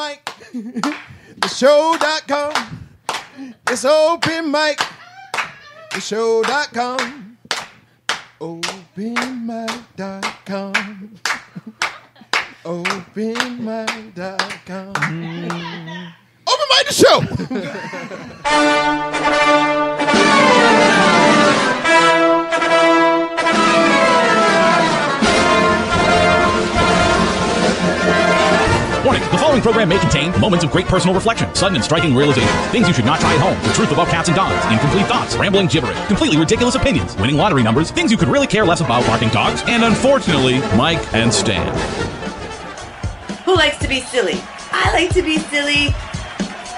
Mike, the show.com. It's open mic, the show.com. Openmic.com. Openmic.com. Open mic the show. Warning, the following program may contain moments of great personal reflection, sudden and striking realizations, things you should not try at home, the truth about cats and dogs, incomplete thoughts, rambling gibberish, completely ridiculous opinions, winning lottery numbers, things you could really care less about, barking dogs, and unfortunately, Mike and Stan. Who likes to be silly? I like to be silly.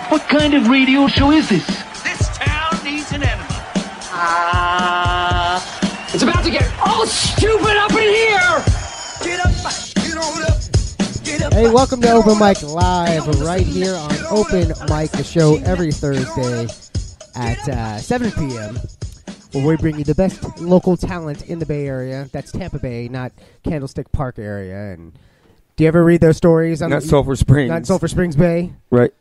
What kind of radio show is this? This town needs an enema. It's about to get all stupid up in here! Get up, get on up. Hey, welcome to Open Mic Live, right here on Open Mic, the show every Thursday at 7 p.m., where we bring you the best local talent in the Bay Area. That's Tampa Bay, not Candlestick Park area. And do you ever read those stories? Not Sulphur Springs. Not Sulphur Springs Bay? Right.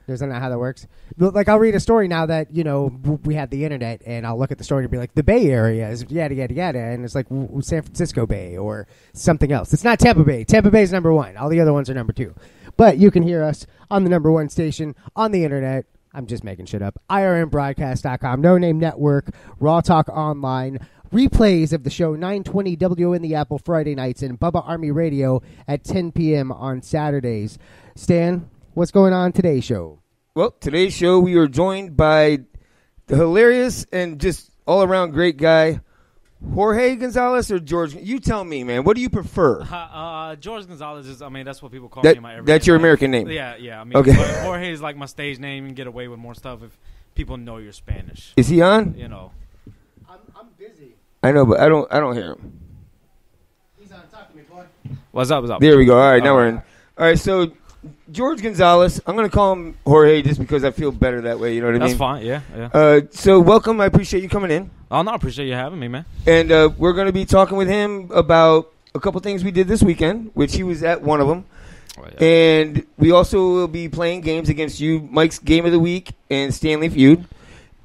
Isn't that how that works? Like, I'll read a story now that, you know, we have the internet, and I'll look at the story and be like, the Bay Area is yada, yada, yada, and it's like San Francisco Bay or something else. It's not Tampa Bay. Tampa Bay is number one. All the other ones are number two. But you can hear us on the number one station on the internet. I'm just making shit up. IRNBroadcast.com, No Name Network, Raw Talk Online, replays of the show 920 WO in the Apple Friday nights, and Bubba Army Radio at 10 p.m. on Saturdays. Stan, what's going on today's show? Well, today's show, we are joined by the hilarious and just all-around great guy, Jorge Gonzales or George. You tell me, man. What do you prefer? Jorge Gonzales is, I mean, that's what people call me in my everyday That's your life. American name? Yeah. I mean, okay. Jorge is like my stage name. You can get away with more stuff if people know you're Spanish. Is he on? You know. I'm busy. I know, but I don't hear him. He's on. Talk to me, boy. What's up? There we go. All right, now we're in. All right, so Jorge Gonzales. I'm going to call him Jorge just because I feel better that way. You know what I mean? That's fine. Yeah. So welcome. I appreciate you coming in. Oh, no, I appreciate you having me, man. And we're going to be talking with him about a couple things we did this weekend, which he was at one of them. Oh, yeah. And we also will be playing games against you, Mike's Game of the Week and Stanley Feud.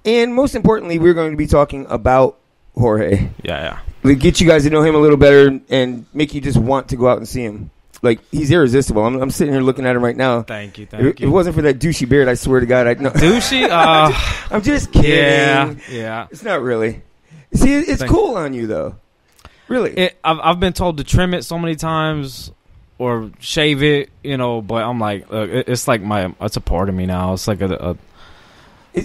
And most importantly, we're going to be talking about Jorge. Yeah. We get you guys to know him a little better and make you just want to go out and see him. Like, he's irresistible. I'm sitting here looking at him right now. Thank you. If it wasn't for that douchey beard, I swear to God, I'd know. Douchey? I'm just kidding. Yeah. It's not really. See, it's cool on you, though. Really. I've been told to trim it so many times or shave it, you know, but I'm like, it's like it's a part of me now. It's like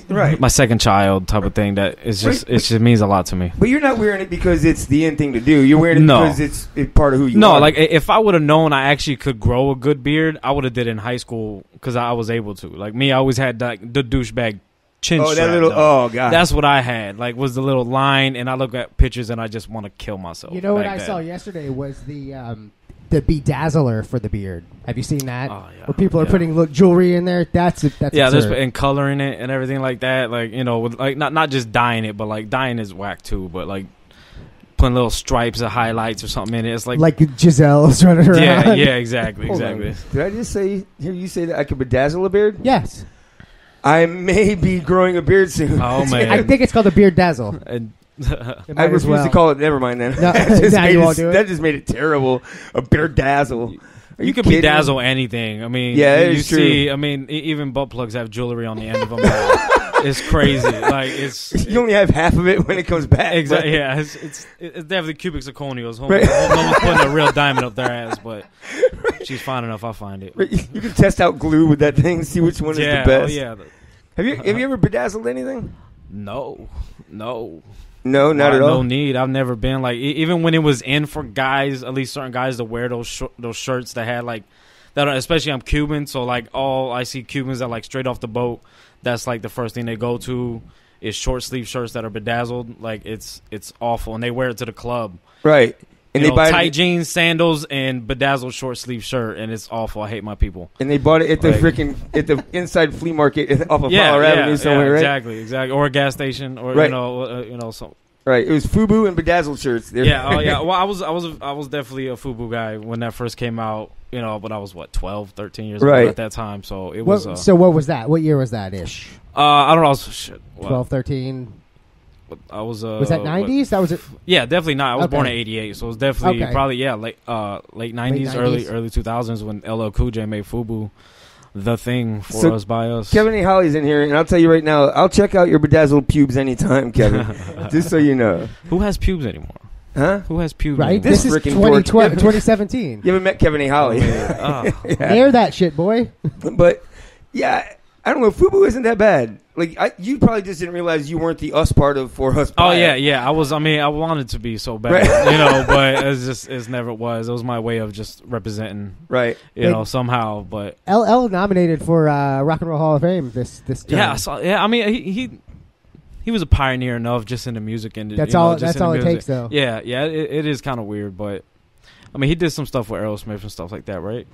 right. my second child type of thing that is just it just means a lot to me. But you're not wearing it because it's the in thing to do. You're wearing it because it's part of who you are. No, like if I would have known I actually could grow a good beard, I would have did it in high school because I was able to. Like me, I always had the douchebag chin strap. That little, though. Oh God, that's what I had. Like was the little line, and I look at pictures and I just want to kill myself. You know what I saw yesterday was the bedazzler for the beard. Have you seen that? Oh, yeah. Where people are putting jewelry in there. That's there's and coloring it and everything like that. Like you know, with like not just dyeing it, but like dyeing is whack too. But like putting little stripes or highlights or something in it. It's like Giselle's running around. Yeah, exactly. Did I just hear you say that I could bedazzle a beard? Yes. I may be growing a beard soon. Oh man, I think it's called a beard dazzle. I refuse to call it. Never mind then. No, you won't do it. That just made it terrible. A beard dazzle. You could bedazzle anything. I mean, you see, I mean, even butt plugs have jewelry on the end of them. It's crazy. Like you only have half of it when it comes back. Exactly. Yeah, it's they have the cubic zirconials. Right. No one's putting a real diamond up their ass, but she's fine enough. I'll find it. You can test out glue with that thing. See which one is the best. Oh yeah. Have you ever bedazzled anything? No, not at all. No need. I've never been like even when it was in for guys, at least certain guys to wear those shirts that had like that. Especially I'm Cuban, so like all I see Cubans that like straight off the boat. That's like the first thing they go to is short sleeve shirts that are bedazzled. Like it's awful, and they wear it to the club. Right. And they buy tight jeans, sandals, and bedazzled short sleeve shirt, and it's awful. I hate my people. And they bought it at the at the inside flea market off of Fowler Avenue somewhere, right? Exactly. Or a gas station, or right. So Right. It was FUBU and bedazzled shirts. Yeah. Oh yeah. Well, I was definitely a FUBU guy when that first came out. But I was 12, 13 years old at that time. So it was. So what was that? What year was that ish? I don't know. 12, 13. I was. Was that 90s? That was it. Yeah, definitely not. I was born in '88, so it was definitely probably late 90s, early 2000s when LL Cool J made FUBU the thing for us by us. Kevin A. Holly's in here, and I'll tell you right now, I'll check out your bedazzled pubes anytime, Kevin. Just so you know. Who has pubes anymore? Huh? Who has pubes? Right. Anymore? This is 2017. You haven't met Kevin A. Holly. Yeah. Air that shit, boy. But yeah, I don't know. FUBU isn't that bad. Like you probably just didn't realize you weren't the us part of For Us. Oh yeah. I was. I mean, I wanted to be so bad, right. But it never was. It was my way of just representing, right? Somehow. But LL nominated for Rock and Roll Hall of Fame this time. Yeah, I mean, he was a pioneer enough just in the music industry. That's all. That's all it takes, though. Yeah. It is kind of weird, but I mean, he did some stuff with Aerosmith and stuff like that, right?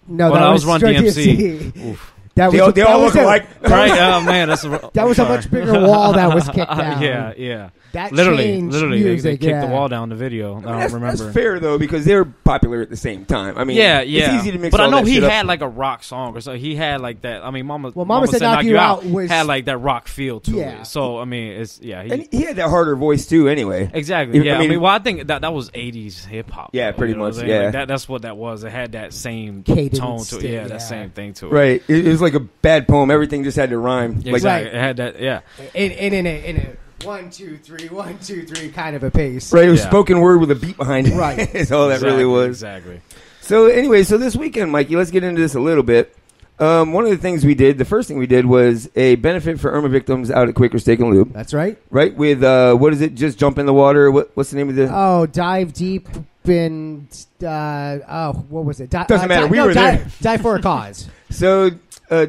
No, when that I was Run DMC. Oof. They all look alike. Right? Oh, man. That was a much bigger wall that was kicked down. Yeah. That literally, music, they kicked the wall down in the video. I don't remember. That's fair, though, because they were popular at the same time. I mean, yeah. It's easy to mix but all I know that he shit had up. like a rock song or so. He had like that. I mean, Mama said Knock You Out had like that rock feel to it. So, I mean, it's, and he had that harder voice, too, anyway. Exactly. Yeah. I mean, I think that was 80s hip hop. Yeah, pretty much. Yeah. Like that's what that was. It had that same cadence tone to it. Yeah, that same thing to it. Right. It was like a bad poem. Everything just had to rhyme. Exactly. Like, it had that, yeah. In a 1, 2, 3, 1, 2, 3 kind of a pace. Right, it was spoken word with a beat behind it. Right. Is all that really was. Exactly. So anyway, this weekend, Mikey, let's get into this a little bit. One of the things we did, the first thing we did was a benefit for Irma victims out at Quaker Steak and Lube. That's right. Right, with, what is it, Just Jump in the Water? What's the name of the... Oh, Dive Deep in... what was it? Doesn't matter, we were there. Die for a Cause. So...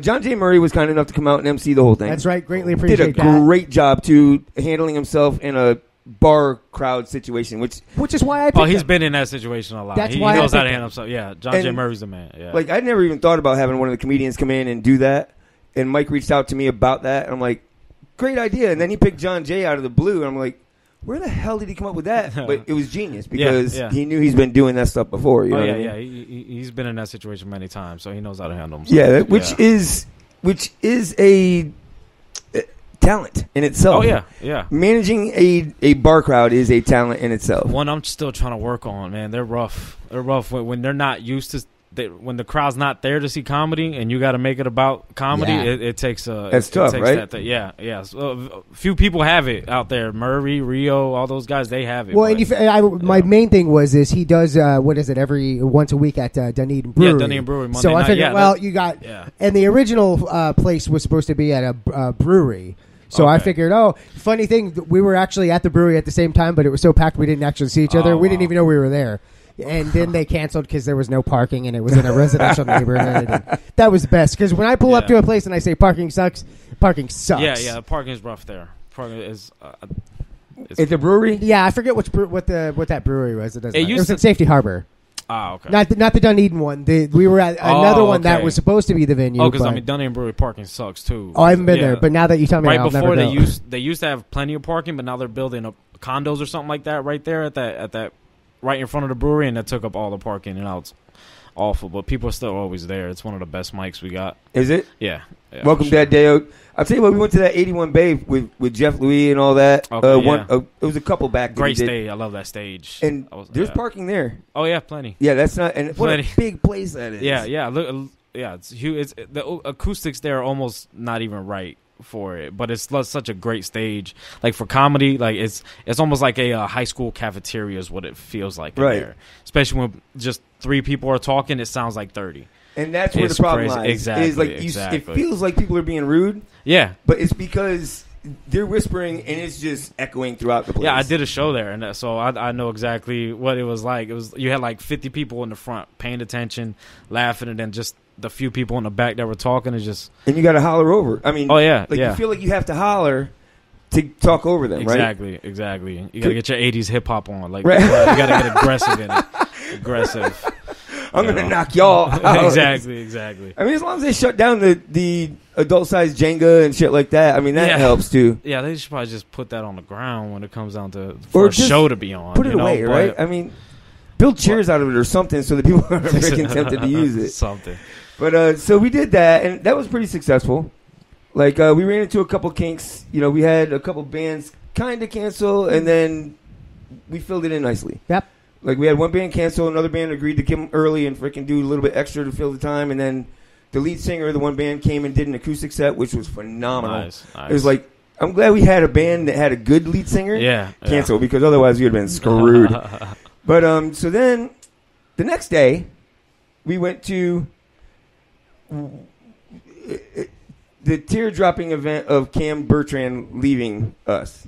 John J. Murray was kind enough to come out and MC the whole thing. That's right. Greatly appreciate that. Did a great job, too, handling himself in a bar crowd situation, which is why I picked he's him. been in that situation a lot. That's he why knows I how to picked handle himself. Yeah, John J. Murray's the man. Yeah. Like, I never even thought about having one of the comedians come in and do that, and Mike reached out to me about that, and I'm like, great idea. And then he picked John J. out of the blue, and I'm like, where the hell did he come up with that? But it was genius because he knew he's been doing that stuff before. You know what I mean? He's been in that situation many times, so he knows how to handle himself. Yeah, which is a talent in itself. Oh yeah. Managing a bar crowd is a talent in itself. One I'm still trying to work on, man. They're rough. They're rough when they're not used to. When the crowd's not there to see comedy, and you got to make it about comedy, it takes a. That's tough, right? Yeah. So, few people have it out there. Murray, Rio, all those guys, they have it. Well, and my main thing was he does every once a week at Dunedin Brewery. Yeah, Dunedin Brewery. Monday so night. I figured, you got, and the original place was supposed to be at a brewery. So I figured, funny thing, we were actually at the brewery at the same time, but it was so packed we didn't actually see each other. We didn't even know we were there. And then they canceled because there was no parking, and it was in a residential neighborhood. And that was best because when I pull up to a place and I say parking sucks, parking sucks. Yeah, parking is rough there. Parking is at the brewery. Yeah, I forget what that brewery was. It was at Safety Harbor. Ah, okay. Not the Dunedin one. We were at another one that was supposed to be the venue. Oh, because Dunedin Brewery parking sucks too. Oh, I haven't been there, but now that you tell me, right I'll before never go. they used to have plenty of parking, but now they're building condos or something like that right there at that right in front of the brewery, and that took up all the parking, and now it's awful. But people are still always there. It's one of the best mics we got. Is it? Yeah. Welcome to that day out. I'll tell you what, we went to that 81 Bay with Jeff Louis and all that. Okay, it was a couple back. Great stage. I love that stage. And there's parking there. Oh yeah, plenty. Yeah, that's not. And what a big place that is. Yeah. Look, it's huge. The acoustics there are almost not even right for it, but it's such a great stage. Like for comedy, like it's almost like a high school cafeteria is what it feels like in there. Especially when just 3 people are talking, it sounds like 30. And that's where the problem lies. Exactly. It feels like people are being rude. Yeah. But it's because they're whispering and it's just echoing throughout the place. Yeah, I did a show there, and so I know exactly what it was like. You had like 50 people in the front paying attention, laughing, and then just the few people in the back that were talking is just. And you got to holler over. I mean, you feel like you have to holler to talk over them, right? Exactly. You got to get your 80s hip hop on. Like, you got to get aggressive in it. Aggressive. I'm going to knock y'all out. Exactly. I mean, as long as they shut down the adult-sized Jenga and shit like that, I mean, that helps, too. Yeah, they should probably just put that on the ground when it comes down to for a show to be on. Put it away, right? I mean, build chairs out of it or something so that people are freaking tempted to use it. Something. But so we did that, and that was pretty successful. Like, we ran into a couple kinks. You know, we had a couple bands kind of cancel, and then we filled it in nicely. Yep. Like, we had one band cancel, another band agreed to come early and freaking do a little bit extra to fill the time, and then the lead singer of the one band came and did an acoustic set, which was phenomenal. Nice. It was like, I'm glad we had a band that had a good lead singer cancel, because otherwise we would have been screwed. But so then the next day, we went to the tear-dropping event of Cam Bertrand leaving us.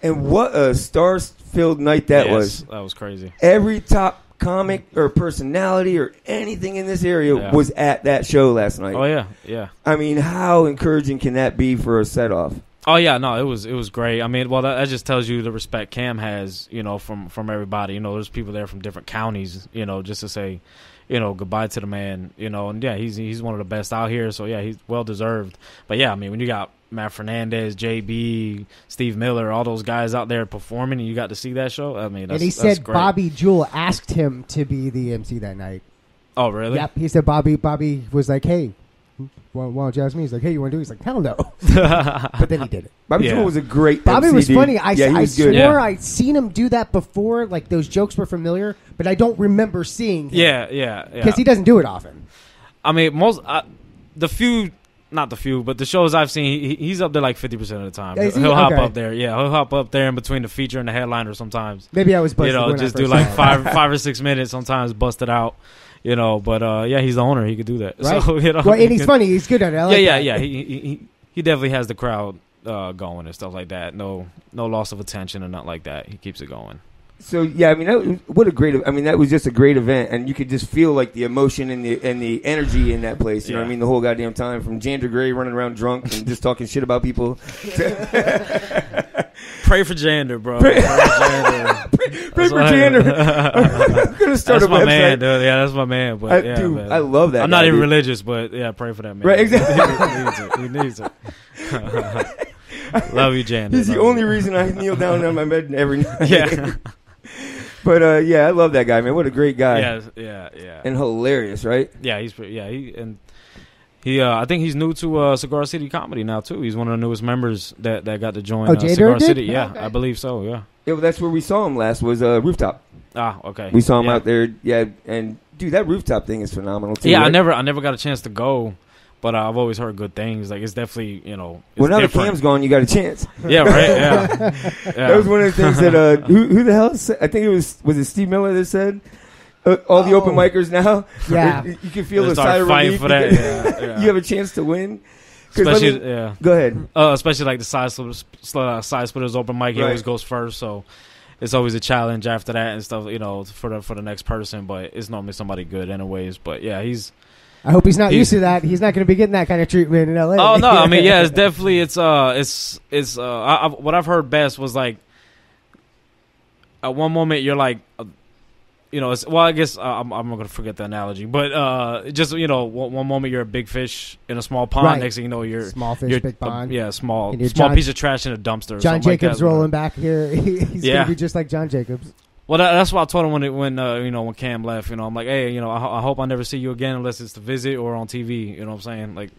And what a star-filled night that was. That was crazy. Every top comic or personality or anything in this area was at that show last night. Oh, yeah. I mean, how encouraging can that be for a set-off? Oh, yeah, no, it was great. I mean, well, that just tells you the respect Cam has, you know, from everybody. You know, there's people there from different counties, you know, just to say, you know, goodbye to the man, you know, and he's one of the best out here, so he's well deserved. But yeah, I mean, when you got Matt Fernandez, JB, Steve Miller, all those guys out there performing, and you got to see that show, I mean, that's, and he said great. Bobby Jewell asked him to be the MC that night. Oh, really? Yep. He said Bobby was like, hey, why don't you ask me? He's like, hey, you want to do it? He's like, hell no. But then he did it. Bobby Jewell was a great Bobby MC, was dude. funny. I swore I'd seen him do that before. Like, those jokes were familiar, but I don't remember seeing him. Yeah. Because he doesn't do it often. I mean, the Feud, not the Feud, but the shows I've seen, he's up there like 50% of the time. He'll hop up there. Yeah, he'll hop up there in between the feature and the headliner sometimes. Maybe I was busted. You know, just do like 5 or 6 minutes, sometimes bust it out. You know, but he's the owner. He could do that. Right. So, you know, well, and he's funny. He's good at it. I like that. Yeah. He definitely has the crowd going and stuff like that. No loss of attention and nothing like that. He keeps it going. So yeah, I mean, that was just a great event, and you could just feel like the emotion and the energy in that place. You know what I mean? The whole goddamn time, from Jander Gray running around drunk and just talking shit about people. Pray for Jander, bro. Pray for Jander. Pray for Jander. I'm gonna start that's a website. My man, dude. Yeah, that's my man. But dude, man. I love that. I'm not even religious, but yeah, pray for that man. Right, exactly. He needs it. Love you, Jander. He's the only reason I kneel down on my bed every night. Yeah. But I love that guy, man. What a great guy. Yeah. And hilarious, right? Yeah, I think he's new to Cigar City Comedy now too. He's one of the newest members that got to join Cigar City. Yeah, okay. I believe so. Yeah. Yeah, well, that's where we saw him last. Was Rooftop. Ah, okay. We saw him out there. Yeah, and dude, that Rooftop thing is phenomenal too. Yeah, right? I never got a chance to go, but I've always heard good things. Like, it's definitely, you know, it's well, now different. the Cam's gone, you got a chance. Yeah, right. Yeah. That was one of the things that who the hell said, I think it was it Steve Miller that said all the open micers now. Yeah, you can feel the sigh of relief. For that. Yeah. You have a chance to win. Especially, Go ahead. Especially like the side splitters open mic, he always goes first, so it's always a challenge after that and stuff. You know, for the next person, but it's normally somebody good anyways. But yeah, I hope he's not used to that. He's not going to be getting that kind of treatment in LA. Oh no, I mean, yeah, it's definitely what I've heard best was like at one moment you're like, you know, I guess I'm not going to forget the analogy, but just, you know, one moment you're a big fish in a small pond, right. Next thing you know you're small fish, big pond. Small piece of trash in a dumpster. John Jacobs like that, rolling back here. He's going to be just like John Jacobs. Well, that's what I told him when Cam left. You know, I'm like, hey, you know, I hope I never see you again unless it's to visit or on TV. You know what I'm saying? Like,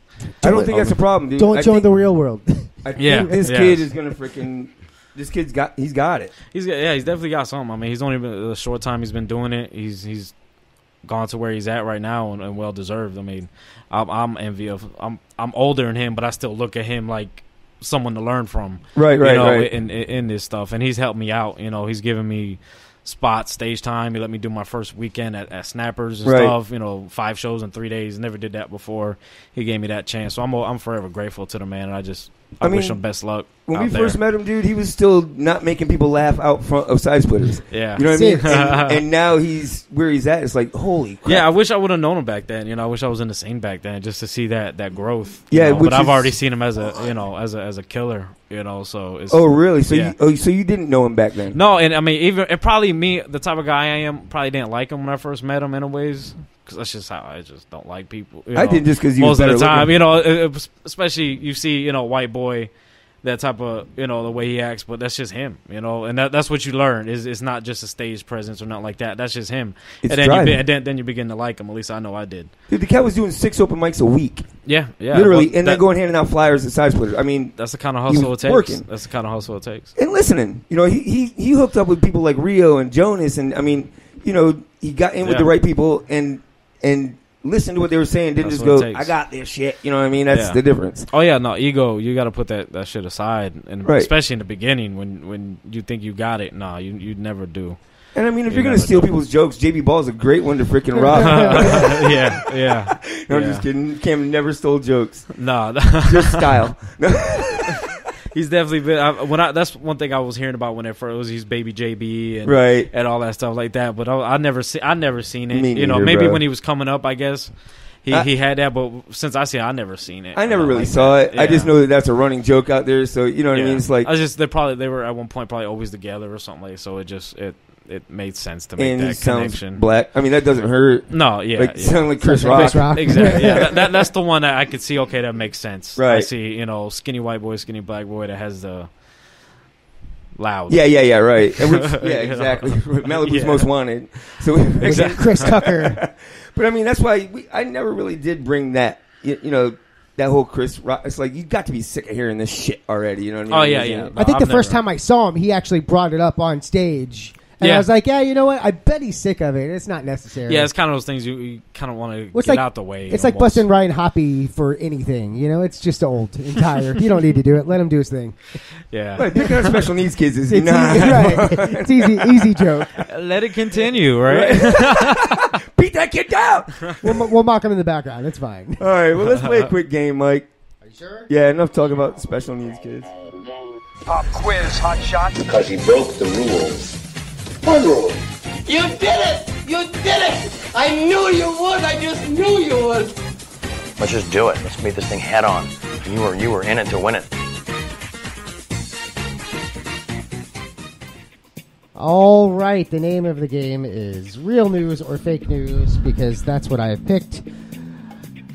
I don't think that's a problem, dude. Don't join the real world. I think this kid is gonna freaking. This kid's got it. He's definitely got something. I mean, he's only been a short time he's been doing it. He's gone to where he's at right now and well deserved. I mean, I'm envy of. I'm older than him, but I still look at him like someone to learn from. Right. In this stuff, and he's helped me out. You know, he's given me spots, stage time. He let me do my first weekend at Snappers and stuff. You know, 5 shows in 3 days. Never did that before. He gave me that chance, so I'm forever grateful to the man. And I wish him best luck. When we first met him, dude, he was still not making people laugh out front of side splitters. Yeah. You know what I mean? And now he's where he's at. It's like, holy crap. Yeah, I wish I would have known him back then. I wish I was in the scene back then just to see that growth. Yeah, but I've already seen him as a as a killer. So it's, oh really? So yeah. so you didn't know him back then? No, and I mean and probably me, the type of guy I am, probably didn't like him when I first met him. In ways, because that's just how I just don't like people. I didn't just because you most was of the time, looking. especially you see white boy. That type of, the way he acts, but that's just him, and that's what you learn is it's not just a stage presence or nothing like that. That's just him. It's and then you begin to like him. At least I know I did. Dude, the cat was doing 6 open mics a week. Yeah. Literally, and then going handing out flyers at side splitters. I mean, that's the kind of hustle it takes. Working. That's the kind of hustle it takes. And listening, he hooked up with people like Rio and Jonas, and I mean, he got in with the right people and listened to what they were saying, didn't just go, I got this shit. You know what I mean? That's the difference. Oh, yeah, no, ego, you got to put that shit aside. And right. Especially in the beginning when you think you got it. No, you never do. And I mean, if you're going to steal people's jokes, JB Ball's a great one to freaking rob. Yeah. No, I'm just kidding. Cam never stole jokes. No. Just style. He's definitely been. That's one thing I was hearing about when it first was he's Baby JB and right. and all that stuff like that. But I never seen it. Me neither, maybe bro. when he was coming up, I guess he had that. But since I I never seen it. I never really like saw that. it. Yeah. I just know that's a running joke out there. So you know what I mean. It's like they were at one point probably always together or something like. So it made sense to make that connection. Black. I mean, that doesn't hurt. No, yeah. Like, sound like Chris Rock. Exactly. Yeah, that's the one that I could see. Okay, that makes sense. Right. I see. Skinny white boy, skinny black boy that has the loud. Yeah. Right. Exactly. Malibu's Most Wanted. So exactly. Chris Tucker. But I mean, that's why I never really did bring that. That whole Chris Rock. It's like you got to be sick of hearing this shit already. You know what I mean? Oh yeah. I think the first time I saw him, he actually brought it up on stage. And I was like, yeah, you know what? I bet he's sick of it. It's not necessary. Yeah, it's kind of those things you kind of want to get out the way. It's like busting Ryan Hoppy for anything. It's just old and tired. You don't need to do it. Let him do his thing. Yeah. Right, picking on special needs kids is right. It's easy joke. Let it continue, right? Beat that kid down. We'll mock him in the background. It's fine. All right, well, let's play a quick game, Mike. Are you sure? Yeah, enough talking about special needs kids. Pop quiz, hot shot. Because he broke the rules. What rule? You did it! You did it! I knew you would! I just knew you would! Let's just do it. Let's meet this thing head on. You were in it to win it. All right, the name of the game is Real News or Fake News because that's what I have picked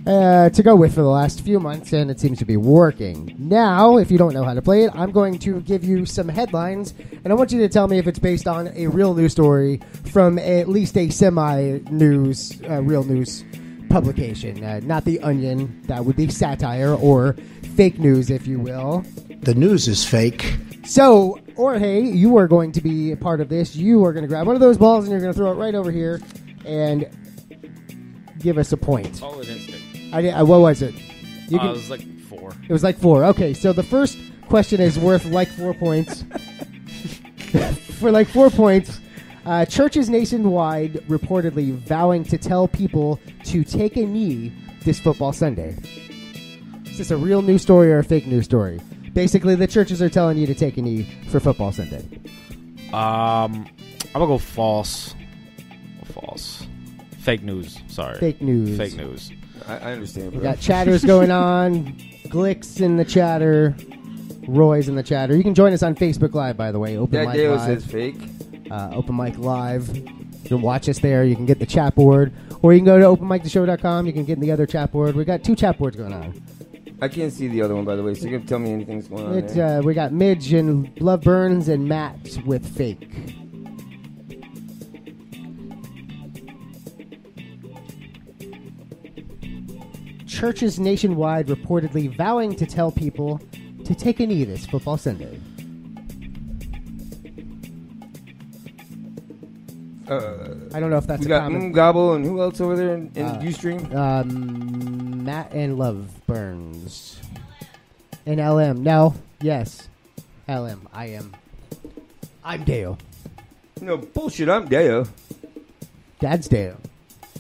to go with for the last few months, and it seems to be working. Now, if you don't know how to play it, I'm going to give you some headlines, and I want you to tell me if it's based on a real news story from at least a semi-news, real news publication. Not The Onion, that would be satire, or fake news, if you will. The news is fake. So, Jorge, you are going to be a part of this. You are going to grab one of those balls, and you're going to throw it right over here, and give us a point. Oh, it instinct. What was it? It was like 4. It was like 4. Okay, so the first question is worth like 4 points. For like 4 points, churches nationwide reportedly vowing to tell people to take a knee this football Sunday. Is this a real news story or a fake news story? Basically, the churches are telling you to take a knee for football Sunday. I'm gonna go false. False. Fake news. Sorry. Fake news. Fake news. I understand. We got chatters going on. Glick's in the chatter. Roy's in the chatter. You can join us on Facebook Live, by the way. Open Mic Live. Says fake. Open Mic Live. You can watch us there. You can get the chat board. Or you can go to openmictheshow.com. You can get in the other chat board. We got 2 chat boards going on. I can't see the other one, by the way, so you can tell me anything's going on there. We got Midge and Love Burns and Matt with fake. Churches nationwide reportedly vowing to tell people to take a knee this football Sunday. I don't know if that's we a got common. Gobble and who else over there in Ustream? Matt and Love Burns. And LM. No. Yes. LM. I am. I'm Dale. No, bullshit, I'm Dale. Dad's Dale.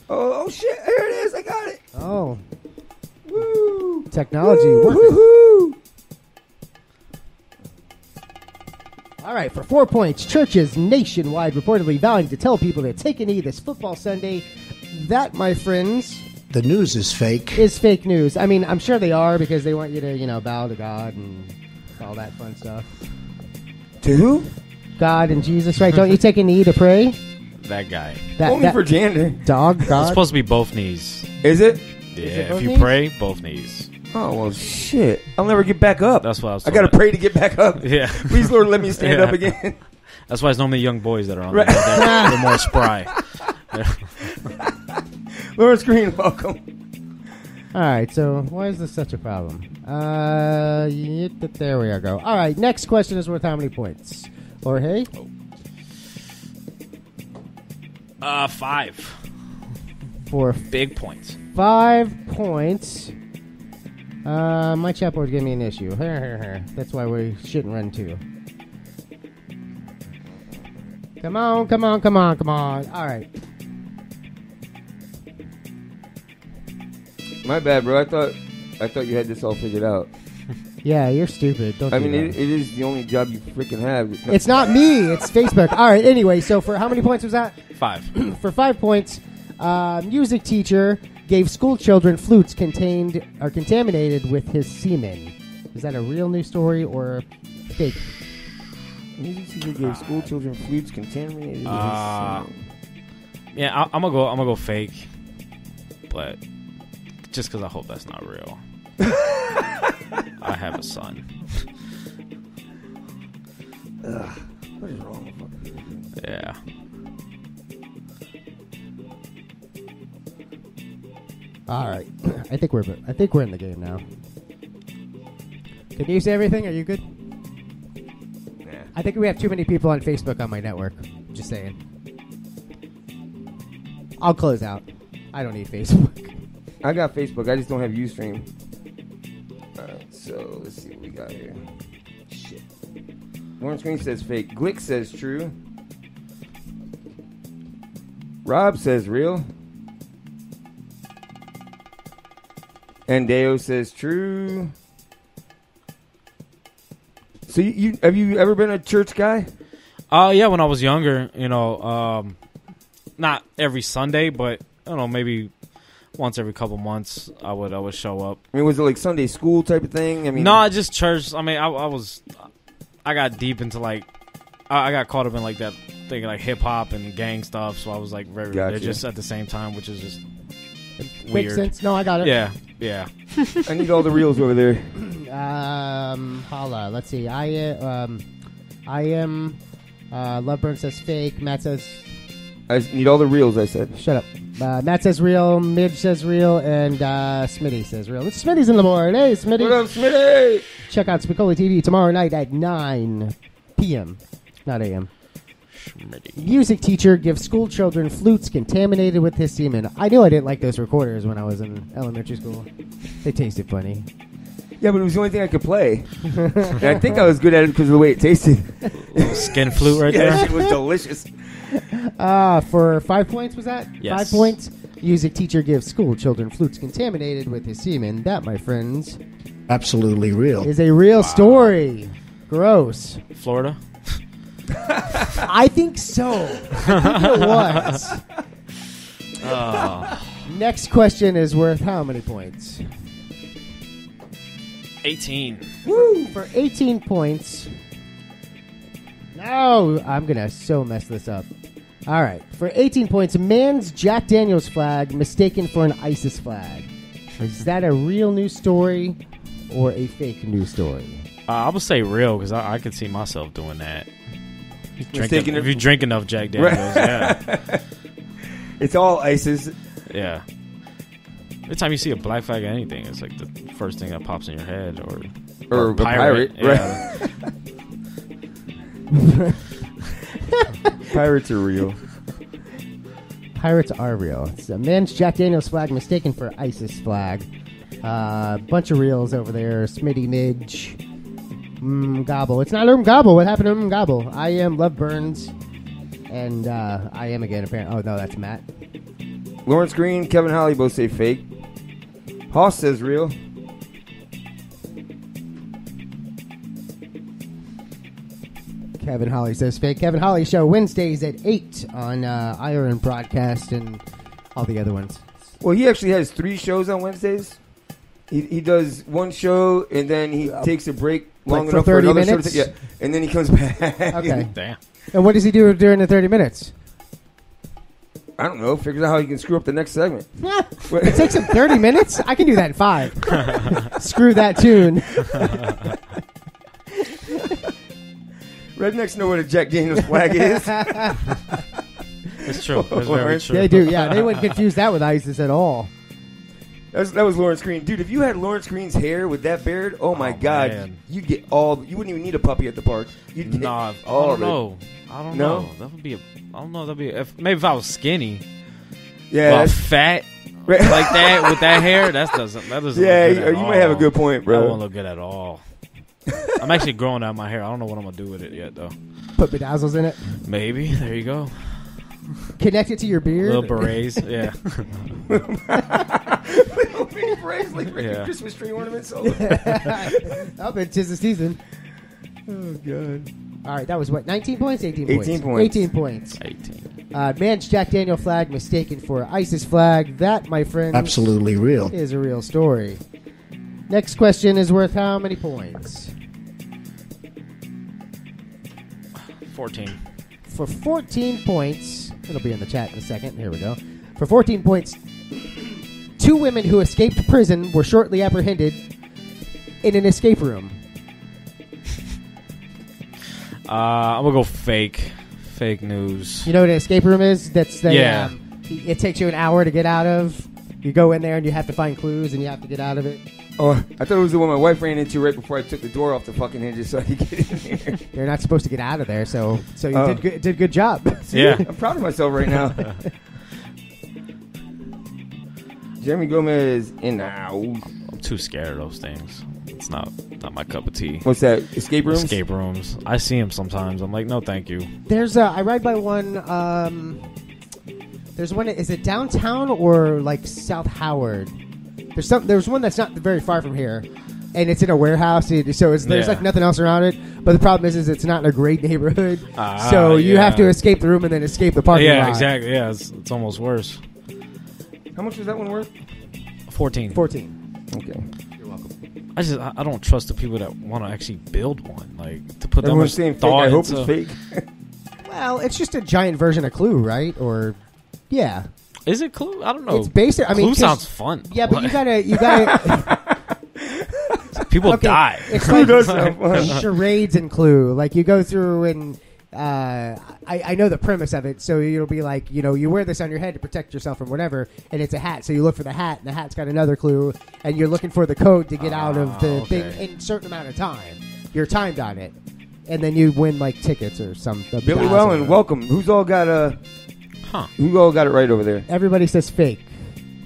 Oh, shit. Here it is. I got it. Oh. Woo. Technology. Woo-hoo. All right, for 4 points, churches nationwide reportedly vowing to tell people to take a knee this football Sunday. That, my friends, The news is fake. is fake news. I mean, I'm sure they are because they want you to, bow to God and all that fun stuff. To who? God and Jesus, right? Don't you take a knee to pray? That guy. Only for gender. Dog, God. It's supposed to be both knees. Is it? Yeah, both if you knees? pray, both knees. Oh, well, shit. I'll never get back up. That's what I was I got to told. pray to get back up. Yeah. Please, Lord, let me stand Yeah. up again. That's why it's normally young boys that are on Right. there. They're more spry. Lawrence Green, welcome. All right, so why is this such a problem? There we go. All right, next question is worth how many points? Jorge? 5. For Big points. 5 points. My chat board gave me an issue. That's why we shouldn't run 2. Come on. All right. My bad, bro. I thought you had this all figured out. Yeah, you're stupid. Don't I do mean, that. it is the only job you freaking have. It's not me. It's Facebook. All right, anyway, so for how many points was that? 5. For 5 points, music teacher gave school children flutes contaminated with his semen. Is that a real news story or fake? Music teacher gave school children flutes contaminated with his semen. Yeah, I'm gonna go fake, but just because I hope that's not real. I have a son. Ugh, what is wrong with you? Yeah. All right, I think we're in the game now. Can you say everything? Are you good? Nah. I think we have too many people on Facebook on my network. Just saying. I'll close out. I don't need Facebook. I got Facebook. I just don't have Ustream. Alright, so let's see what we got here. Shit. Lawrence Green says fake. Glick says true. Rob says real. And Deo says true. So you have you ever been a church guy? Yeah, when I was younger, not every Sunday, but I don't know, maybe once every couple months, I would show up. I mean, was it like Sunday school type of thing? I mean, No, just church. I mean, I got deep into I got caught up in like that thing, like hip hop and gang stuff. So I was like very religious at the same time, which is just weird. Makes sense. No, I got it. Yeah. I need all the reels over there. Holla. Let's see. I am. Loveburn says fake. Matt says. I need all the reels. I said. Shut up. Matt says real. Midge says real, and Smitty says real. Smitty's in the board. Hey, Smitty. What up, Smitty? Check out Spicoli TV tomorrow night at 9 p.m. Not a.m. Music teacher gives school children flutes contaminated with his semen. I knew I didn't like those recorders when I was in elementary school. They tasted funny. Yeah, but it was the only thing I could play. And I think I was good at it because of the way it tasted. Skin flute right Yeah, there. that shit was delicious. For 5 points, was that? Yes. 5 points. Music teacher gives school children flutes contaminated with his semen. That, my friends, Absolutely real. is a real story. Gross. Florida. I think so. I think it was. Next question is worth how many points? 18. Woo! For 18 points. No, I'm going to so mess this up. All right. For 18 points, man's Jack Daniels flag mistaken for an ISIS flag. Is that a real news story or a fake news story? I would say real because I could see myself doing that. Mistaken If you drink enough Jack Daniels, yeah. It's all ISIS. Yeah. Every time you see a black flag or anything, it's like the first thing that pops in your head, Or a pirate. Yeah. Pirates are real. Pirates are real. It's a man's Jack Daniels flag mistaken for ISIS flag. Bunch of reels over there. Smitty, Midge. Gobble. It's not Gobble. What happened to Gobble? I am Love Burns. And I am again, apparently. Oh, no, that's Matt. Lawrence Green, Kevin Holly both say fake. Hoss says real. Kevin Holly says fake. Kevin Holly show Wednesdays at 8 on IRN Broadcast and all the other ones. Well, he actually has 3 shows on Wednesdays. He does one show and then he takes a break long for enough 30 for another minutes? show. And then he comes back. Okay. Damn. And what does he do during the 30 minutes? I don't know. Figures out how he can screw up the next segment. It takes him 30 minutes? I can do that in 5. Screw that tune. Rednecks know what a Jack Daniels flag is. It's true. It's very true. They do, yeah. They wouldn't confuse that with ISIS at all. That was Lawrence Green. Dude, if you had Lawrence Green's hair with that beard, oh my God, man. you'd get all. You wouldn't even need a puppy at the park. You'd get Nah, I all don't of it. know. I don't No? know. That would be. I don't know. That'd be. Maybe if I was skinny, Yeah, well, that's- fat like that with that hair. That doesn't. yeah. Look good at You might have a all. good point, That won't bro. look good at all. I'm actually growing out my hair. I don't know what I'm gonna do with it yet, though. Put bedazzles in it. Maybe. There you go. Connect it to your beard. Little berets. Yeah. Little mini braids like Yeah. Christmas tree ornaments. Oh, Up it, 'tis the season. God. All right, that was what? 19 points? 18 points. 18 points. 18 points. 18. Man's Jack Daniel flag mistaken for ISIS flag. That, my friend, Absolutely real. is a real story. Next question is worth how many points? 14. For 14 points, it'll be in the chat in a second. Here we go. For 14 points, 2 women who escaped prison were shortly apprehended in an escape room. I'm gonna go fake. Fake news. You know what an escape room is? That's the, Yeah. It takes you an hour to get out of. You go in there and you have to find clues and you have to get out of it. Oh, I thought it was the one my wife ran into right before I took the door off the fucking hinges so I could get in there. You're not supposed to get out of there, so you Oh. did good job. See, Yeah. I'm proud of myself right now. Jeremy Gomez in the house. I'm too scared of those things. It's not my cup of tea. What's that? Escape rooms? Escape rooms. I see them sometimes. I'm like, no, thank you. There's I ride by one. There's one. Is it downtown or like South Howard? There's one that's not very far from here, and it's in a warehouse. So there's like nothing else around it. But the problem is it's not in a great neighborhood. So you have to escape the room and then escape the parking lot. Yeah, exactly. Yeah, it's almost worse. How much was that one worth? 14. 14. Okay. You're welcome. I don't trust the people that want to actually build one. Like to put that Everyone's much saying fake. thought I hope into- it's fake. Well, it's just a giant version of Clue, right? Or yeah. Is it Clue? I don't know. It's basic. I mean, Clue sounds fun. Yeah, but you gotta. People Okay, die. It's Clue like does sound fun. charades and Clue. Like you go through and I know the premise of it. So it'll be like you wear this on your head to protect yourself from whatever, and it's a hat. So you look for the hat, and the hat's got another clue, and you're looking for the code to get out of the okay. thing in a certain amount of time. You're timed on it, and then you win like tickets or something. Billy Wellen, welcome. Who's all got Who all got it right over there? Everybody says fake.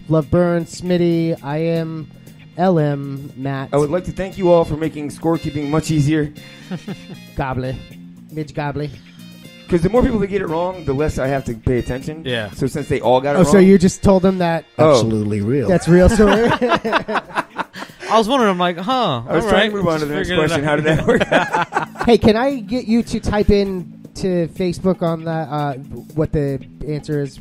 Love Burns, Smitty, I am LM, Matt. I would like to thank you all for making scorekeeping much easier. Gobbly. Midge Gobbly. Because the more people that get it wrong, the less I have to pay attention. Yeah. So since they all got it Oh, wrong. so you just told them that Absolutely real. that's real story? I was wondering. I'm like, huh. I was trying to move on to the next question. How did that work? Hey, can I get you to type in to Facebook on the what the answer is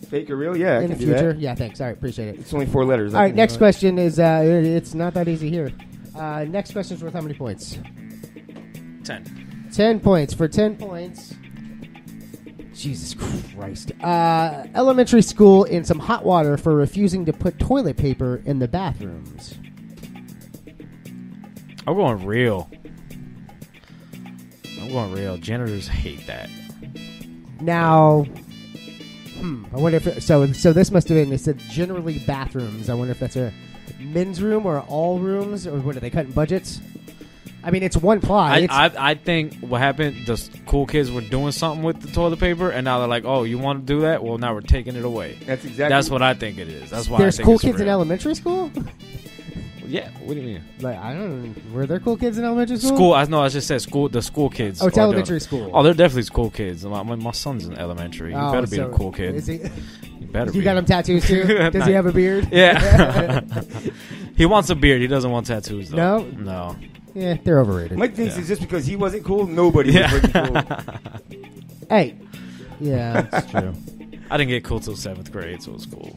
Fake or real? Yeah, I in can the do future? that. Yeah, thanks. All right, appreciate it. It's only 4 letters. All right, next question is it's not that easy here. Next question is worth how many points? 10. 10 points. For 10 points, Jesus Christ. Elementary school in some hot water for refusing to put toilet paper in the bathrooms. I'm going real. Janitors hate that. Now, I wonder if so this must have been. It said generally bathrooms. I wonder if that's a men's room or all rooms, or what are they cutting budgets? I mean, it's one ply. I think what happened, the cool kids were doing something with the toilet paper, and now they're like, oh, you want to do that? Well, now we're taking it away. That's what I think it is. That's why There's I think cool it's kids in real. elementary school. Yeah, what do you mean? Like I don't know. Were there cool kids in elementary school? School. I know. I just said school. The school kids. Oh, it's are elementary doing- school. Oh, they're definitely school kids. My son's in elementary. You Oh, better be so a cool kid. is he- You better. You be. got him tattoos too? Does he have a beard? Yeah. He wants a beard. He doesn't want tattoos though. No? No. Yeah, they're overrated. Mike thinks it's just because he wasn't cool, nobody was freaking cool. Hey. Yeah, that's true. I didn't get cool till 7th grade, so it was cool.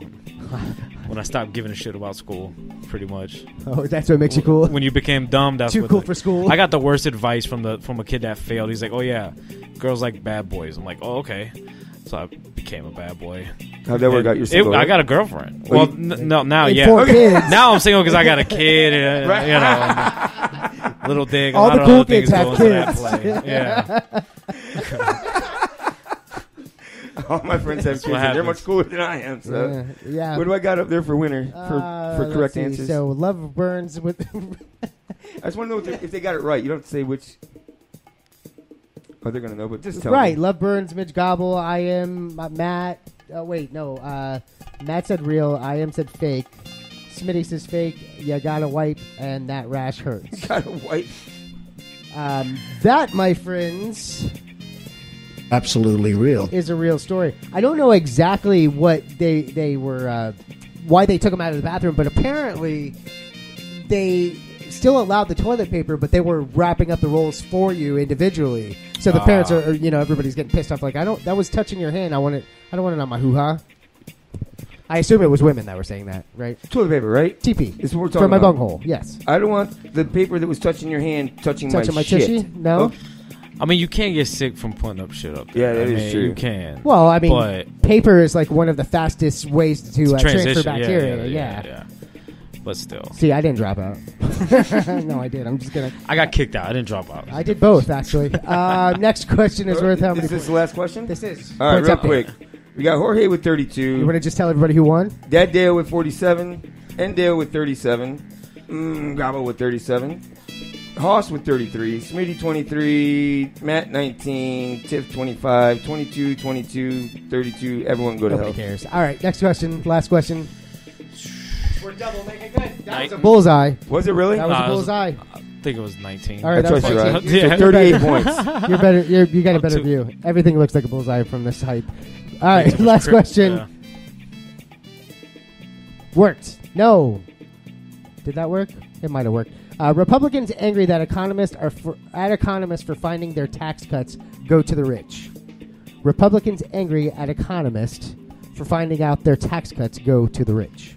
When I stopped giving a shit about school, pretty much. Oh, that's what makes you cool? When you became dumb, that's too cool for school. I got the worst advice from a kid that failed. He's like, "Oh yeah, girls like bad boys." I'm like, "Oh okay." So I became a bad boy. How'd that work out? You're single, I right? got a girlfriend. Well, no, now and yeah. 4 kids. Now I'm single because I got a kid. Right. You know, little dig. All a lot the of cool other things kids have go into that kids. play. Yeah. All my friends have kids, and they're much cooler than I am. So, yeah. What do I got up there for winner for correct answers? So, Love Burns with. I just want to know if they got it right. You don't have to say which. Oh, they're gonna know, but just tell Right, me. Love Burns, Midge Gobble, I am Matt. Oh wait, no. Matt said real. I am said fake. Smitty says fake. You gotta wipe, and that rash hurts. You gotta wipe. That, my friends, Absolutely real. is a real story. I don't know exactly what they were, why they took him out of the bathroom, but apparently they still allowed the toilet paper, but they were wrapping up the rolls for you individually. So the parents are, everybody's getting pissed off. Like, that was touching your hand. I don't want it on my hoo-ha. I assume it was women that were saying that, right? Toilet paper, right? TP. This is what we're talking For my about. bunghole, yes. I don't want the paper that was touching your hand touching my my shit. tushy? No? Oh, I mean, you can't get sick from putting up shit up there. Yeah, that is true. You can. Well, I mean, but paper is like one of the fastest ways to transfer transition, bacteria. Yeah. But still. See, I didn't drop out. No, I did. I'm just going to... I got kicked out. I didn't drop out. I did both, actually. Next question is worth how many Is this the last question? This is. All right, Points real update. quick. We got Jorge with 32. You want to just tell everybody who won? Dad Dale with 47. Endale with 37. Gabo with 37. Hoss with 33. Smitty 23. Matt 19. Tiff 25. 22, 22, 32. Everyone go to Nobody hell. cares. All right, next question. Last question. We're double making good. That was a bullseye. Was it really? That was a bullseye. I think it was 19. All right, That's that was right. 19. So 38 points. You're better. You got a better view. Everything looks like a bullseye from this height. All right, last question. Yeah. Worked. No. Did that work? It might have worked. Republicans angry that economists for finding their tax cuts go to the rich. Republicans angry at economists for finding out their tax cuts go to the rich.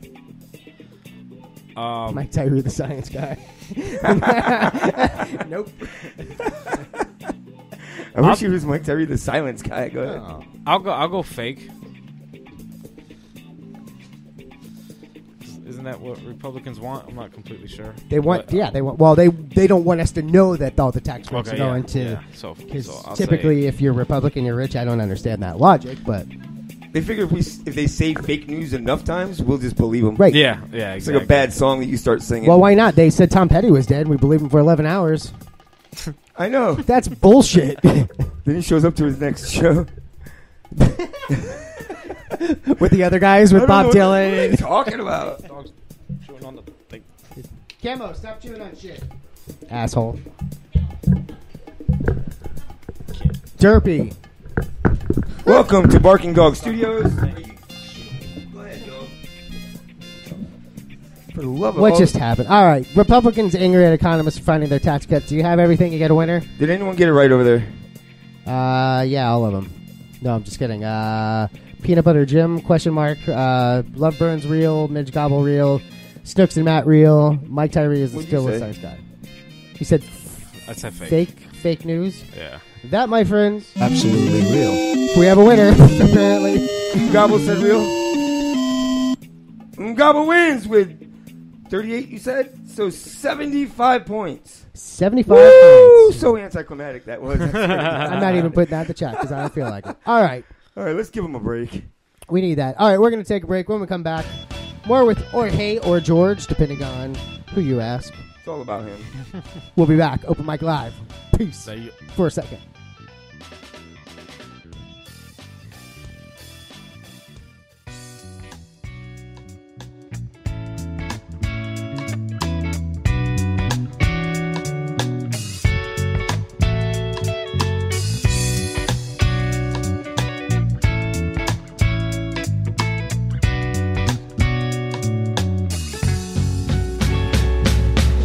Mike Tyree, the science guy. Nope. I wish he was Mike Tyree, the silence guy. Go ahead. I'll go fake. Isn't that what Republicans want? I'm not completely sure. They want, But, they want. Well, they don't want us to know that all the tax rates Okay, are going yeah, to. yeah. So I'll typically, if you're Republican, you're rich. I don't understand that logic, but They figure if they say fake news enough times, we'll just believe them. right. Yeah, It's exactly. like a bad song that you start singing. Well, why not? They said Tom Petty was dead. We believed him for 11 hours. I know. That's bullshit. Then he shows up to his next show. With the other guys, with Bob What are you Dylan. talking about? Chewing on the thing. Camo, stop chewing on shit. Asshole. Derpy. Welcome to Barking Dog Studios. Go ahead, dog. For the love of What all- just happened? All right. Republicans angry at economists for finding their tax cuts. Do you have everything? You get a winner? Did anyone get it right over there? Yeah, all of them. No, I'm just kidding. Peanut Butter Jim, question mark. Love Burns real. Midge Gobble real. Snooks and Matt real. Mike Tyree is What'd still you a say? science guy. He said I said fake. fake news. Yeah. That, my friends, Absolutely real. we have a winner, apparently. Gobble said real. Gobble wins with 38, you said? So 75 points. 75 Woo! points. So anticlimactic that was. That's great. I'm not even putting that in the chat because I don't feel like it. All right. All right, let's give him a break. We need that. All right, we're going to take a break. When we come back, more with Jorge or George, depending on who you ask. It's all about him. We'll be back. Open mic live. Peace. So you- For a second.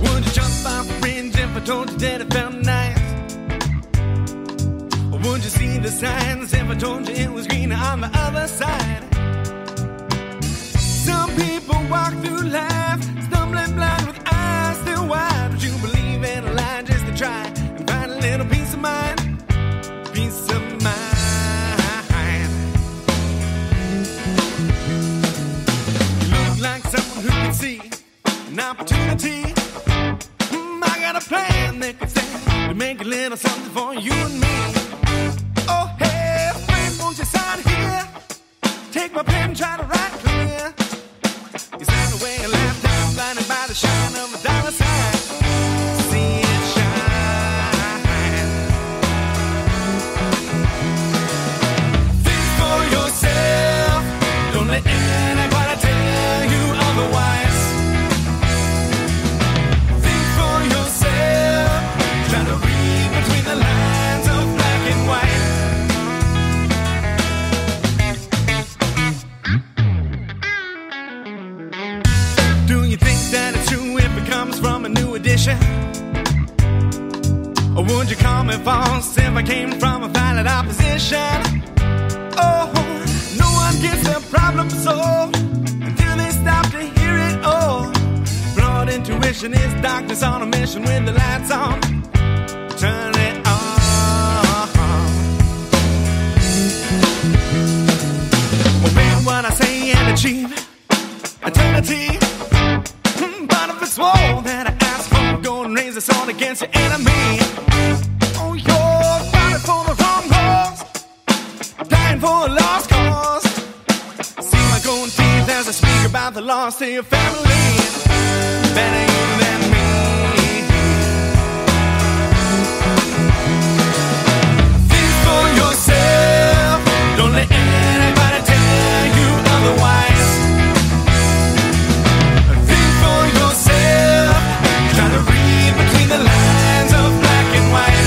Would you jump off a bridge if I told you that it felt nice? Or would you see the signs if I told you it was greener on the other side? Some people walk through life stumbling blind with eyes still wide. Would you believe in a lie just to try and find a little peace of mind? Peace of mind. You look like someone who can see an opportunity. I got a plan that could stand to make a little something for you and me. Oh, hey, friend, won't you sign here? Take my pen, try to write clear. You stand away a lifetime, blinded by the shine of a dollar sign. See it shine. Think for yourself. Don't let anybody tell you otherwise. Think for yourself. Try to read between the lines of black and white. Do you think that it's true if it comes from a new edition? Or would you call me false if I came from a valid opposition? Oh, no one gets their problem solved until they stop to hear it all. Flawed intuition is darkness on a mission with the lights on. Turn it on. Obey what I say and achieve eternity. But if it's war that I ask for, go and raise a sword against your enemy. Oh, you're fighting for the wrong cause, dying for a lost cause. See my golden teeth as I speak about the loss to your family. Better you than me. Think for yourself. Don't let anybody tell you otherwise. Think for yourself. Try to read between the lines of black and white.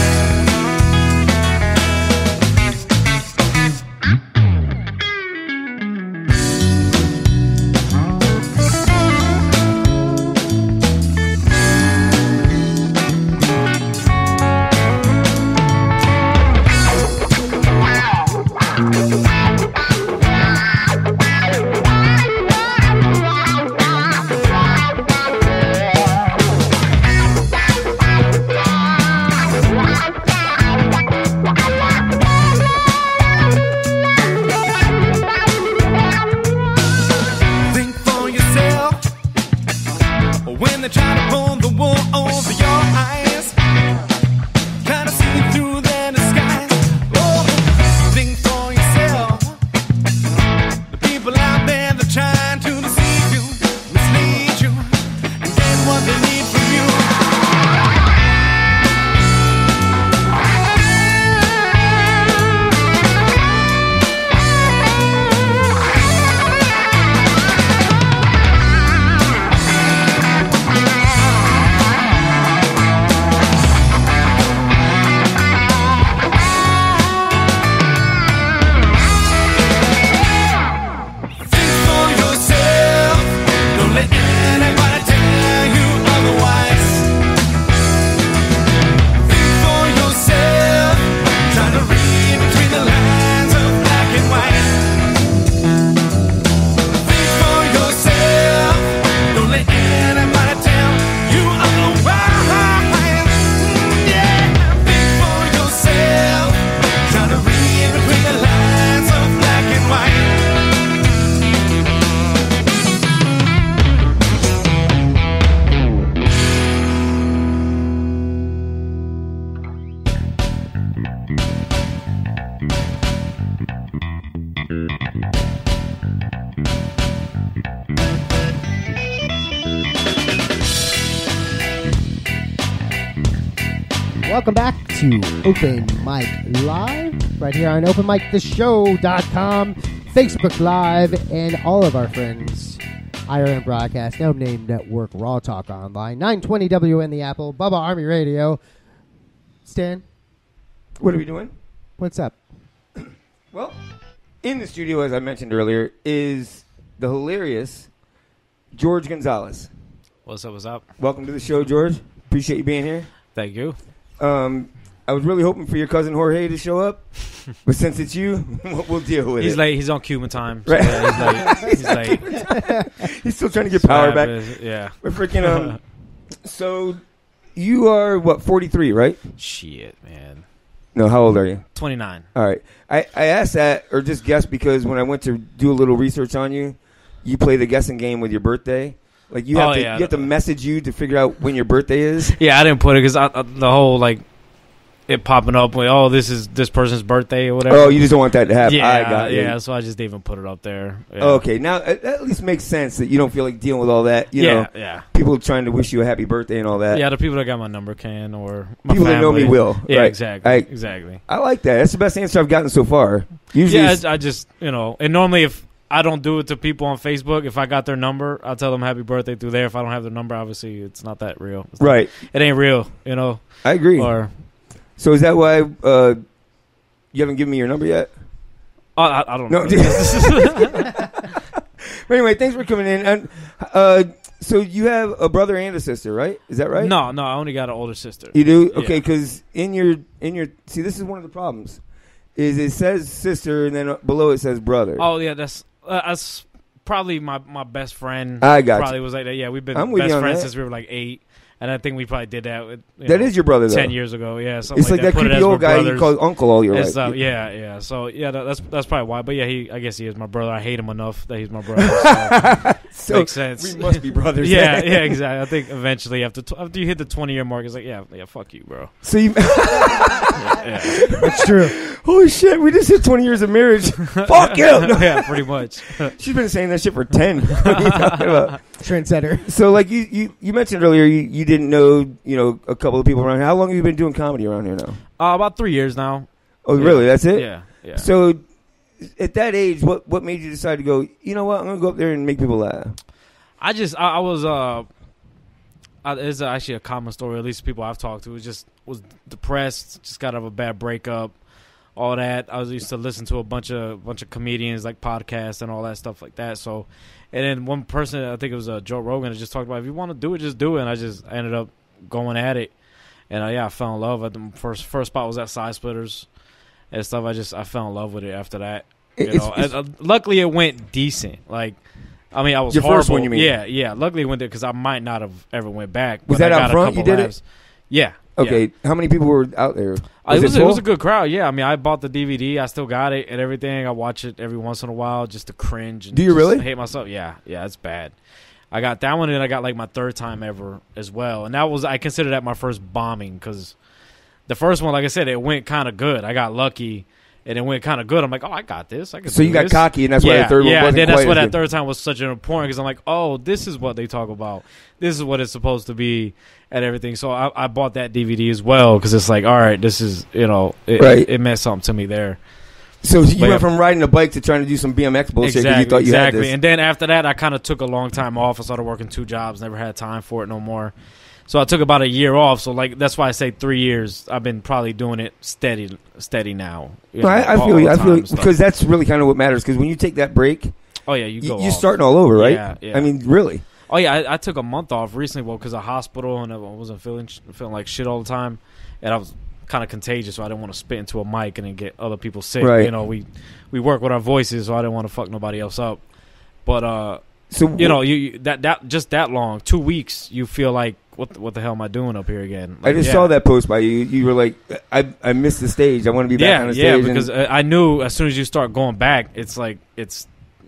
Think for yourself. When they try to pull the wool over your eyes, try to see through their disguise. Oh, think for yourself. The people out there that trying to deceive you, mislead you, and get what they need from you. Think for yourself. Don't let anybody tell you otherwise. Think for yourself. Try to read between the lines of black and white. Think for yourself. Don't let anybody tell you otherwise. Yeah. Think for yourself. Try to read between the lines of black and white. Welcome back to Open Mic Live, right here on OpenMicTheShow.com, Facebook Live, and all of our friends, IRN Broadcast, No Name Network, Raw Talk Online, 920 WN The Apple, Bubba Army Radio. Stan, What are we doing? what's up? Well, in the studio, as I mentioned earlier, is the hilarious Jorge Gonzales. What's up? What's up? Welcome to the show, George. Appreciate you being here. Thank you. I was really hoping for your cousin Jorge to show up, but since it's you, we'll deal with it. He's late. He's on Cuban time. So Right. yeah, he's late. He's still trying to get power back. Yeah. We're freaking. So you are what? 43, right? Shit, man. No, how old are you? 29. All right. I asked that or just guessed because when I went to do a little research on you, you play the guessing game with your birthday. Like you have you have to message you to figure out when your birthday is. Yeah, I didn't put it because the whole like it popping up with this is this person's birthday or whatever. Oh, you just don't want that to happen. Yeah, I got it. yeah. So I just didn't even put it up there. Yeah. Okay, now that at least makes sense that you don't feel like dealing with all that. You know, yeah. People trying to wish you a happy birthday and all that. Yeah, the people that got my number can or my people family. that know me will. Yeah, right. exactly. Exactly. I like that. That's the best answer I've gotten so far. Usually, yeah, I just and normally if I don't do it to people on Facebook, if I got their number, I'll tell them happy birthday through there. If I don't have their number, obviously it's not that real. Right. It ain't real. I agree. So is that why you haven't given me your number yet? I don't know. But anyway, thanks for coming in. And so you have a brother and a sister, right? Is that right? No, I only got an older sister. You do? Okay, Yeah. because in your see, this is one of the problems. Is it says sister and then below it says brother. Oh yeah, that's probably my best friend. I got probably you. was like that. Yeah, we've been I'm with best you on friends that. since we were like 8. And I think we probably did that with That is your brother, though. 10 years ago. Yeah, It's like that Put it creepy as old my guy you brothers call uncle all your and life. stuff. Yeah. So yeah, that's probably why. But yeah, I guess he is my brother. I hate him enough that he's my brother. So makes sense. We must be brothers. yeah, exactly. I think eventually after you hit the 20-year mark, it's like yeah, fuck you, bro. So you, That's true. Holy shit, we just hit 20 years of marriage. Fuck you. Yeah, pretty much. She's been saying that shit for 10. What are you talking about? Trendsetter. So like you mentioned earlier, you didn't know a couple of people around here. How long have you been doing comedy around here now? About 3 years now. Oh, really? That's it? Yeah. So at that age, what made you decide to go, you know what, I'm going to go up there and make people laugh? I was it's actually a common story, at least people I've talked to. Was depressed, just got out of a bad breakup, all that. I used to listen to a bunch of comedians, like podcasts and all that stuff like that. So, and then one person, I think it was Joe Rogan, just talked about, if you want to do it, just do it. And I ended up going at it. And I fell in love. The first spot was at Side Splitters and stuff. I fell in love with it after that. Luckily, it went decent. Like, I mean, I was your horrible. First one, you mean? Yeah. Luckily, it went there because I might not have ever went back. Was that out front? You did laughs. it? Yeah. Okay. Yeah. How many people were out there? It was a good crowd. Yeah. I mean, I bought the DVD. I still got it and everything. I watch it every once in a while just to cringe. And do you really? Hate myself. Yeah. Yeah. It's bad. I got that one, and I got like my third time ever as well. And I consider that my first bombing because the first one, like I said, it went kind of good. I got lucky. And it went kind of good. I'm like, I got this. So you got cocky, and that's why the third one wasn't and then that's quite why as that good. third time was such an important because I'm like, oh, this is what they talk about. This is what it's supposed to be and everything. So I bought that DVD as well because it's like, all right, this is, it meant something to me there. So you went from riding a bike to trying to do some BMX bullshit because you thought you had this. And then after that, I kind of took a long time off. I started working 2 jobs, never had time for it no more. So I took about a year off. So like that's why I say 3 years. I've been probably doing it steady now. I feel you because that's really kind of what matters. Because when you take that break, oh yeah, you're starting all over, right? Yeah. I mean, really. Oh yeah, I took a month off recently, because of hospital and I wasn't feeling like shit all the time, and I was kind of contagious, so I didn't want to spit into a mic and then get other people sick. Right. We work with our voices, so I didn't want to fuck nobody else up. But so you that just that long, 2 weeks, you feel like what the hell am I doing up here again? Like, I just saw that post by you. You were like, I missed the stage. I want to be back on the stage. Yeah, because I knew as soon as you start going back, it's like it's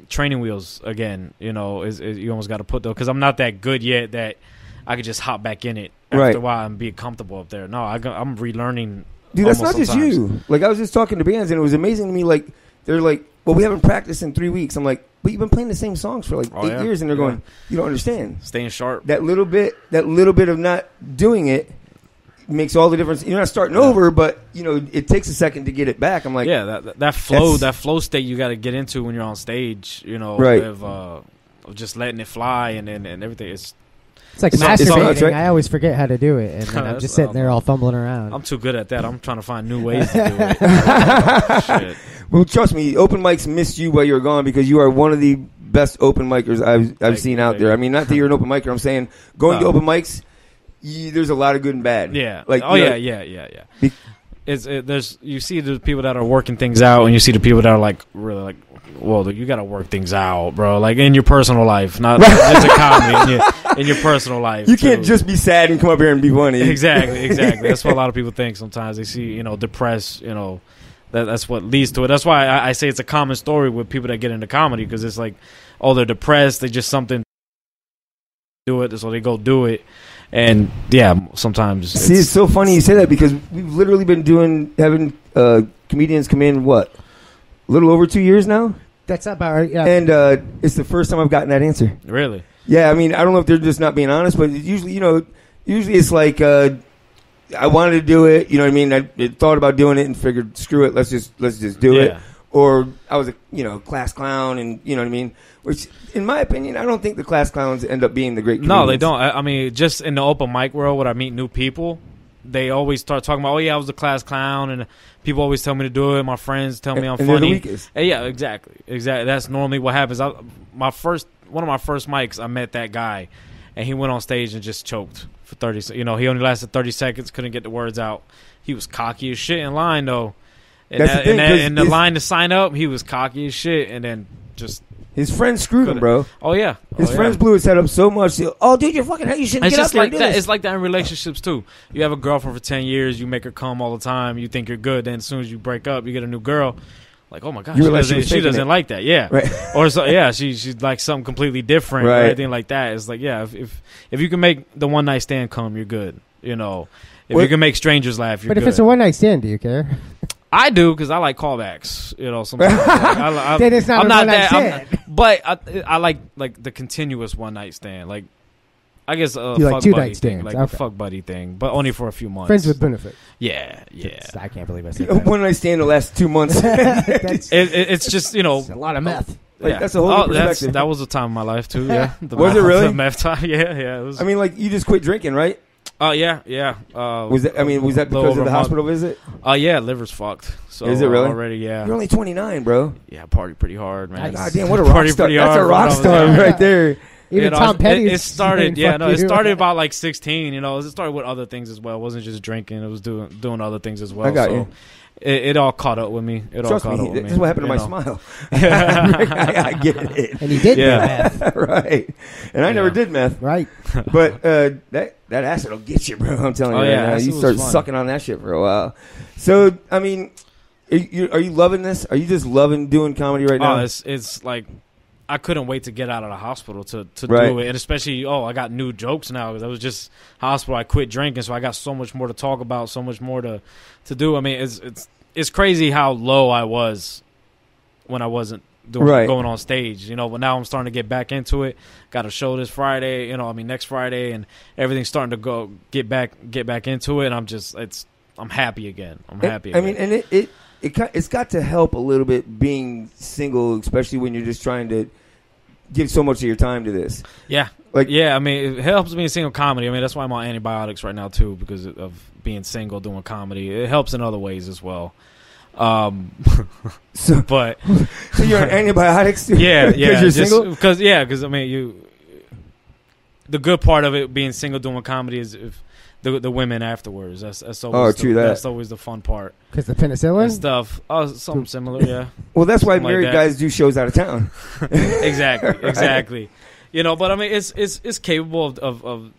training wheels again. You almost got to put those, because I'm not that good yet that I could just hop back in it after a while and be comfortable up there. No, I'm relearning. Dude, that's not just sometimes. you. Like, I was just talking to bands, and it was amazing to me. Like, they're like, well, we haven't practiced in 3 weeks. I'm like, but you've been playing the same songs for like 8 years, and they're going, you don't understand. Staying sharp. That little bit of not doing it makes all the difference. You're not starting over, but it takes a second to get it back. I'm like, that flow state you got to get into when you're on stage. Right. Of just letting it fly and everything. It's like masturbating. Right? I always forget how to do it, and then I'm just sitting there all fumbling around. I'm too good at that. I'm trying to find new ways to do it. Shit. Well, trust me, open mics missed you while you were gone, because you are one of the best open micers I've seen out there. I mean, not that you're an open micer. I'm saying going to open mics, there's a lot of good and bad. Yeah. Like, yeah. There's you see the people that are working things out, and you see the people that are like really like, well, you got to work things out, bro. Like in your personal life, not just a comedy. In your personal life, you can't just be sad and come up here and be funny. Exactly. That's what a lot of people think. Sometimes they see, depressed. That's what leads to it. That's why I say it's a common story with people that get into comedy, because it's like, oh, they're depressed. They just something do it, so they go do it. And yeah, sometimes it's so funny you say that, because we've literally been having comedians come in a little over 2 years now. That's about right. Yeah, and it's the first time I've gotten that answer. Really? Yeah, I mean, I don't know if they're just not being honest, but usually it's like I wanted to do it. You know what I mean? I thought about doing it and figured, screw it, let's just do it. Or I was a class clown, and you know what I mean. Which, in my opinion, I don't think the class clowns end up being the great comedians. No, they don't. I mean, just in the open mic world, when I meet new people, they always start talking about, oh yeah, I was a class clown, and people always tell me to do it. My friends tell me I'm funny. They're the weakest. Yeah, exactly. That's normally what happens. One of my first mics, I met that guy, and he went on stage and just choked for 30. He only lasted 30 seconds, couldn't get the words out. He was cocky as shit in line though. In the line to sign up, he was cocky as shit, and then just. His friends screwed him, bro. Oh yeah, his friends blew his head up so much. Oh, dude, you're fucking. You shouldn't get up there and do this. It's like that in relationships too. You have a girlfriend for 10 years, you make her come all the time. You think you're good. Then as soon as you break up, you get a new girl. Like, oh my god, she doesn't like that. Yeah, right. Or she's like something completely different, right. Or anything like that. It's like, yeah, if you can make the one night stand come, you're good. If you can make strangers laugh, you're good. But if it's a one night stand, do you care? I do, because I like callbacks. Sometimes then it's not I'm a not one night that. stand. But I like the continuous one night stand. Like, I guess a you fuck like two buddy night thing, stands, like okay. a fuck buddy thing, but only for a few months. Friends with benefit. Yeah. I can't believe I said that. One night stand the last 2 months. It's just it's a lot of meth. Like, that's a whole new perspective. That was a time in my life too. Yeah, was it really? The meth time. Yeah. It was. I mean, like, you just quit drinking, right? Yeah. Was that because of the hospital visit? Yeah, liver's fucked. So is it really? Already, yeah. You're only 29, bro. Yeah, party pretty hard, man. God damn, what a rock star! That's a rock star right there. Even Tom Petty. It started. Yeah, no, it started about like 16. It started with other things as well. It wasn't just drinking. It was doing other things as well. I got you. It all caught up with me. Trust me, this is what happened to my smile. I get it. And he did meth. Right. And I never did meth. Right. But that acid will get you, bro. I'm telling you right now. You start sucking on that shit for a while. So, I mean, are you loving this? Are you just loving doing comedy right now? It's like, I couldn't wait to get out of the hospital to right. do it. And especially, I got new jokes now, because I was just hospital. I quit drinking, so I got so much more to talk about, so much more to do. I mean, it's crazy how low I was when I wasn't going on stage, But now I'm starting to get back into it. Got a show this Friday, next Friday, and everything's starting to get back into it. And I'm happy again. I mean, and it's got to help a little bit being single, especially when you're just trying to give so much of your time to this. Yeah. I mean, it helps being single comedy. I mean, that's why I'm on antibiotics right now too, because of being single doing comedy. It helps in other ways as well. So you're on antibiotics too? Yeah. Because you're single? Because I mean, the good part of it being single doing comedy is if the women afterwards. That's always that's always the fun part. Because the penicillin and stuff. Oh, something similar. Yeah. Well, that's why married guys do shows out of town. Exactly. But I mean, it's capable of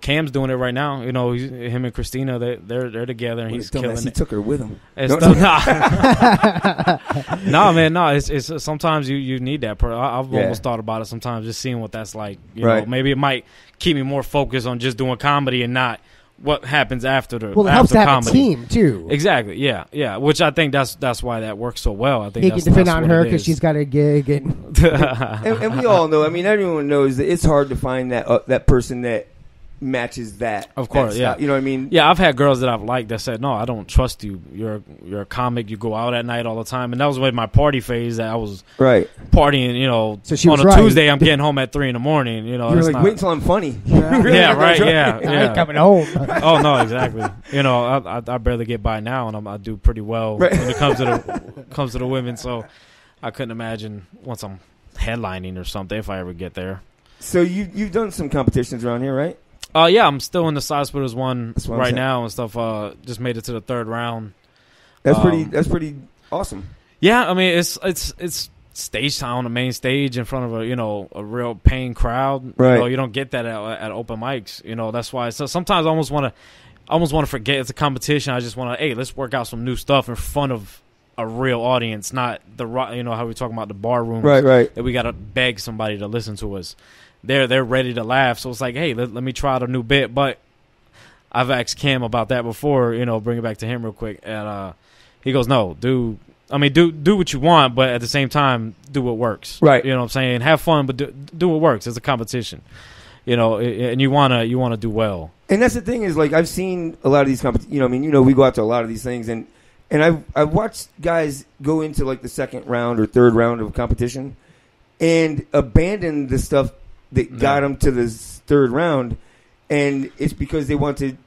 Cam's doing it right now. Him and Christina, they're together, and he's killing it. He took her with him. No, man, no. It's sometimes you need that. I've almost thought about it sometimes, just seeing what that's like. You know, maybe it might keep me more focused on just doing comedy and not what happens after the. Well, it helps to have a team too. Exactly. Yeah. Which I think that's why that works so well. I think he can depend on her because she's got a gig, and we all know. I mean, everyone knows that it's hard to find that person that matches that. Of course, yeah. You know what I mean? Yeah, I've had girls that I've liked that said, "No, I don't trust you. You're a comic. You go out at night all the time." And that was with my party phase that I was partying. So she on was a Tuesday, I'm getting home at 3 a.m. You know, you're like, wait until I'm funny. Yeah, right. Yeah. I ain't coming home. Oh no, exactly. I barely get by now, and I do pretty well when it comes to the women. So I couldn't imagine once I'm headlining or something if I ever get there. So you've done some competitions around here, right? Yeah, I'm still in the Side Splitters one right saying. now and stuff. Just made it to the 3rd round. That's pretty awesome. Yeah, I mean it's stage time on the main stage in front of a real paying crowd. Right. You don't get that at open mics. That's why. So sometimes I almost want to forget it's a competition. I just want to, hey, let's work out some new stuff in front of a real audience, not how we talking about the bar rooms. Right. That we got to beg somebody to listen to us. They're ready to laugh. So it's like, hey, let me try out a new bit. But I've asked Cam about that before, bring it back to him real quick. And he goes, no, do what you want, but at the same time, do what works. Right. You know what I'm saying? Have fun, but do what works. It's a competition. And you wanna do well. And that's the thing is, like, I've seen a lot of these we go out to a lot of these things, and I've watched guys go into, like, the 2nd round or 3rd round of competition and abandon the stuff that got them to the 3rd round, and it's because they want to,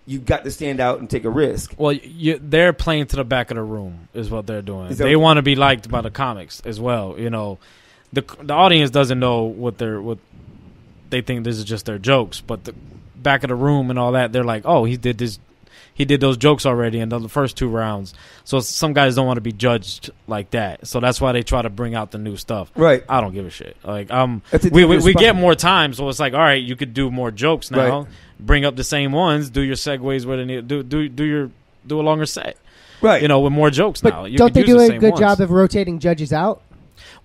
you got to stand out and take a risk. Well, they're playing to the back of the room is what they're doing. They want to be liked by the comics as well. The audience doesn't know what they think this is just their jokes, but the back of the room and all that, they're like, oh, he did those jokes already in the first 2 rounds. So some guys don't want to be judged like that. So that's why they try to bring out the new stuff. Right. I don't give a shit. Like we get more time, so it's like, all right, you could do more jokes now. Right. Bring up the same ones, do your segues where they need do a longer set. Right. With more jokes but now. Don't they do a good job of rotating judges out?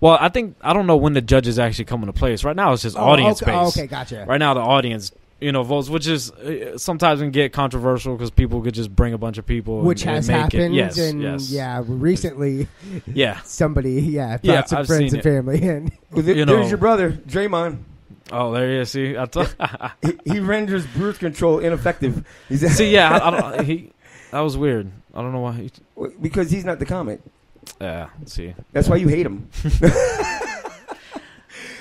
Well, I don't know when the judges actually come into place. Right now it's just audience based. Oh, okay, gotcha. Right now the audience votes, which is sometimes can get controversial because people could just bring a bunch of people, which has happened. Yes, recently. Yeah, somebody, brought some friends and family in. There's your brother, Draymond. Oh, there you see. He renders birth control ineffective. That was weird. I don't know why. Because he's not the comic. Yeah, see. That's why you hate him.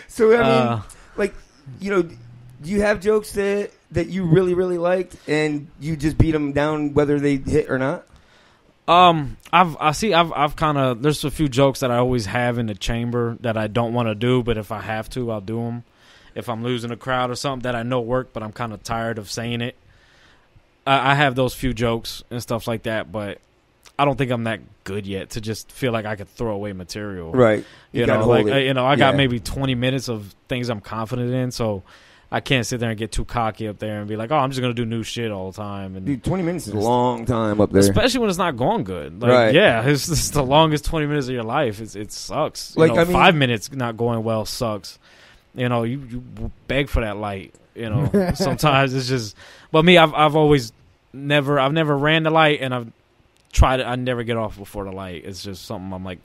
So I mean, do you have jokes that you really, really liked and you just beat them down whether they hit or not? I've kind of, there's a few jokes that I always have in the chamber that I don't want to do, but if I have to, I'll do them. If I'm losing a crowd or something that I know work, but I'm kind of tired of saying it. I have those few jokes and stuff like that, but I don't think I'm that good yet to just feel like I could throw away material. Right. I got maybe 20 minutes of things I'm confident in, so I can't sit there and get too cocky up there and be like, oh, I'm just going to do new shit all the time. And dude, 20 minutes is a long time up there. Especially when it's not going good. Like, right. Yeah, it's the longest 20 minutes of your life. It sucks. 5 minutes not going well sucks. You beg for that light. Sometimes it's just. But me, I've always never ran the light, and I've tried it. I never get off before the light. It's just something I'm like.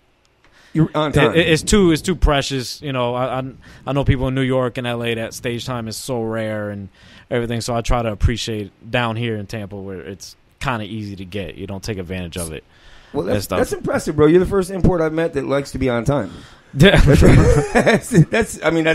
You're on time. It's too precious. I know people in New York and LA that stage time is so rare and everything. So I try to appreciate down here in Tampa where it's kind of easy to get. You don't take advantage of it. Well, that's impressive, bro. You're the first import I've met that likes to be on time. Yeah, that's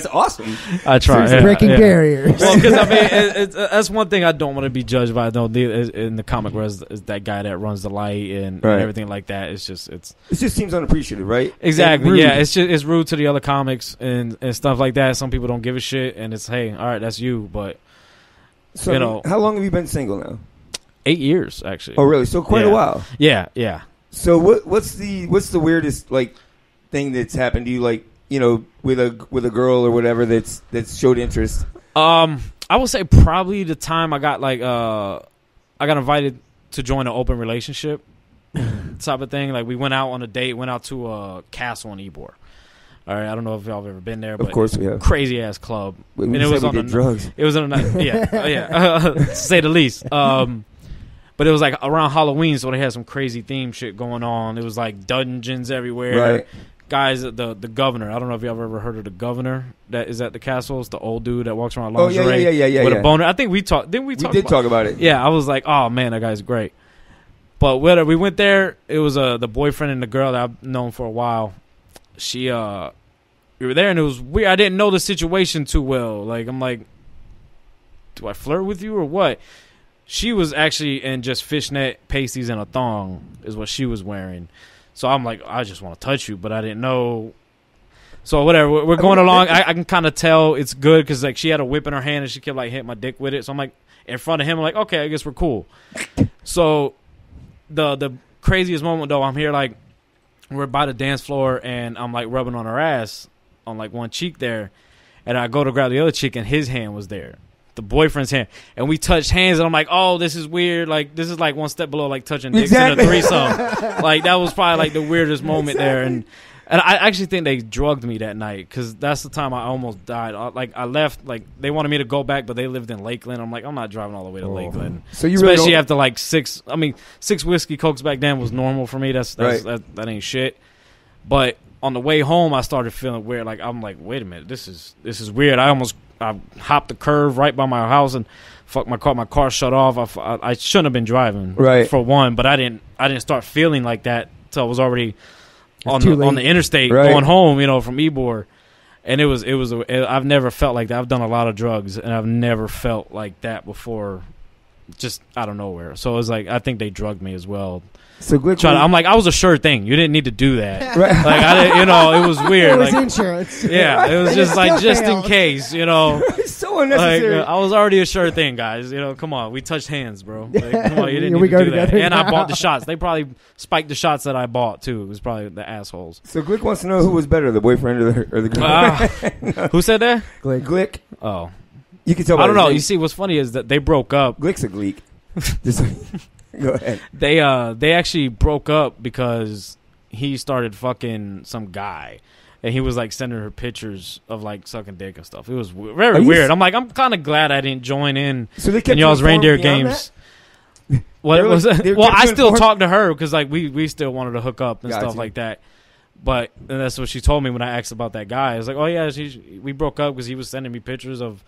awesome. I try breaking barriers. Well, because that's one thing I don't want to be judged by. Though in the comic, whereas is that guy that runs the light and everything like that. It just seems unappreciative, right? Exactly. Yeah, it's rude to the other comics and stuff like that. Some people don't give a shit, and it's hey, all right, that's you. But so how long have you been single now? 8 years, actually. Oh, really? So quite a while. Yeah. So what's the weirdest thing that's happened to you, with a girl or whatever that's showed interest? I would say probably the time I got I got invited to join an open relationship type of thing. Like we went out on a date, went out to a castle in Ybor. All right, I don't know if y'all have ever been there, but of course we have. Crazy ass club. And it was on drugs. It was on a to say the least. But it was like around Halloween, so they had some crazy theme shit going on. It was like dungeons everywhere. Right. Guys, the governor. I don't know if y'all ever heard of the governor that is at the castle. It's the old dude that walks around lingerie with a boner. I think we talked. Didn't we talk? We did talk about it. Yeah, I was like, oh man, that guy's great. But we went there. It was the boyfriend and the girl that I've known for a while. We were there and it was weird. I didn't know the situation too well. Like I'm like, do I flirt with you or what? She was actually in just fishnet pasties and a thong is what she was wearing. So I'm like, I just want to touch you, but I didn't know. So whatever, we're going along. I can kind of tell it's good because like she had a whip in her hand and she kept like hitting my dick with it. So I'm like in front of him. I'm like, okay, I guess we're cool. So the craziest moment though, I'm here like we're by the dance floor and I'm like rubbing on her ass on like one cheek there, and I go to grab the other cheek and his hand was there, the boyfriend's hand, and we touched hands and I'm like, oh, this is weird. Like this is like one step below like touching dicks in a threesome. Like that was probably like the weirdest moment there, and I actually think they drugged me that night because that's the time I almost died. I left, like they wanted me to go back, but they lived in Lakeland. I'm like, I'm not driving all the way to Lakeland. So you especially really after like 6 whiskey cokes back then was normal for me. That ain't shit. But on the way home, I started feeling weird. Like I'm like, wait a minute, this is weird. I hopped the curve right by my house and fuck my car. My car shut off. I shouldn't have been driving, right? For one, but I didn't start feeling like that till I was already on the interstate going home, from Ybor, and it was I've never felt like that. I've done a lot of drugs and I've never felt like that before, just out of nowhere. So it was like I think they drugged me as well. So I'm like, I was a sure thing. You didn't need to do that. Right. Like I didn't, it was weird. It was like, insurance. Yeah, it was just like just in case, It's so unnecessary. Like, I was already a sure thing, guys. Come on, we touched hands, bro. Like, come on, you didn't need to do that. And I bought the shots. They probably spiked the shots that I bought too. It was probably the assholes. So Glick wants to know who was better, the boyfriend or the girl. Who said that? Glick. Oh, you can tell. I don't know. You see, what's funny is that they broke up. Glick's a Gleek. Just go ahead. They actually broke up because he started fucking some guy, and he was like sending her pictures of like sucking dick and stuff. It was very weird. I'm like, I'm kind of glad I didn't join in y'all's reindeer games. What was it? Well, I still talk to her because like we still wanted to hook up and stuff like that. But and that's what she told me when I asked about that guy. I was like, oh yeah, we broke up because he was sending me pictures of.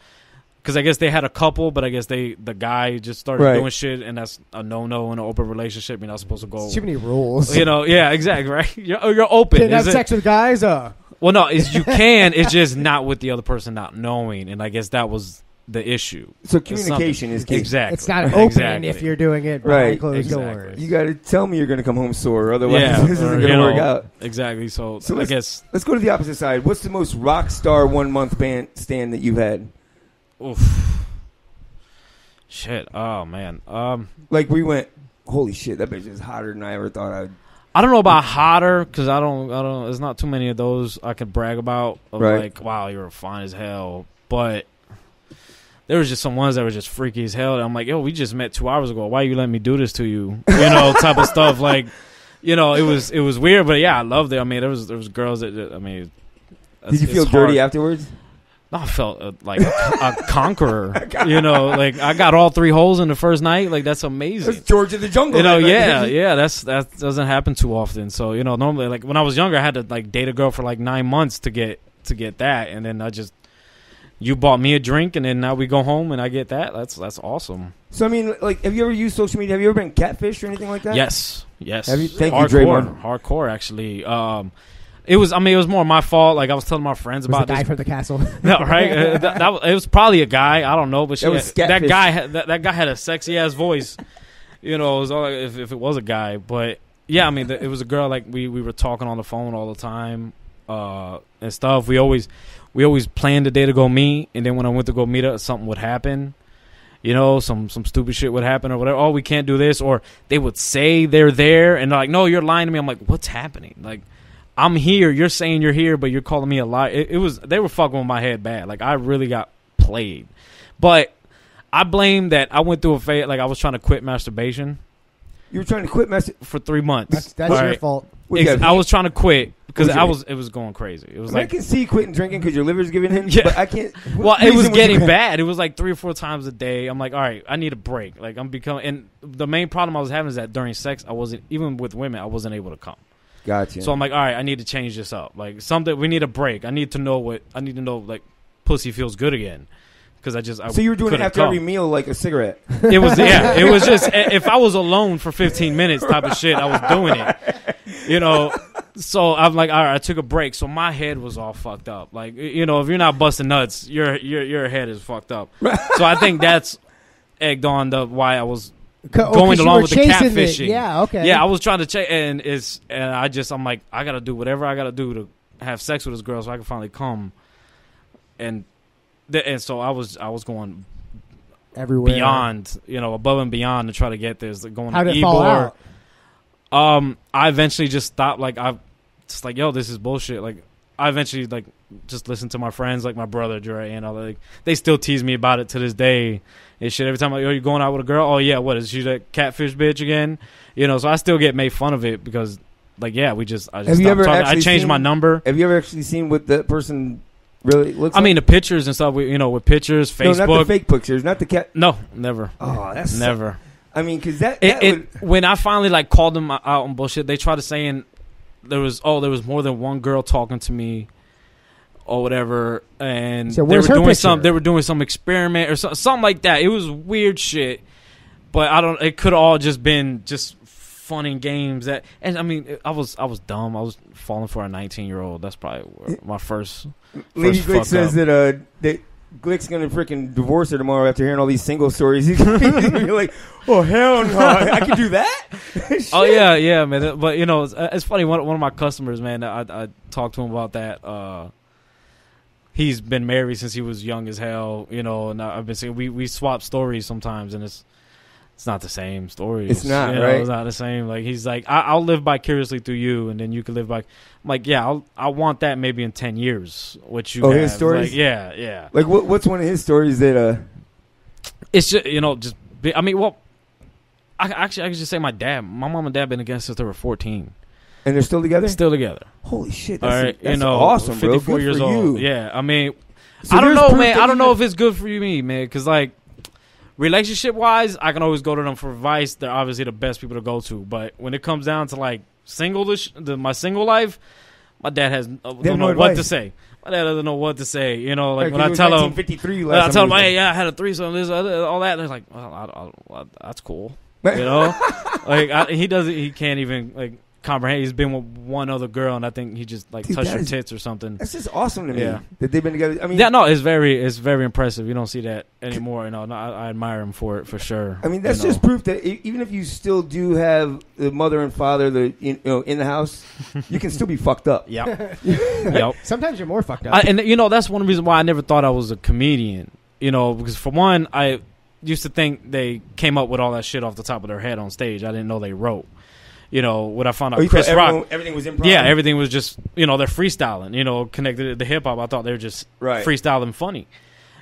Because I guess they had a couple, but I guess the guy just started doing shit, and that's a no-no in an open relationship. You're not supposed to go. Too many rules. Yeah, exactly, right? You're open. Can't have sex with guys? Well, no, you can. It's just not with the other person not knowing, and I guess that was the issue. So communication is key. Exactly. It's not open if you're doing it behind closed doors. You got to tell me you're going to come home sore, otherwise this isn't going to work out. Exactly. So I guess let's go to the opposite side. What's the most rock star 1 month stand that you've had? Oof. Shit. Oh man. Like we went. Holy shit! That bitch is hotter than I ever thought I'd. I don't know about hotter because I don't. There's not too many of those I could brag about. Of like, wow, you're fine as hell. But there was just some ones that were just freaky as hell. And I'm like, yo, we just met 2 hours ago. Why you letting me do this to you? Type of stuff. Like, it was weird. But yeah, I loved it. I mean, there was girls that. I mean, did you feel dirty afterwards? No, I felt like a conqueror. Like I got all 3 holes in the first night. Like that's amazing. That's George of the Jungle. Yeah. That doesn't happen too often. So normally, like when I was younger, I had to like date a girl for like 9 months to get that, and then you bought me a drink, and then now we go home and I get that. That's awesome. So I mean, like, have you ever used social media? Have you ever been catfished or anything like that? Yes. Have you? Thank you, Draymond. Hardcore, actually. It was more my fault. Like I was telling my friends about the guy this. from the castle. No, right? It was probably a guy. I don't know, but that guy had a sexy ass voice. It was all if it was a guy, but yeah, I mean, it was a girl. Like we were talking on the phone all the time and stuff. We always planned the day to go meet, and then when I went to go meet her, something would happen. Some stupid shit would happen or whatever. Oh, we can't do this, or they would say they're there, and they're like, no, you're lying to me. I'm like, what's happening? Like. I'm here. You're saying you're here, but you're calling me a liar. They were fucking with my head bad. Like I really got played. But I blame that I went through a phase. Like I was trying to quit masturbation. You were trying to quit for 3 months. That's your fault. I was trying to quit because it was going crazy. It was I can see quitting drinking because your liver's giving in. Yeah. But I can't. Well, it was getting bad. It was like 3 or 4 times a day. I'm like, all right, I need a break. Like I'm becoming. And the main problem I was having is that during sex, I wasn't even with women. I wasn't able to come. Gotcha. So I'm like, all right, I need to change this up. Like something, we need a break. I need to know like pussy feels good again. Because so you were doing it after every meal like a cigarette. It was it was just if I was alone for 15 minutes type of shit, I was doing it. So I'm like, all right, I took a break. So my head was all fucked up. Like if you're not busting nuts, your head is fucked up. So I think that's egged on why I was. Going along with the catfishing. Yeah, okay. Yeah, I was trying to check, and I'm like, I got to do whatever I got to do to have sex with this girl so I could finally come. And so I was going everywhere, beyond, above and beyond to try to get this. Like going How to did it fall out? I eventually just stopped. Like I just like, yo, this is bullshit. Like I eventually like just listened to my friends, like my brother Dre and all that. Like, they still tease me about it to this day and shit. Every time like, yo, you going out with a girl? Oh yeah, what is she, that catfish bitch again? So I still get made fun of it because like, yeah, I just stopped talking. I changed my number. Have you ever actually seen what that person really looks like? I mean, the pictures and stuff, with pictures, Facebook. No, not the fake pictures, not the cat. No, never. Oh, that's never. I mean, because that when I finally like called them out on bullshit, they tried to saying there was more than one girl talking to me or whatever, and so they were doing picture? some experiment or something like that. It was weird shit, but it could all just been just fun and games. And I mean, I was dumb. I was falling for a 19-year-old. That's probably my first. Lady Glick says that Glick's gonna freaking divorce her tomorrow after hearing all these single stories. He's gonna be like, "Oh hell no, I can do that." Oh yeah, man. But it's funny. One of my customers, man, I talked to him about that. He's been married since he was young as hell, and I've been saying we swap stories sometimes, and it's not the same story. It's not, right? It's not the same. Like he's like, I'll live vicariously through you, and then you can live by. I'm like, yeah, I want that maybe in 10 years. What you? His stories? Like, yeah. Like what's one of his stories that? It's just I mean, well, I could just say my mom and dad been together since they were 14. And they're still together? Still together. Holy shit. All right. That's awesome, 54 bro. Good years for old. you. Yeah. I mean, So I don't there's know, proof man. that I don't know if it's good for me, man. Because, like, relationship-wise, I can always go to them for advice. They're obviously the best people to go to. But when it comes down to, like, my single life, my dad don't know what to say. My dad doesn't know what to say. Like when I tell him, hey, I had a threesome, this, all that. And they're like, well, that's cool. Like he can't even like comprehend. He's been with one other girl, and I think he just like touched her tits or something. That's just awesome to me. Yeah. That they've been together. I mean, yeah, no, it's very impressive. You don't see that anymore. I admire him for it for sure. I mean, that's just proof that even if you still do have the mother and father, in the house, you can still be fucked up. Yep. Sometimes you're more fucked up. And that's one reason why I never thought I was a comedian. Because for one, I used to think they came up with all that shit off the top of their head on stage. I didn't know they wrote. What I found out, Chris Rock. Everything was improv? Yeah, everything was just, they're freestyling, connected to hip hop. I thought they were just freestyling funny.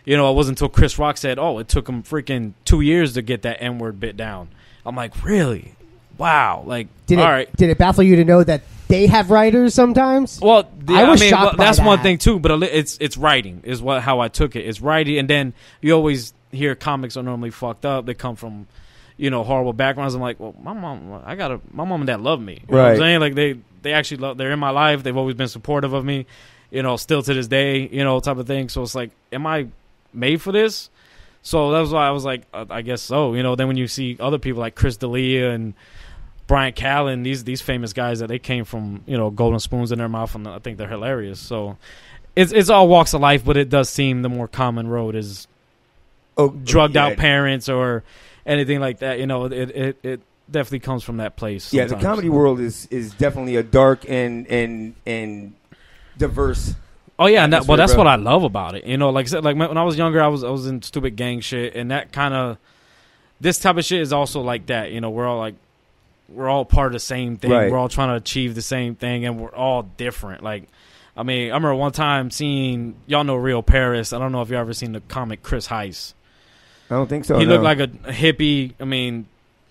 It wasn't until Chris Rock said, oh, it took him freaking 2 years to get that N-word bit down. I'm like, really? Wow. Like, did it baffle you to know that they have writers sometimes? Well, I was shocked by that's that. one thing too, but it's writing is how I took it. It's writing, and then you always hear comics are normally fucked up. They come from, horrible backgrounds. I'm like, well, my mom and dad love me. You know what I'm saying? Like they actually they're in my life. They've always been supportive of me, still to this day, type of thing. So it's like, am I made for this? So that's why I was like, I guess so. Then when you see other people like Chris D'Elia and Brian Callen, these famous guys that they came from, golden spoons in their mouth, and I think they're hilarious. So it's all walks of life, but it does seem the more common road is drugged out parents or anything like that. It definitely comes from that place. Sometimes. Yeah, the comedy world is definitely a dark and diverse. Oh yeah, and that's what I love about it. Like I said, like when I was younger, I was in stupid gang shit, and that kind of this type of shit is also like that. We're all part of the same thing. Right. We're all trying to achieve the same thing, and we're all different. Like, I mean, I remember one time seeing, y'all know Real Paris. I don't know if you ever seen the comic Chris Heiss. I don't think so. He looked like a hippie. I mean,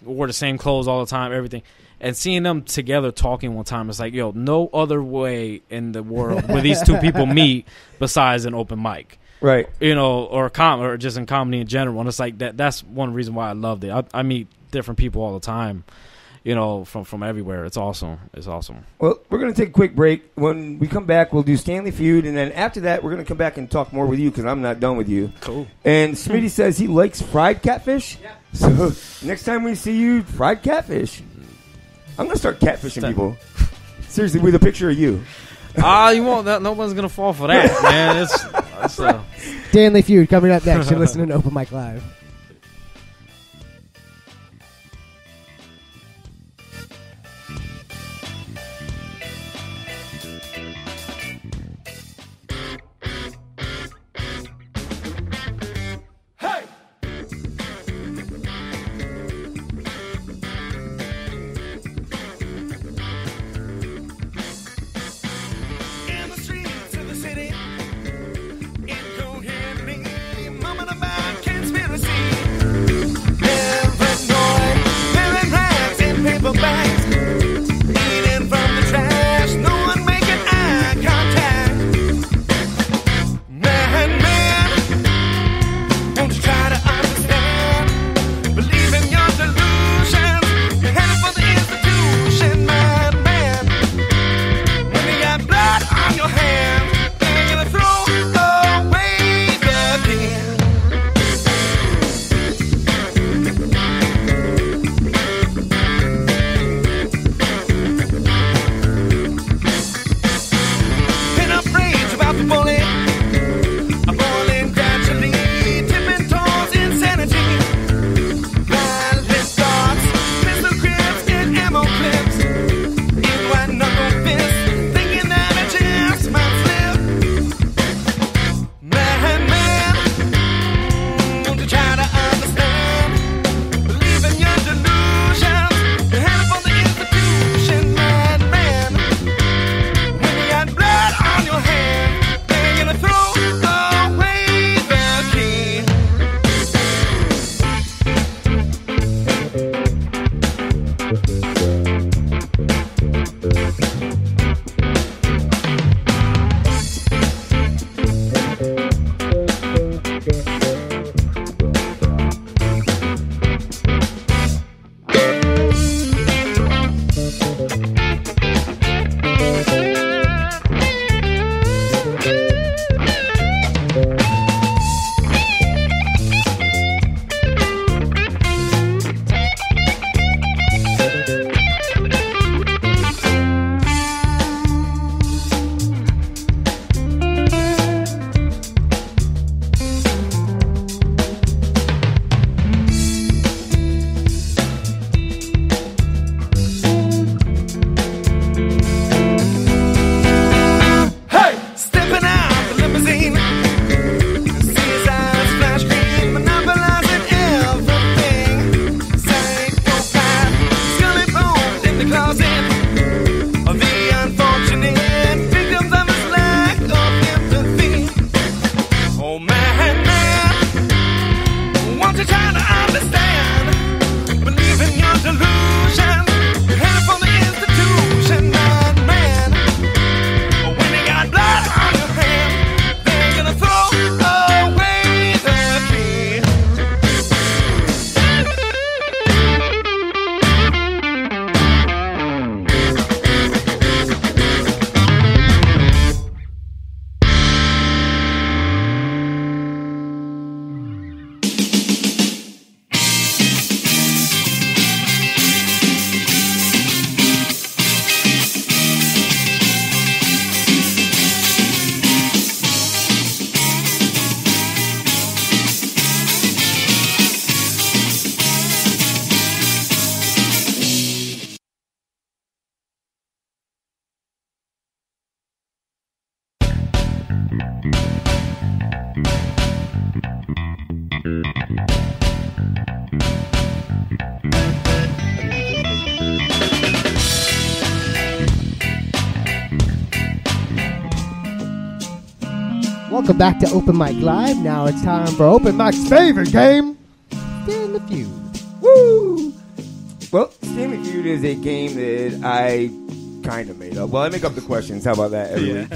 wore the same clothes all the time, everything. And seeing them together talking one time, it's like, yo, no other way in the world where these two people meet besides an open mic. Right. Or just in comedy in general. And it's like that's one reason why I loved it. I meet different people all the time. From everywhere. It's awesome. It's awesome. Well, we're going to take a quick break. When we come back, we'll do Stanley Feud, and then after that, we're going to come back and talk more with you because I'm not done with you. Cool. And Smitty says he likes fried catfish. Yeah. So next time we see you, fried catfish. I'm going to start catfishing people. Seriously, with a picture of you. You won't. No one's going to fall for that, man. It's Stanley Feud coming up next. You're listening to Open Mic Live. welcome back to Open Mic Live. Now it's time for Open Mic's favorite game, Stanley Feud. Woo! Well, Stanley Feud is a game that I kind of made up. Well, I make up the questions. How about that every week?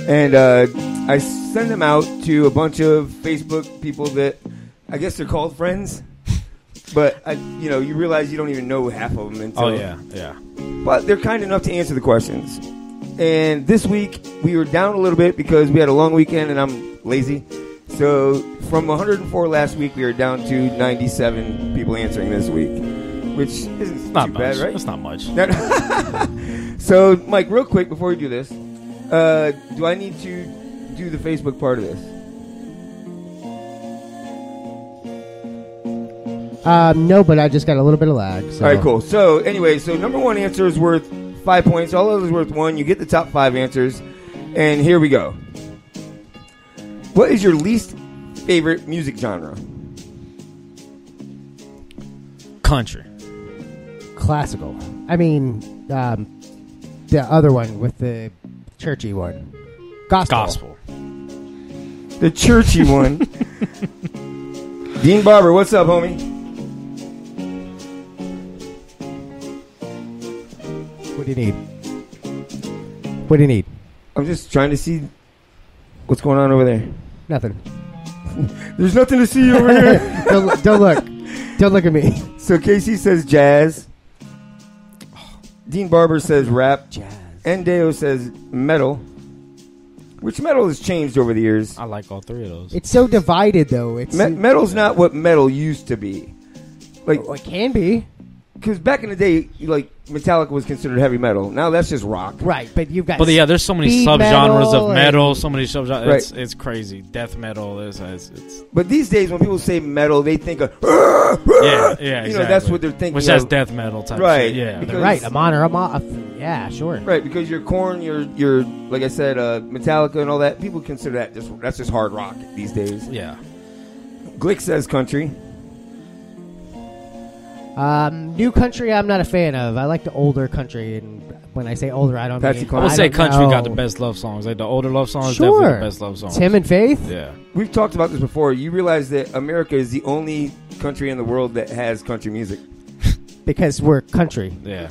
And I send them out to a bunch of Facebook people that I guess they're called friends. But, you realize you don't even know half of them until... Oh, yeah. But they're kind enough to answer the questions. And this week, we were down a little bit because we had a long weekend and I'm lazy. So, from 104 last week, we are down to 97 people answering this week. Which isn't not too much. bad, right? That's not much. So, Mike, real quick before we do this, do I need to do the Facebook part of this? No, but I just got a little bit of lag. So. All right, cool. So, anyway, number one answer is worth 5 points. All others worth 1. You get the top 5 answers. And here we go. What is your least favorite music genre? Country. Classical. I mean, the other one with the churchy one. Gospel. The churchy one. Dean Barber, what's up, homie? What do you need? What do you need? I'm just trying to see what's going on over there. Nothing. There's nothing to see over here. Don't look. Don't look at me. So Casey says jazz. Dean Barber says rap. Jazz. Endeo says metal. Which metal has changed over the years. I like all 3 of those. It's so divided, though. It's metal's not what metal used to be. Like, it can be. Because back in the day, like, Metallica was considered heavy metal. Now that's just rock. Right, but you've got... But yeah, there's so many subgenres of metal, so many subgenres. Right. It's crazy. Death metal is... But these days, when people say metal, they think of... Yeah, exactly. That's what they're thinking Which has death metal type right, shit. Yeah. Right, yeah, sure. Right, because your Korn, your like I said, Metallica and all that, people consider that's just hard rock these days. Yeah. Glick says country. New country I'm not a fan of. I like the older country, and when I say older, I don't mean... I would say country got the best love songs. Like the older love songs, definitely the best love songs. Tim and Faith? Yeah. We've talked about this before. You realize that America is the only country in the world that has country music. Because we're country. Yeah.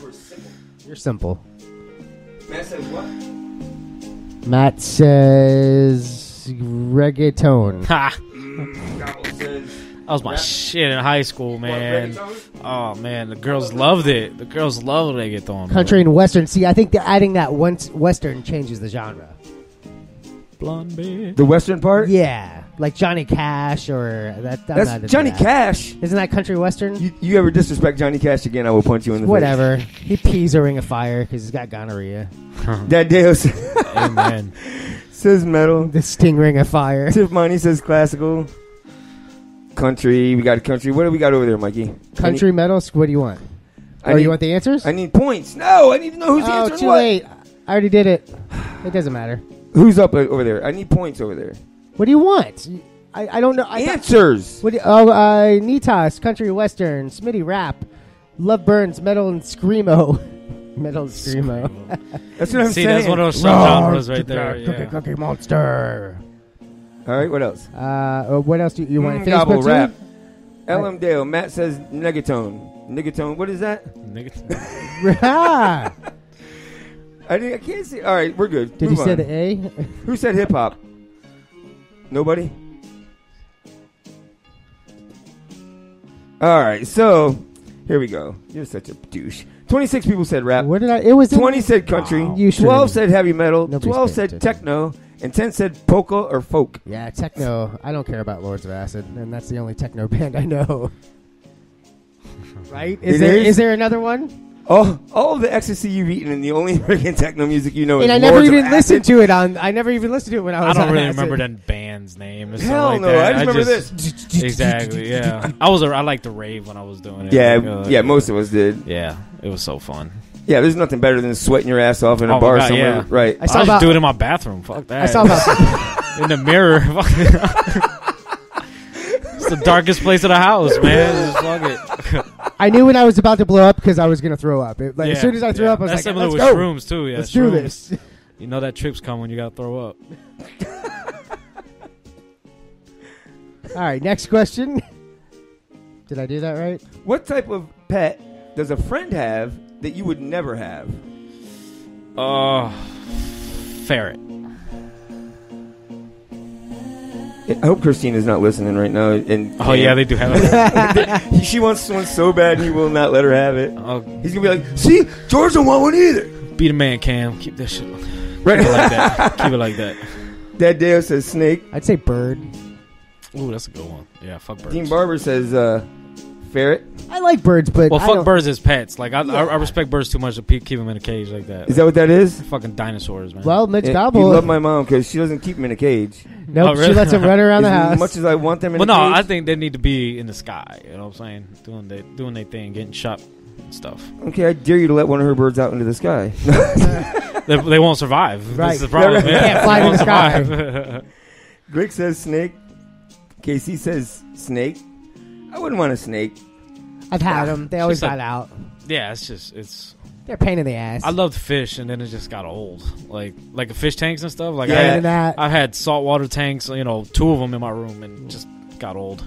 You're simple. Matt says what? Matt says reggaeton. Ha! Gobble says... That was my shit in high school, man. Oh, man. The girls loved it. The girls loved reggaeton. Country and Western. See, I think that adding that once Western changes the genre. Blonde bitch. The Western part? Yeah. Like Johnny Cash or... That's Johnny Cash. Isn't that country Western? You ever disrespect Johnny Cash again, I will punch you in the Whatever. He pees a ring of fire because he's got gonorrhea. That Deus. Amen. Says metal. The sting ring of fire. Tiff Money says classical. Country. We got country. What do we got over there, Mikey? Country metal? What do you want? You want the answers? I need points. No, I need to know who's answering too what. late. I already did it. It doesn't matter. Who's up over there? I need points over there. What do you want? I don't know. Answers. Nitas, country western, Smitty rap, Love Burns, metal and screamo. Metal and screamo. That's what I'm saying. See, that's one of those subgenres right there. Yeah. Cookie monster. All right, what else? What else do you want? Facebook Gobble too? rap. LM Dale. Matt says negatone. Negatone. What is that? I can't see. All right, we're good. Did Move you say on. the A? Who said hip hop? Nobody? All right, so here we go. You're such a douche. 26 people said rap. What did I? It was 20 said country. You 12 said heavy metal. Nobody's 12 paying said attention. techno. And 10 said polka or folk. Yeah, techno. I don't care about Lords of Acid, and that's the only techno band I know. Right? Is there another one? All of the ecstasy you've eaten and the only freaking techno music you know is And I never even listened to it I never even listened to it when I was I don't on really acid. remember that band's name. Or Hell something no, like that. I just remember this. Exactly, yeah. I liked the rave when I was doing it. Yeah, most of us did. Yeah, it was so fun. Yeah, there's nothing better than sweating your ass off in a bar somewhere. Yeah. Right. I just do it in my bathroom. Fuck that. I saw about in the mirror. It's the darkest place of the house, man. Just fuck it. I knew when I was about to blow up because I was going to throw up. As soon as I threw up, I was That's like, similar let's with go. Shrooms, too. Yeah, let's Shrooms. do this. You know that trip's coming when you got to throw up. All right, next question. Did I do that right? What type of pet does a friend have that you would never have? Ferret. I hope Christina's not listening right now. And Yeah, they do have it. She wants one so bad, and he will not let her have it. He's gonna be like, "See, George don't want one either." Be the man, Cam. Keep that shit. Right. Keep it like that. Keep it like that. Dad Dale says snake. I'd say bird. Ooh, that's a good one. Yeah, fuck birds. Dean Barber says ferret. I like birds, but fuck birds as pets. Like I respect birds too much to keep them in a cage like that. Is that what that is? Fucking dinosaurs, man. Well, Mitch Gobble. You love my mom because she doesn't keep them in a cage. Nope, she lets them run around the house. As much as I want them in a cage. I think they need to be in the sky. You know what I'm saying? Doing their thing, getting shot and stuff. Okay, I dare you to let one of her birds out into the sky. They won't survive. Right. That's the problem. They can't fly to the sky. Glick says snake. KC says snake. I wouldn't want a snake. I've had them. They always got out. Yeah, it's. They're a pain in the ass. I loved fish, and then it just got old. Like fish tanks and stuff. Like yeah, I had saltwater tanks. 2 of them in my room, and just got old.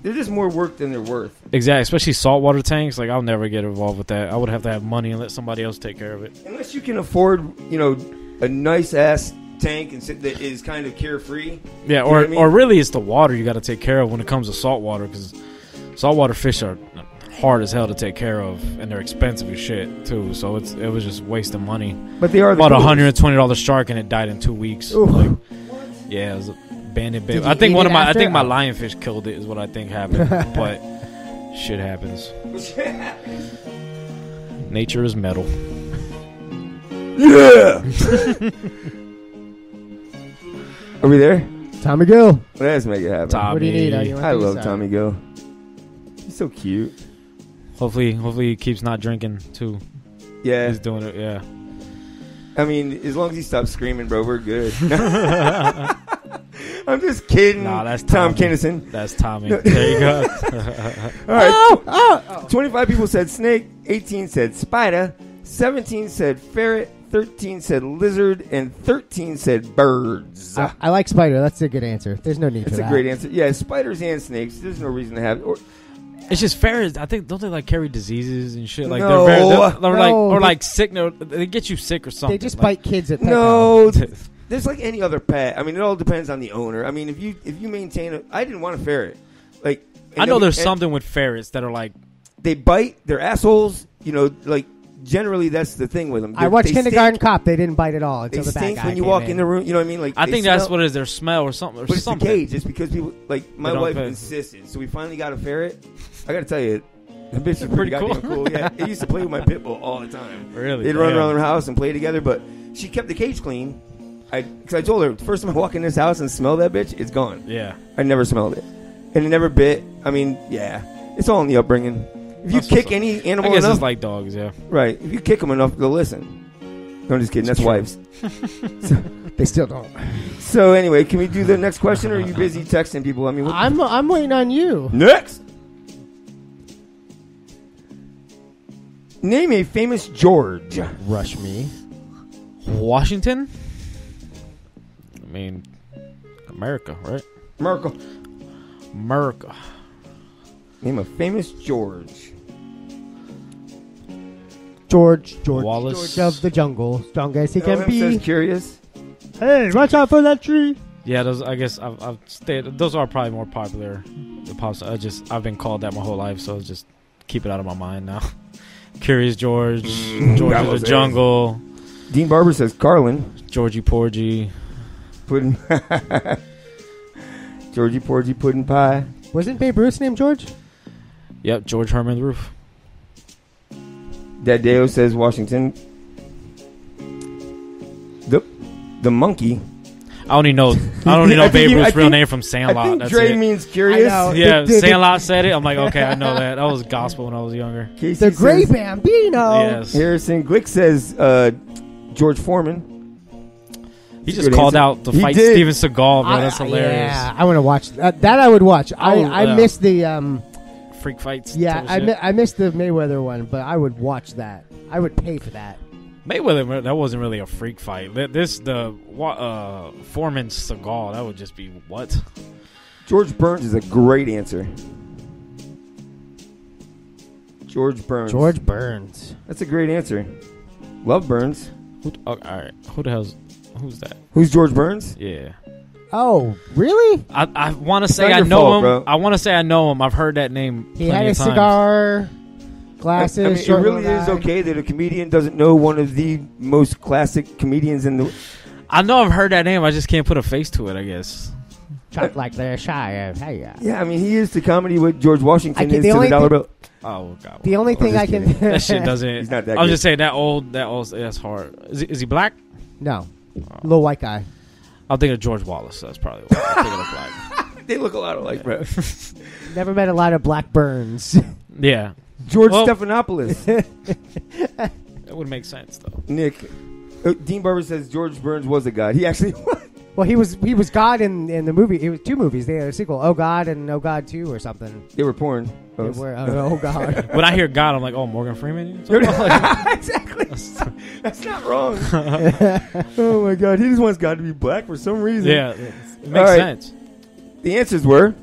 They're just more work than they're worth. Exactly, especially saltwater tanks. Like I'll never get involved with that. I would have to have money and let somebody else take care of it. Unless you can afford, a nice ass tank and that is kind of carefree. Yeah, or really, it's the water you got to take care of when it comes to saltwater, because saltwater fish are hard as hell to take care of, and they're expensive as shit too. So it was just wasting money. But they are about $120 shark, and it died in 2 weeks. Like, yeah, it was a banded bit. I think my lionfish killed it is what I think happened. But shit happens. Nature is metal. Yeah. Are we there? Tommy Gill. Let's make it happen. Tommy. What do you need? I love Tommy Gill. He's so cute. Hopefully he keeps not drinking too. Yeah. He's doing it, yeah. I mean, as long as he stops screaming, bro, we're good. I'm just kidding. Nah, that's Tom Tommy. Kinnison. That's Tommy. There you go. All right. 25 people said snake. 18 said spider. 17 said ferret. 13 said lizard. And 13 said birds. I like spider. That's a good answer. There's no need for that. That's a great answer. Yeah, spiders and snakes. There's no reason to have it. It's just ferrets. I think don't they carry diseases and shit? Like no. they're sick. No, they get you sick or something. They just bite kids at no. There's like any other pet. I mean, it all depends on the owner. I mean, if you maintain I didn't want a ferret. Like I know there's something with ferrets that are like they bite. They're assholes. Generally that's the thing with them. I watched Kindergarten Cop. They didn't bite at all until the bad guy when you walk in the room. You know what I mean? Like I think that's what it is. Their smell or something. But it's the cage. It's because people my wife insisted. So we finally got a ferret. I got to tell you, the bitch is pretty goddamn cool. Yeah, it used to play with my pit bull all the time. Really? They'd run around the house and play together. But she kept the cage clean. Because I told her the first time I walk in this house and smell that bitch, it's gone. Yeah. I never smelled it, and it never bit. I mean, yeah, it's all in the upbringing. If you kick any animal I guess enough, it's like dogs, yeah. Right. If you kick them enough, they'll listen. No, I'm just kidding. That's wives. They still don't. So anyway, can we do the next question, or are you busy texting people? I mean, I'm waiting on you. Next. Name a famous George. Rush me. Washington? I mean, America, right? America. Name a famous George. George Wallace. George of the jungle. Strong as he can be. Says curious. Hey, watch out for that tree. Yeah, those. I guess I've stayed. Those are probably more popular. I've been called that my whole life, so just keep it out of my mind now. Curious George, George of the jungle. Dean Barber says Carlin. Georgie Porgy. Pudding. Georgie Porgy pudding pie. Wasn't Babe Ruth named George? Yep, George Herman Roof. Dad Deo says Washington. The monkey. I only know Babe Ruth's real name from Sandlot. I think That's Dre it. means curious. Yeah, Sandlot said it. I'm like, okay, I know that. That was gospel when I was younger. The Great Bambino. Yes. Harrison Glick says George Foreman. He just called out to fight Steven Seagal, bro. That's hilarious. Yeah, I want to watch that. I would watch. I missed the freak fights. Yeah, I missed the Mayweather one, but I would watch that. I would pay for that. Mayweather, that wasn't really a freak fight. The Foreman Seagal, that would just be what? George Burns is a great answer. George Burns. George Burns. That's a great answer. Love Burns. All right. Who's that? Who's George Burns? Yeah. Oh, really? I want to say not I your know fault, him. bro. I want to say I know him. I've heard that name. He plenty had a of times. cigar, glasses. I mean, it short really little is guy. okay that a comedian doesn't know one of the most classic comedians in the... I know I've heard that name. I just can't put a face to it, I guess. Chopped like they're shy of. Hey, Yeah, I mean, he is to comedy what George Washington the is to the only dollar thing- bill. Oh, God. The only thing just I can. That shit doesn't... He's not that I was good. just saying, that old, that's hard. Is he black? No, little white guy. I'll think of George Wallace. That's probably what I'm thinking of black. They look a lot alike, bro. Never met a lot of black Burns. Yeah. George Well- Stephanopoulos. That would make sense, though. Nick. Dean Barber says George Burns was a god. He actually was. Well, he was God in the movie. It was 2 movies. They had a sequel, Oh God and Oh God 2 or something. They were porn. They were, oh God. When I hear God, I'm like, oh, Morgan Freeman? Exactly. That's not wrong. Oh my God, he just wants God to be black for some reason. Yeah, it makes All right. sense. The answers were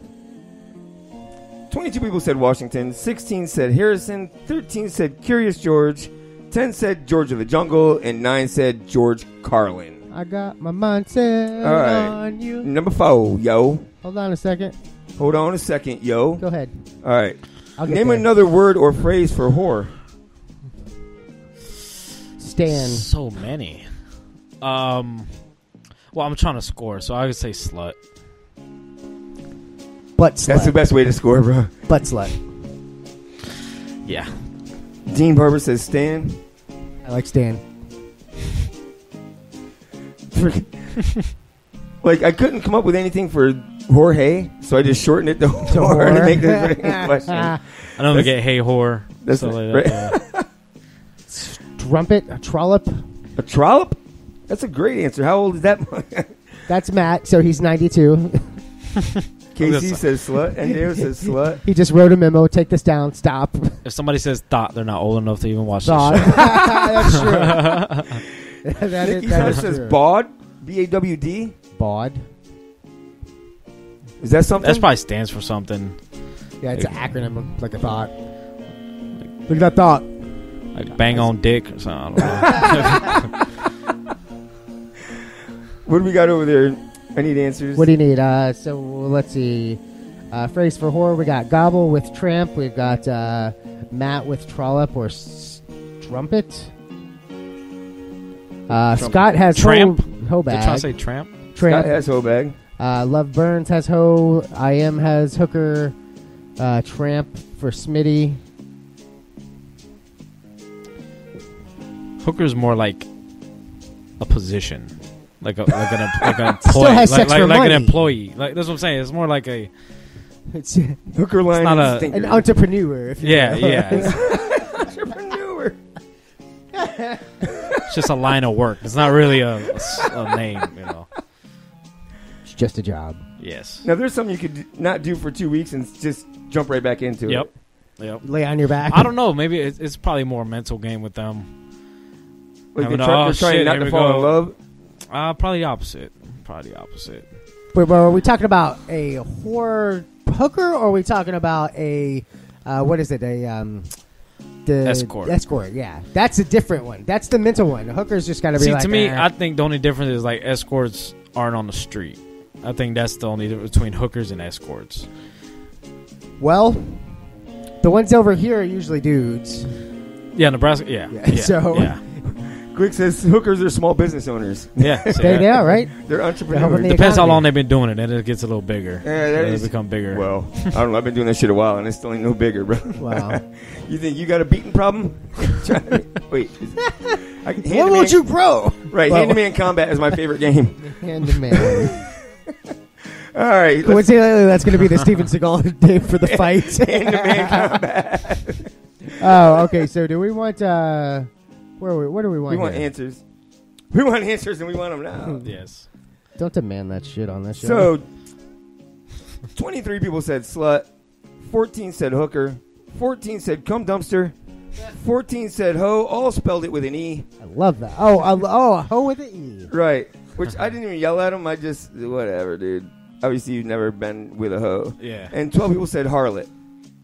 22 people said Washington, 16 said Harrison, 13 said Curious George, 10 said George of the Jungle, and 9 said George Carlin. I got my mind set All right. on you. Number 4, yo. Hold on a second. Hold on a second, yo. Go ahead. All right. I'll get Name there. another word or phrase for whore. Stan. So many. Well, I'm trying to score, so I would say slut. Butt slut. That's the best way to score, bro. Butt slut. Yeah. Dean Barber says Stan. I like Stan. Like, I couldn't come up with anything for Jorge, so I just shortened it to whore to make this question. I don't even get hey whore. That's stuff like right. that. Strumpet. A trollop. A trollop? That's a great answer. How old is that? That's Matt, so he's 92. Casey says slut. And Dale says slut. He just wrote a memo. Take this down. Stop. If somebody says thought, they're not old enough to even watch Thought. this show. That's true. Nicky that is says true. BAWD. B-A-W-D. BAWD. Is that something? That probably stands for something. Yeah, it's an acronym like a thought. Look at that thought. Like bang on dick or something. I don't know. What do we got over there? I need answers. What do you need? So let's see. Phrase for horror. We got gobble with tramp. We've got Matt with trollop or strumpet. Scott has Tramp? hoe They're bag. trying to say tramp? Tramp. Scott has hoe bag. Love Burns has hoe. IM has hooker. Tramp for Smitty. Hooker's more like a position. Like an employee. Still has like sex for an money. employee. Like that's what I'm saying. It's more like a It's Hooker line not and a- stinker. an entrepreneur. If you yeah, will. yeah. Entrepreneur. It's just a line of work. It's not really a name, you know. It's just a job. Yes. Now, there's something you could not do for 2 weeks and just jump right back into it. Yep. Lay on your back. I don't know. Maybe it's probably more a mental game with them. Like Having they're a, trying shit, not here to we fall go. in love. Probably the opposite. Probably the opposite. But are we talking about a whore hooker, or are we talking about a what is it? The Escort. Escort, yeah. That's a different one. That's the mental one. A hooker's just got to be See, like. to me, I think the only difference is like escorts aren't on the street. I think that's the only difference between hookers and escorts. well, the ones over here are usually dudes. Yeah, Nebraska. Yeah. So- yeah. Quick says hookers are small business owners. Yeah. so They are, right? They're helping entrepreneurs. the Depends how economy. long they've been doing it, and it gets a little bigger. Yeah, that They is- become bigger. Well, I don't know. I've been doing this shit a while, and it still ain't no bigger, bro. Wow. You think you got a beating problem? Wait. Why won't you grow? Right, Well- hand-to-man combat is my favorite game. Hand to man. All right. Coincidentally, that's going to be the Steven Seagal name for the fight. Hand-to-man combat. Oh, okay. So do we want? What do we want? We want here? answers. We want answers, and we want them now. Yes. Don't demand that shit on this show. So, 23 people said slut. 14 said hooker. 14 said cum dumpster. 14 said hoe. All spelled it with an E. I love that. Oh, a hoe with an E. Right. Which I didn't even yell at them. I just, whatever, dude. obviously you've never been with a hoe. Yeah. And 12 people said harlot,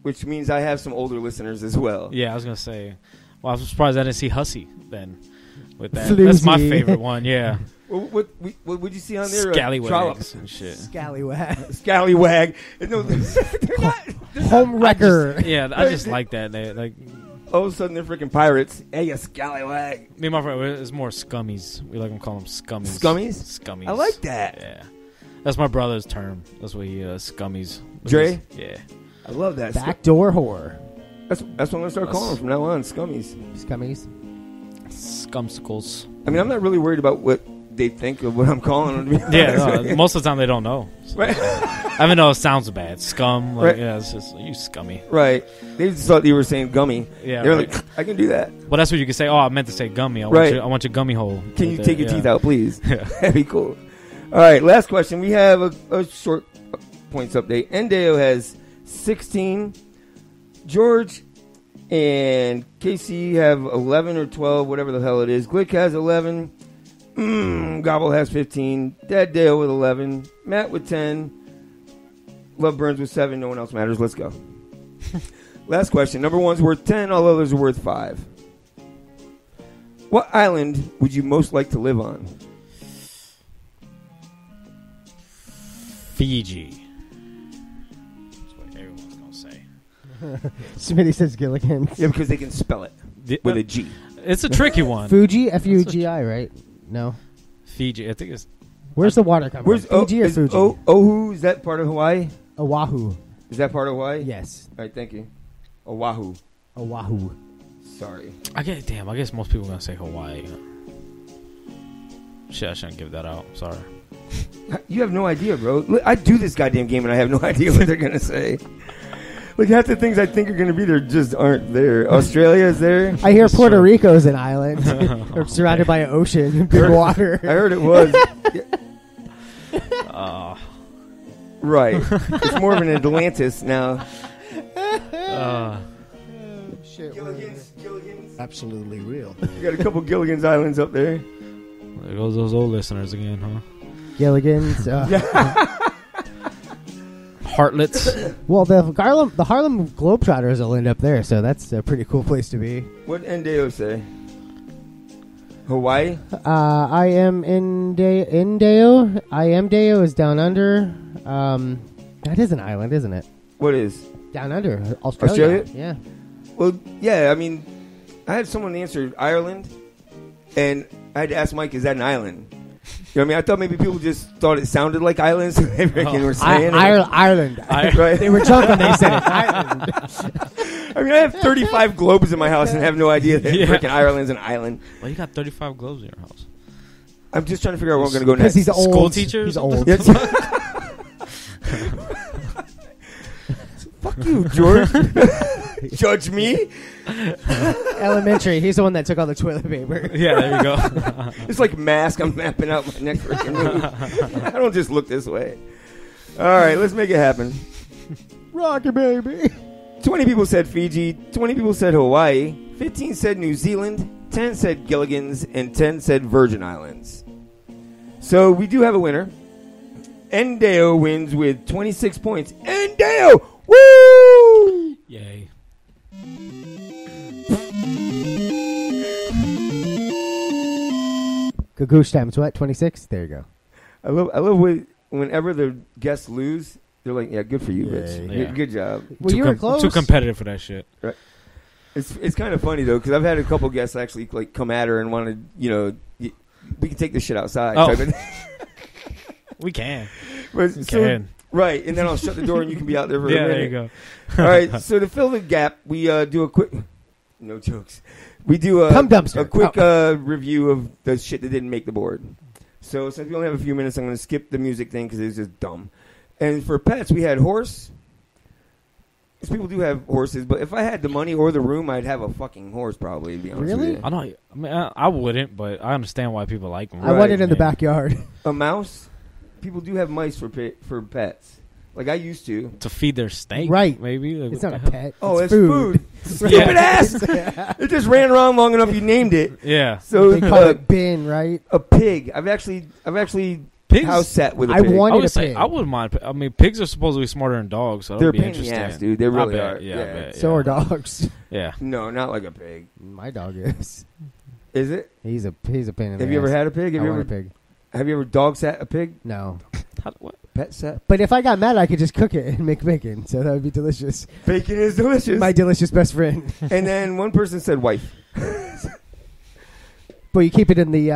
which means I have some older listeners as well. Yeah, I was gonna say. Well, I'm surprised I didn't see hussy then. With that, Floozy. that's my favorite one. Yeah. What would you see on there? Scallywags and shit. Scallywag. Scallywag. No, they're not. Home wrecker. Yeah, I just like that. They like. All of a sudden, they're freaking pirates. Hey, you scallywag. Me and my friend, it's more scummies. We like to call them scummies. Scummies? Scummies. I like that. Yeah. That's my brother's term. That's what he scummies. Dre? Yeah. I love that. Backdoor whore. That's what I'm going to start calling them from now on. Scummies. Scummies. Scumsicles. I mean, I'm not really worried about what they think of what I'm calling them. Yeah, most of the time they don't know. So. Right. I even know it sounds bad. Scum. Like, right. Yeah, it's just, you scummy. Right. They just thought you were saying gummy. Yeah. They're right. like, I can do that. Well, that's what you can say. Oh, I meant to say gummy. I want your gummy hole. Can you take your teeth out, please? Yeah. That'd be cool. All right, last question. We have a short points update. Endeo has 16. George and Casey have 11 or 12, whatever the hell it is. Glick has 11. Gobble has 15. Dad Dale with 11. Matt with 10. Love Burns with 7. No one else matters. Let's go. Last question. Number one's worth 10. All others are worth 5. What island would you most like to live on? Fiji. That's what everyone's going to say. Smitty says Gilligan. Yeah, because they can spell it with a G. It's a tricky one. Fuji? F-U-G-I, right? No. Fiji. I think it's... Where's the water coming Where's from? Fiji or Fuji? Oahu, is that part of Hawaii? Oahu. Is that part of Hawaii? Yes. All right, thank you. Oahu. Oahu. Sorry. I guess most people are going to say Hawaii. Shit, I shouldn't give that out. Sorry. You have no idea, bro. Look, I do this goddamn game and I have no idea what they're going to say. Like, half the things I think are going to be there just aren't there. Australia is there. I hear Puerto Rico's an island. They're surrounded by an ocean, big water. I heard it was. Right. It's more of an Atlantis now. Shit. Gilligan's. Absolutely real. You got a couple Gilligan's Islands up there. There goes those old listeners again, huh? Gilligan's. Heartlets. Well, the Harlem Globetrotters will end up there, so that's a pretty cool place to be. What Endeo say? Hawaii? I am Indeo. I am Deo is down under. That is an island, isn't it? What is? Down under. Australia? Yeah. Well, yeah, I mean, I had someone answer Ireland, and I had to ask Mike, is that an island? You know what I mean? I thought maybe people just thought it sounded like islands, so they were saying Ireland. Right? They were drunk when they said it. Ireland. I mean, I have 35 globes in my house and have no idea that freaking Ireland's an island. Well, you got 35 globes in your house. I'm just trying to figure out where I'm going to go next. Because he's old. School teacher? He's old. Yes. Fuck you, George. Judge me? Elementary. He's the one that took all the toilet paper. Yeah, there you go. It's like Mask. I'm mapping out my next freaking move. I don't just look this way. All right, let's make it happen. Rocky baby. 20 people said Fiji. 20 people said Hawaii. 15 said New Zealand. 10 said Gilligan's. And 10 said Virgin Islands. So we do have a winner. Endeo wins with 26 points. Endeo! Woo! Yay. Gagoosh times what? 26? There you go. I love whenever the guests lose, they're like, yeah, good for you, bitch. Yeah. Good job. Well, you were close. Too competitive for that shit. Right. It's kind of funny, though, because I've had a couple guests actually like come at her and want to, we can take this shit outside. Oh. Type of We can. But, We can. Right, and then I'll shut the door and you can be out there for a minute. There you go. All right, so to fill the gap, we do a quick... No jokes. We do a quick review of the shit that didn't make the board. So since we only have a few minutes, I'm going to skip the music thing because it's just dumb. And for pets, we had horse. Because people do have horses, but if I had the money or the room, I'd have a fucking horse probably, to be honest with you. I wouldn't, but I understand why people like them. I want it in the backyard. A mouse? People do have mice for pets. Like I used to. To feed their snake? Right. Maybe. Like, it's not a pet. Oh, it's food. Stupid ass! It just ran around long enough you named it. Yeah. So they call it bin, right? A pig. I've actually Pigs, house set with a I pig. wanted I would a say pig. I wouldn't mind. I mean, pigs are supposedly smarter than dogs, so They're that'd a be pain in the interesting. ass, dude. They really I bet, are. Yeah, I bet, So yeah. are dogs. Yeah. No, not like a pig. My dog is. Is it? He's a pain in the ass. Have you ever had a pig? I want a pig. Have you ever dog sat a pig? No. What? Pet set? But if I got mad, I could just cook it and make bacon. So that would be delicious. Bacon is delicious. My delicious best friend. And then one person said wife. But you keep it in the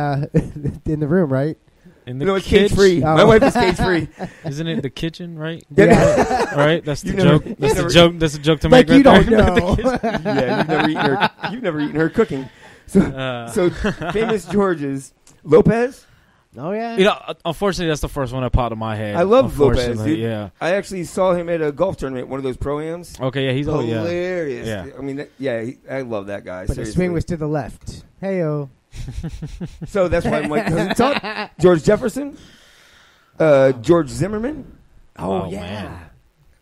in the room, right? In the No, it's cage free. Oh. My wife is cage free. Isn't it the kitchen, right? Yeah. All right, that's the You never- joke. That's you the never- joke. That's a joke to Like make. you right don't there. know. Yeah, you've never eaten her cooking. So famous Georges. Lopez? Oh yeah. You know, unfortunately, that's the first one that popped in my head. I love Lopez, unfortunately, dude. Yeah. I actually saw him at a golf tournament, one of those pro-ams. Okay, yeah, he's hilarious. Yeah. I mean, I love that guy. But seriously. the swing was to the left. Heyo. So that's why Mike doesn't talk. George Jefferson, George Zimmerman. Oh Oh, yeah. man.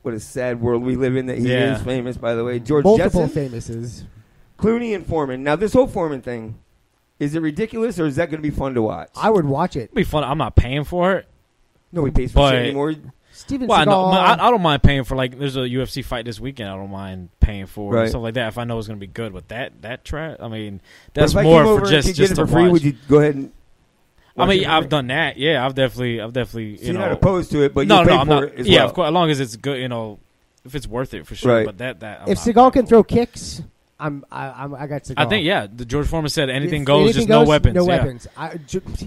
What a sad world we live in that he Yeah. is famous, by the way. George Multiple Jetson, famouses. Clooney, and Foreman. Now, this whole Foreman thing, is it ridiculous or is that going to be fun to watch? I would watch it. It'd be fun. I'm not paying for it. Nobody pays for But- shit anymore. Steven Well, Seagal. I don't mind paying for, like, there's a UFC fight this weekend. I don't mind paying for Right. and stuff like that if I know it's going to be good. But that trash, I mean, But that's if I more came over for and just could get it to for free, watch. would you go ahead and I watch mean, it for I've free? done that. Yeah, I've definitely, So you you're know, not opposed to it, but no, you pay I'm for not. it as Yeah, well. of course, as long as it's good, you know, if it's worth it for sure. Right. But that I'm If not Seagal paying can for. throw kicks, I got Seagal. I think the George Foreman said anything If goes, anything just no goes, weapons. No yeah. weapons.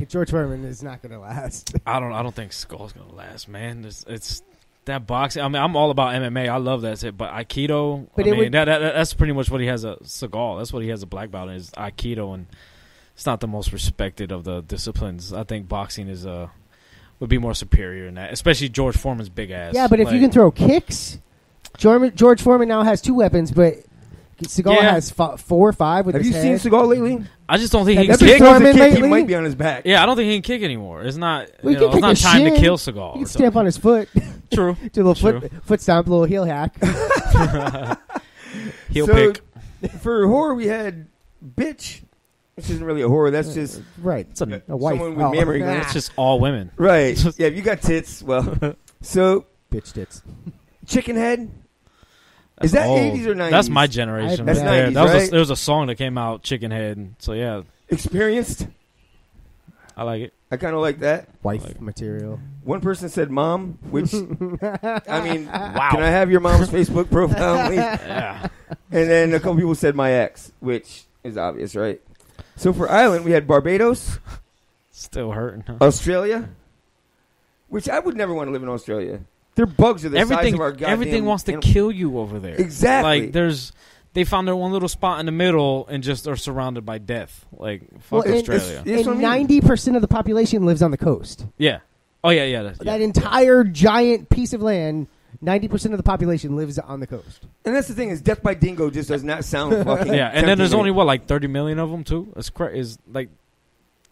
George Foreman is not going to last. I don't think Skull's gonna last, man. It's that boxing. I mean, I'm all about MMA. I love that shit. But Aikido, But I it mean, would- that's pretty much what he has a Seagal. That's what he has a black belt in is Aikido, and it's not the most respected of the disciplines. I think boxing is would be more superior in that, especially George Foreman's big ass. Yeah, but if you can throw kicks, George Foreman now has 2 weapons, but Seagal Yeah. has 4 or 5 with Have his you head. seen Seagal lately? I just don't think he Have can you kick. seen As a Foreman kick, he lately? might be on his back. Yeah, I don't think he can kick anymore. It's not. Well, You he know, can it's kick not his time to shin. kill Seagal. He or can stamp on his foot. True. Do a little True. foot stomp, a little heel hack. Heel So, pick. For horror, we had Bitch, which isn't really a horror. That's just Right. It's a, A wife. someone with mammary glands. it's just all women. Right. Yeah, if you got tits, well. So, Bitch tits. Chicken Head. Is that old. 80s or 90s? That's my generation. That's right there. 90s, That was right? there was a song that came out, Chicken Head. So yeah, Experienced. I like it. I kind of like that. Wife material. One person said mom, which, I mean, Wow. can I have your mom's Facebook profile, please? Yeah. And then a couple people said my ex, which is obvious, right? So for Island, we had Barbados, Still hurting. Huh? Australia, which I would never want to live in Australia. Their bugs are the size of our goddamn... Everything wants to animal- kill you over there. Exactly. Like they found their one little spot in the middle and just are surrounded by death. Like fuck Well, Australia. That's what I And mean. 90% of the population lives on the coast. Yeah. Oh yeah. That's, That yeah. entire giant piece of land, 90% of the population lives on the coast. And that's the thing is, death by dingo just does not sound fucking... Yeah, and then there's tempting only me. what like 30 million of them too. It's is like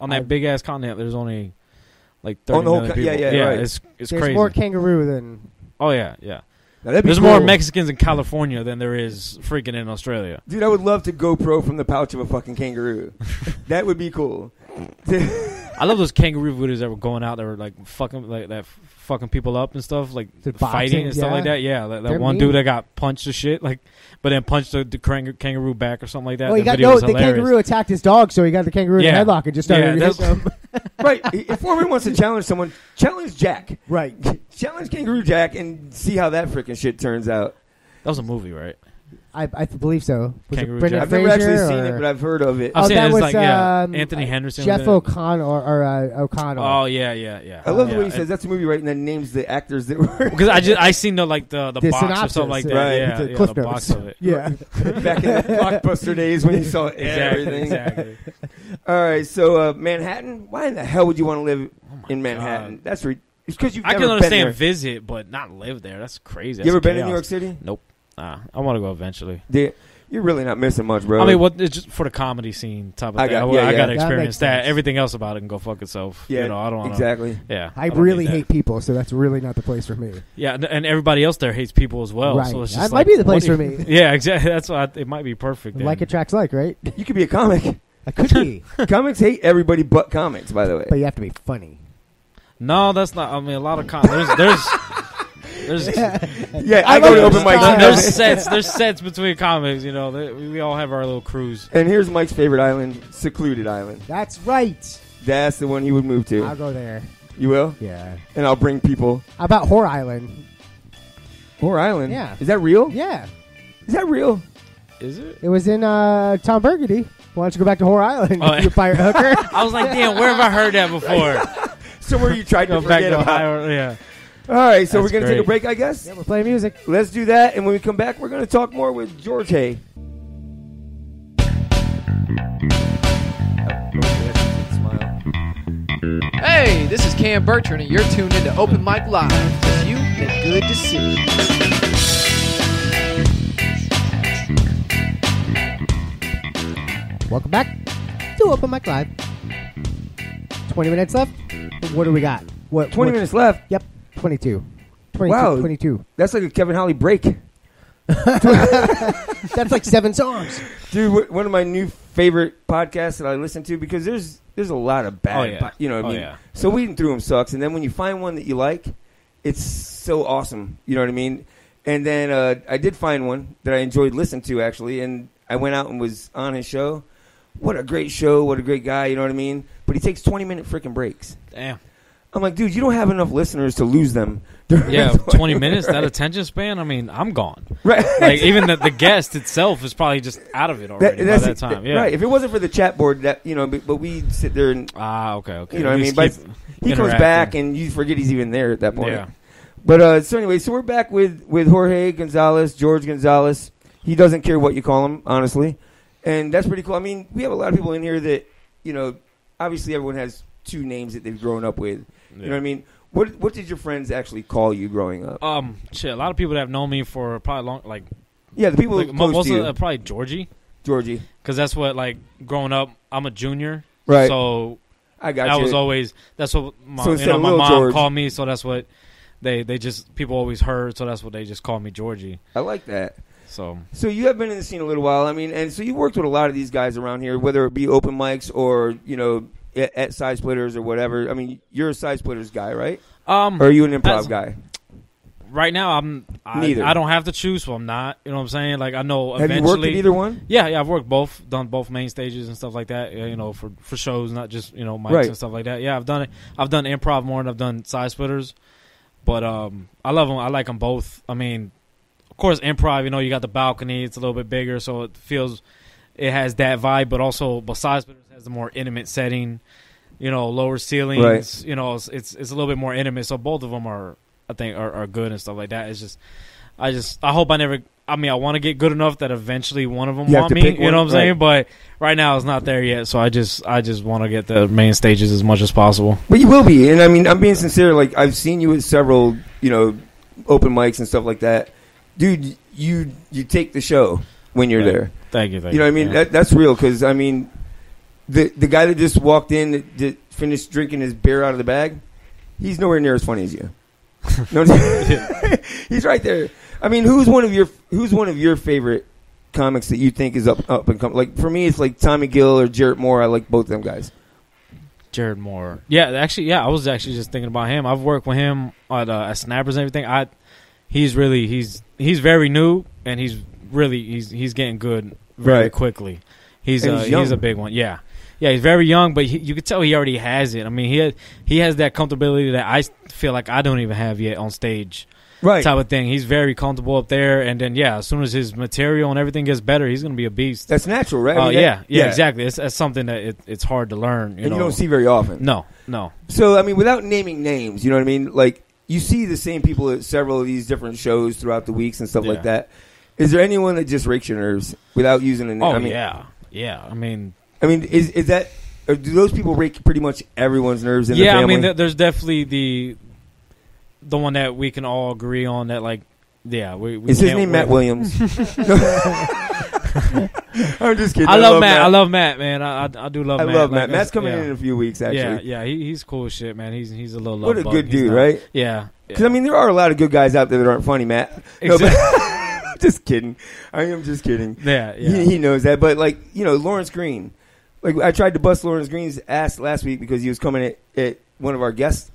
on that big ass continent. There's only like 30 On the whole million co- yeah, people. yeah, right. It's There's crazy. more kangaroo than... Oh yeah. Now, that'd be There's cool. more Mexicans in California than there is freaking in Australia. Dude, I would love to GoPro from the pouch of a fucking kangaroo. That would be cool. I love those kangaroo videos that were going out that were like fucking people up and stuff, like The fighting boxing, and stuff like yeah. that. Yeah, that They're one mean. dude that got punched to shit, like, but then punched the kangaroo back or something like that. Well, he That got video was the hilarious. kangaroo attacked his dog, so he got the kangaroo Yeah. in the headlock and just started Yeah, to hit him. Right. If Foreman wants to challenge someone, challenge Jack. Right. Challenge Kangaroo Jack and see how that freaking shit turns out. That was a movie, right? I believe so. Was Kangaroo it Brendan Jack. I've never Fraser actually seen or- it, but I've heard of it. I've seen that it. It's was like Anthony Henderson. Jeff was in it. O'Connor or O'Connell. Oh yeah. I love the Yeah. way he says that's a movie, right? And then names the actors that were Because I seen the box or synopsis, something like that. right. Yeah, The yeah, Cliff the Notes. box of it. Yeah. back in the Blockbuster days when you saw everything. Exactly. All right, so Manhattan. Why in the hell would you want to live in Manhattan? God. That's it's because you've I never can been there. understand visit, but not live there. That's crazy. You ever That's been in chaos. New York City? Nope. I want to go eventually. You're really not missing much, bro. I mean, it's just for the comedy scene type of I thing. got- I yeah, got yeah. to That experience makes that. sense. Everything else about it can go fuck itself. Yeah, You know, I don't wanna, exactly. Yeah, I don't really need that. hate people, so that's really not the place for me. Yeah, and everybody else there hates people as well. Right. So it's That just might like, be the place what for do you- me. Yeah, exactly. That's why it might be perfect. then. Like attracts like, right? You could be a comic. I could be, Comics hate everybody but comics, by the way. but you have to be funny. No, that's not. I mean, a lot of there's yeah, I go to open mics. There's sets between comics. You know, we all have our little crews. And here's Mike's favorite island, Secluded Island. That's right. That's the one he would move to. I'll go there. You will? Yeah. And I'll bring people. How about Whore Island? Whore Island? Yeah. Is that real? Yeah. Is that real? Is it? It was in Tom Burgundy. Why don't you go back to Whore Island, Oh, you pirate hooker? I was like, damn, where have I heard that before? Somewhere you tried to Go back forget to about. Ohio. Yeah. All right, so That's we're going to take a great. break, I guess? Yeah, we're playing music. Let's do that, and when we come back, we're going to talk more with Jorge. Hey, this is Cam Bertrand, and you're tuned into Open Mic Live. It's you and good to see you. Welcome back to Open Mic Live. 20 minutes left. What do we got? 20 minutes left? Yep, 22. 22. Wow. 22. That's like a Kevin Holly break. That's like 7 songs. Dude, one of my new favorite podcasts that I listen to, because there's a lot of bad, Oh, yeah. you know what I Oh, mean? yeah. So Weeding Through them sucks, and then when you find one that you like, it's so awesome, you know what I mean? And then I did find one that I enjoyed listening to, actually, and I went out and was on his show. What a great show, what a great guy, you know what I mean? But he takes 20-minute freaking breaks. Damn. I'm like, dude, you don't have enough listeners to lose them. Yeah, 20 minutes, that attention span, I mean, I'm gone. Right. Like, even the guest itself is probably just out of it already by that time. Yeah. Right. If it wasn't for the chat board, that you know, but we'd sit there and... okay. You know what I mean? But he comes back and you forget he's even there at that point. Yeah. But so anyway, so we're back with Jorge Gonzales, George Gonzales. He doesn't care what you call him, honestly. And that's pretty cool. I mean, we have a lot of people in here that, you know, obviously everyone has 2 names that they've grown up with. You know what I mean? What did your friends actually call you growing up? Shit, a lot of people that have known me for probably long, like... Yeah, the people like, close most to you. of probably Georgie. Because that's what, like, growing up, I'm a junior. Right. So... I got that you. was always... That's what my, So you know, my Little mom George. called me, so that's what they just... People always heard, so that's what they just called me Georgie. I like that. So you have been in the scene a little while. I mean, and so you worked with a lot of these guys around here, whether it be open mics or, you know, at Side Splitters or whatever. I mean, you're a Side Splitters guy, right? Or are you an improv guy? Right now, Neither. I don't have to choose, so I'm not. You know what I'm saying? Like, I know eventually... Have you worked at either one? Yeah, I've worked both. Done both main stages and stuff like that, you know, for shows, not just, you know, mics and stuff like that. Yeah, I've done it. I've done improv more than I've done Side Splitters. But I love them. I like them both. I mean, of course, improv, you know, you got the balcony. It's a little bit bigger, so it has that vibe. But also, Side Splitters has the more intimate setting, you know, lower ceilings. Right. You know, it's a little bit more intimate. So both of them are good and stuff like that. It's just, I hope I never. I mean, I want to get good enough that eventually one of them You have want to me. pick You know one, what I'm saying? But right now it's not there yet. So I just want to get the main stages as much as possible. But you will be, and I mean, I'm being sincere. Like, I've seen you at several, you know, open mics and stuff like that, dude. You take the show when you're there. Thank you. You know what I mean? Yeah. That's real, because I mean, the guy that just walked in that finished drinking his beer out of the bag, he's nowhere near as funny as you. No, he's right there. I mean, who's one of your favorite comics that you think is up and coming? Like, for me, it's like Tommy Gill or Jarrett Moore. I like both of them guys. Jared Moore. Yeah, actually, I was actually just thinking about him. I've worked with him at Snappers and everything. He's very new, and he's getting good very quickly. He's a big one. Yeah, he's very young, but you could tell he already has it. I mean, he has that comfortability that I feel like I don't even have yet on stage. Right. Type of thing. He's very comfortable up there, and then as soon as his material and everything gets better, he's going to be a beast. That's natural, right? I mean, yeah, exactly. It's something that it's hard to learn. You don't see very often. No. So, I mean, without naming names, you know what I mean? Like, you see the same people at several of these different shows throughout the weeks and stuff like that. Is there anyone that just rakes your nerves without using a name? Oh, I mean, yeah. I mean, is that? Or do those people rake pretty much everyone's nerves in the family? I mean, there's definitely the one that we can all agree on that, like, we is his name Matt Williams? I'm just kidding. I love Matt. I love Matt, man. I do love Matt. I love Matt. Matt's coming in a few weeks, actually. Yeah, he's cool as shit, man. He's a little what a bug. good dude, right? Yeah. Because, I mean, there are a lot of good guys out there that aren't funny, Matt. Exactly. No, but just kidding. I am just kidding. Yeah. He knows that. But, like, you know, Lawrence Green. Like, I tried to bust Lawrence Green's ass last week because he was coming at one of our guests.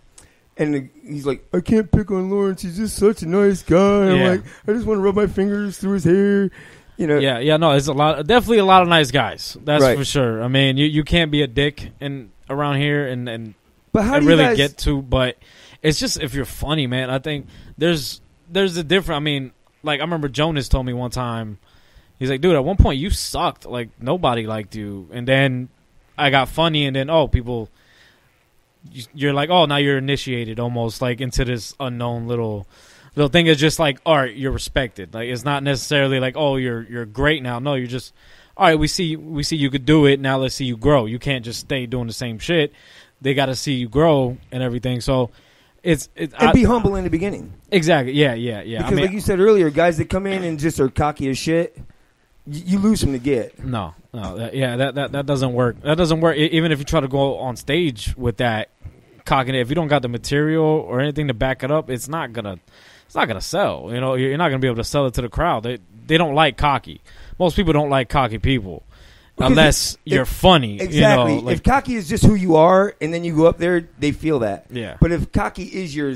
And he's like, I can't pick on Lawrence. He's just such a nice guy. I'm like, I just want to rub my fingers through his hair. You know. Yeah. No, it's definitely a lot of nice guys. That's for sure. I mean, you can't be a dick around here and but how do really you guys get to. But it's just if you're funny, man. I think there's a different. I mean, like I remember Jonas told me one time. He's like, dude, at one point you sucked. Like nobody liked you, and then I got funny, and then people. You're like, oh, now you're initiated almost like into this unknown little thing. Is just like, all right, you're respected. Like it's not necessarily like, oh, you're great now. No, you're just, all right. We see you could do it. Now let's see you grow. You can't just stay doing the same shit. They got to see you grow and everything. So it's be humble in the beginning. Exactly. Yeah. Because like you said earlier, guys that come in and just are cocky as shit, you lose them to get. No. That doesn't work. That doesn't work. Even if you try to go on stage with that cocking it, if you don't got the material or anything to back it up, it's not gonna sell. You know, you're not gonna be able to sell it to the crowd. They don't like cocky. Most people don't like cocky people unless you're funny. Exactly. You know, like, if cocky is just who you are, and then you go up there, they feel that. Yeah. But if cocky is your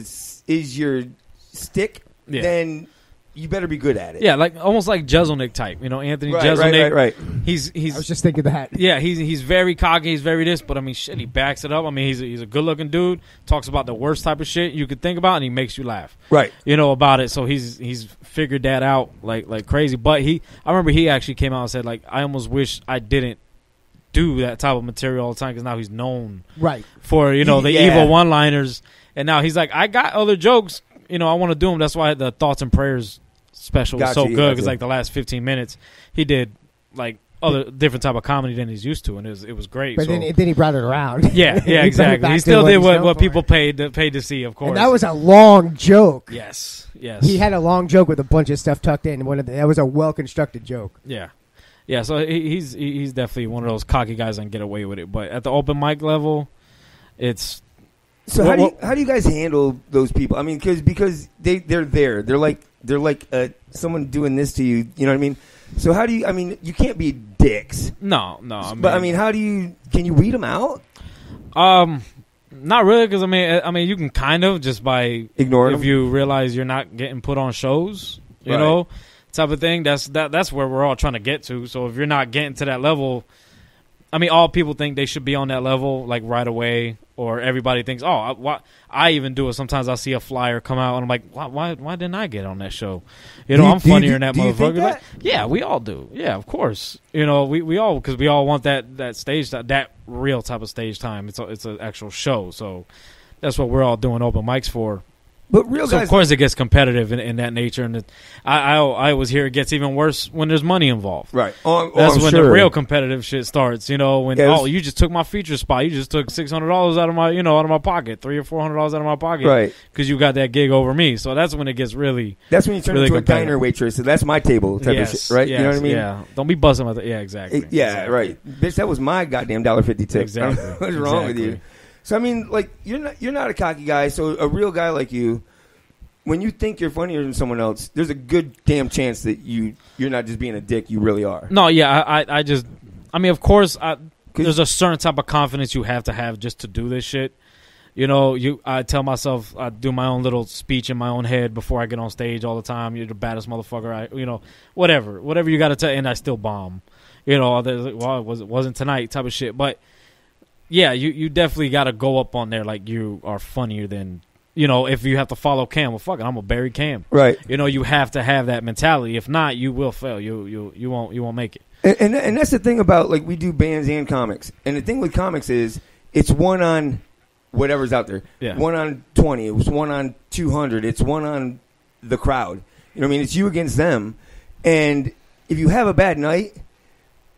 stick, then you better be good at it. Yeah, like almost like Jeselnik type. You know, Anthony Jeselnik. Right. He's. I was just thinking that. Yeah, he's very cocky. He's very this, but I mean, shit, he backs it up. I mean, he's a good looking dude. Talks about the worst type of shit you could think about, and he makes you laugh. Right. You know about it. So he's figured that out like crazy. But I remember he actually came out and said like, I almost wish I didn't do that type of material all the time because now he's known for the evil one liners, and now he's like, I got other jokes. You know, I want to do them. That's why the Thoughts and Prayers special was so good because like the last 15 minutes he did like other different type of comedy than he's used to, and it was great. But then he brought it around. Yeah, exactly. He still did what people paid to see, of course. And that was a long joke. Yes. He had a long joke with a bunch of stuff tucked in. That was a well constructed joke. Yeah. So he's definitely one of those cocky guys that can get away with it. But at the open mic level, it's. So how do you guys handle those people? I mean, because they're there. They're like someone doing this to you. You know what I mean? So how do you? I mean, you can't be dicks. No. But I mean, how do you? Can you weed them out? Not really, because I mean, you can kind of just by ignoring if you realize you're not getting put on shows, you know, type of thing. That's where we're all trying to get to. So if you're not getting to that level. I mean, all people think they should be on that level, like, right away, or everybody thinks, I even do it. Sometimes I see a flyer come out, and I'm like, why didn't I get on that show? You know, I'm funnier than that motherfucker. You think that? Like, yeah, we all do. Yeah, of course. You know, we all, because we all want that stage, that real type of stage time. It's an actual show, so that's what we're all doing open mics for. But real so guys, of course it gets competitive in that nature, and I always hear it gets even worse when there's money involved. Right. That's when the real competitive shit starts. You know, when you just took my feature spot, you just took $600 out of my pocket, $300 or $400 out of my pocket, right? Because you got that gig over me. So that's when it gets really. That's when you turn into a diner waitress. So that's my table type of shit, right? Yes, you know what I mean? Yeah. Don't be busting with it. Yeah, exactly. Exactly. Right. Bitch, that was my goddamn $1.50 tip. Exactly. What's wrong with you? So I mean, like you're not a cocky guy. So a real guy like you. When you think you're funnier than someone else, there's a good damn chance that you're not just being a dick. You really are. No, yeah, I mean, of course, there's a certain type of confidence you have to have just to do this shit. You know, I tell myself, I do my own little speech in my own head before I get on stage all the time. You're the baddest motherfucker. Whatever you got to tell, and I still bomb. You know, it wasn't tonight type of shit. But yeah, you definitely got to go up on there like you are funnier than. You know, if you have to follow Cam, well, fuck it, I'm gonna bury Cam. Right. You know, you have to have that mentality. If not, you will fail. You won't make it. And that's the thing about, like, we do bands and comics. And the thing with comics is it's one on whatever's out there. Yeah. 1 on 20. It was 1 on 200. It's 1 on the crowd. You know what I mean? It's you against them. And if you have a bad night,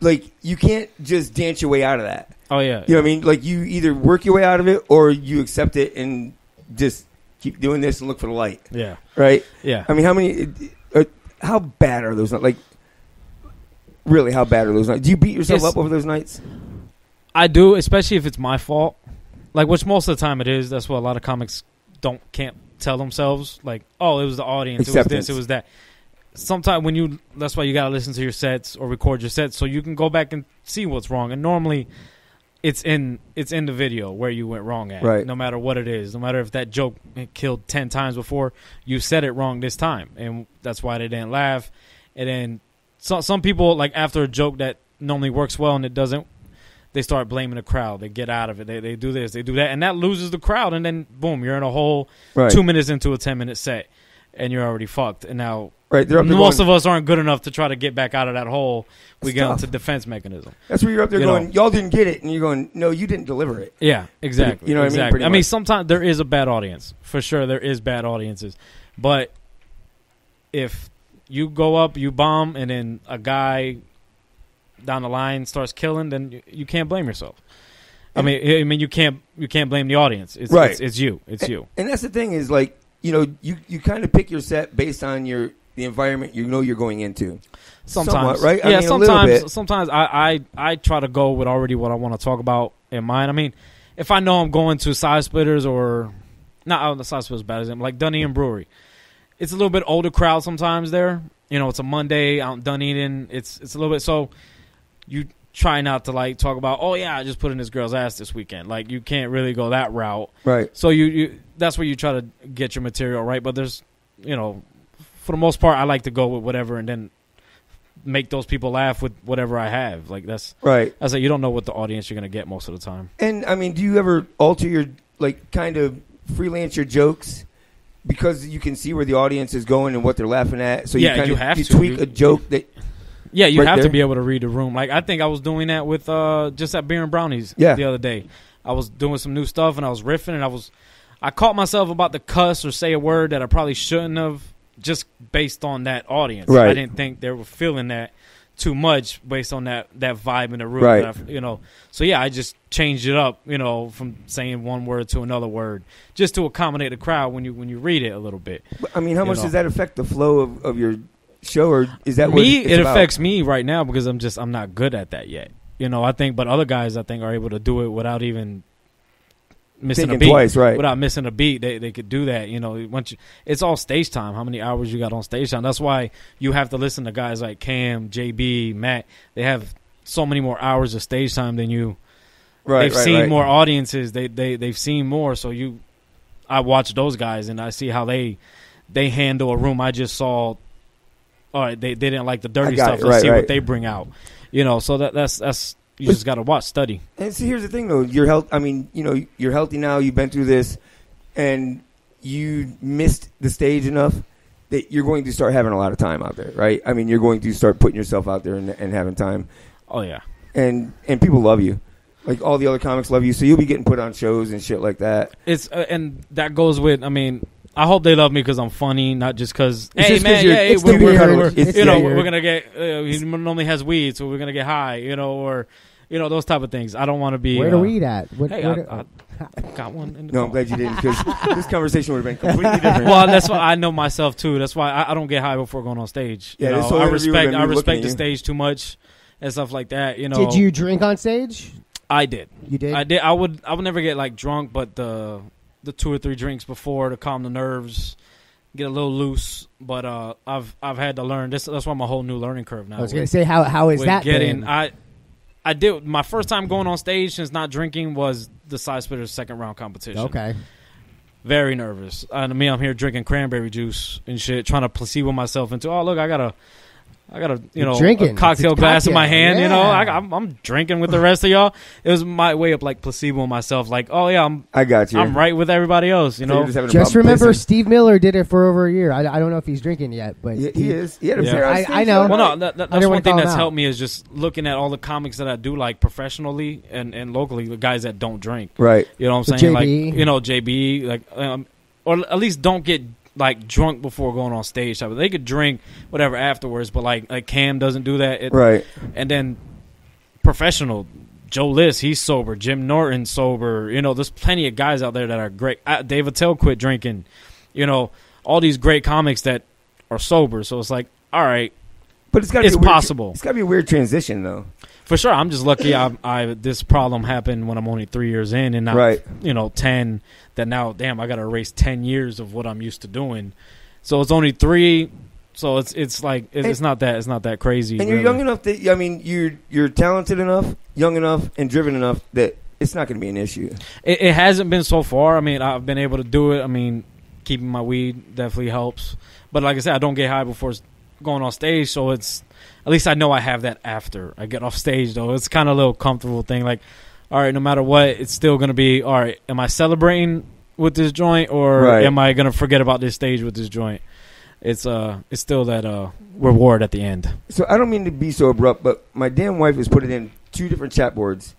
like, you can't just dance your way out of that. Oh yeah. You know what I mean? Like, you either work your way out of it or you accept it and just keep doing this and look for the light. Yeah. Right? Yeah. I mean, how bad are those nights? Like, really, how bad are those nights? Do you beat yourself up over those nights? I do, especially if it's my fault. Like, which most of the time it is. That's what a lot of comics can't tell themselves. Like, oh, it was the audience. Acceptance. It was this, it was that. Sometimes that's why you got to listen to your sets or record your sets so you can go back and see what's wrong. And normally, it's in the video where you went wrong at. Right. No matter what it is, no matter if that joke killed 10 times before, you said it wrong this time, and that's why they didn't laugh. And then some people, like, after a joke that normally works well and it doesn't, they start blaming the crowd. They get out of it. They do this, they do that, and that loses the crowd. And then boom, you're in a hole 2 minutes into a 10-minute set, and you're already fucked. And now most of us aren't good enough to try to get back out of that hole. We get into defense mechanism. That's where you're up there going, y'all didn't get it, and you're going, no, you didn't deliver it. Yeah, exactly. You know what I mean? Pretty I mean, much. sometimes there is a bad audience. For sure, there is bad audiences. But if you go up, you bomb, and then a guy down the line starts killing, then you can't blame yourself. I mean, you can't blame the audience. It's you. It's you. And that's the thing is, like, you kind of pick your set based on the environment you're going into. Sometimes, somewhat, right? Yeah, I mean, sometimes I try to go with already what I want to talk about in mind. I mean, if I know I'm going to Side Splitters or not the Side Splitters bad as them, like Dunedin Brewery, it's a little bit older crowd sometimes there. It's a Monday out in Dunedin. It's a little bit so you try not to like talk about, oh yeah, I just put in this girl's ass this weekend. Like you can't really go that route, right? So you that's where you try to get your material right. But there's for the most part, I like to go with whatever and then make those people laugh with whatever I have. Like that's right. I say you don't know what the audience you're gonna get most of the time. And I mean, do you ever alter your kind of freelance your jokes because you can see where the audience is going and what they're laughing at? So you have to tweak a joke that. Yeah, you right have there. to be able to read the room. Like I think I was doing that with just at Beer and Brownies the other day. I was doing some new stuff and I was riffing and I caught myself about to cuss or say a word that I probably shouldn't have just based on that audience. Right. I didn't think they were feeling that too much based on that vibe in the room. Right. So yeah, I just changed it up, from saying one word to another word just to accommodate the crowd when you read it a little bit. I mean, how much does that affect the flow of your show, or is that what it about? Affects me right now because I'm not good at that yet. I think, but other guys I think are able to do it without even missing thinking a beat. Twice, right? Without missing a beat, they could do that. Once it's all stage time. How many hours you got on stage time? That's why you have to listen to guys like Cam, JB, Matt. They have so many more hours of stage time than you. Right. They've seen more audiences. They've seen more. So I watch those guys and I see how they handle a room. I just saw. All right, they didn't like the dirty stuff. Let's see what they bring out. So that's you just got to watch, study. And see, here's the thing, though. You're healthy. I mean, you're healthy now. You've been through this, and you missed the stage enough that you're going to start having a lot of time out there, right? I mean, you're going to start putting yourself out there and having time. Oh yeah. And people love you. Like all the other comics love you, so you'll be getting put on shows and shit like that. It's and that goes with. I mean. I hope they love me because I'm funny, not just because. Hey man, we're gonna get. He normally has weed, so we're gonna get high, or those type of things. I don't want to be. Where the weed at? I got one. In the I'm glad you didn't because this conversation would have been completely different. Well, that's why I know myself too. That's why I don't get high before going on stage. Yeah, I respect the stage too much and stuff like that. Did you drink on stage? I did. You did? I did. I would never get like drunk, but the 2 or 3 drinks before to calm the nerves, get a little loose. But I've had to learn this. That's why I'm a whole new learning curve now. I was going to say, how is that? I did my first time going on stage since not drinking was the Side Splitters second round competition. Okay. Very nervous. I'm here drinking cranberry juice and shit, trying to placebo myself into. Oh look, I got a drinking. A cocktail glass in my hand. Yeah. I'm drinking with the rest of y'all. It was my way of like placeboing myself. Like, oh yeah, I got you. I'm right with everybody else. Just remember, Steve Miller did it for over a year. I don't know if he's drinking yet, but he is. He had a beer on stage. I know. Well, no, that's one thing that's helped me is just looking at all the comics that I do like professionally and locally, the guys that don't drink. Right. You know what I'm saying? JB. Like JB, like or at least don't get like drunk before going on stage. They could drink whatever afterwards, but like Cam doesn't do that. Right. And then professional Joe List, he's sober. Jim Norton sober. There's plenty of guys out there that are great. Dave Attell quit drinking. All these great comics that are sober. So it's like, all right, but it's possible. It's got to be a weird transition though. For sure, I'm just lucky. This problem happened when I'm only 3 years in, and not 10. That now, damn, I got to erase 10 years of what I'm used to doing. So it's only 3. So it's like it's not that crazy. And you're young enough that you're talented enough young enough and driven enough that it's not going to be an issue. It hasn't been so far. I mean, I've been able to do it. I mean, keeping my weed definitely helps. But like I said, I don't get high before going on stage, so it's at least I know I have that after I get off stage, though. It's kind of a little comfortable thing. Like, all right, no matter what, it's still going to be, all right, am I celebrating with this joint or am I going to forget about this stage with this joint? It's still that reward at the end. So I don't mean to be so abrupt, but my damn wife has put it in 2 different chat boards.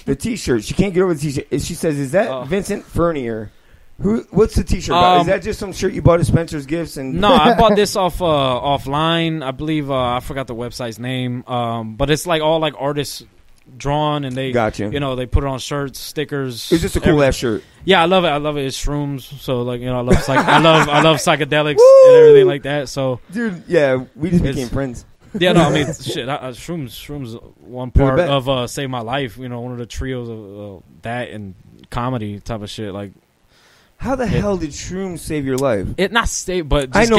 The T-shirt, she can't get over the T-shirt. She says, "Is that Vincent Fernier? What's the T-shirt about? Is that just some shirt you bought at Spencer's Gifts?" And no, I bought this offline. I believe I forgot the website's name, but it's like all like artists drawn, and they they put it on shirts, stickers. It's just a cool ass shirt. Yeah, I love it. It's Shrooms, so like I love I love psychedelics and everything like that. So, dude, yeah, we just became friends. Yeah, no, I mean, shit. Shrooms, one part of Save My Life. One of the trios of that and comedy type of shit. Like, how the hell did Shrooms save your life? It not save, but just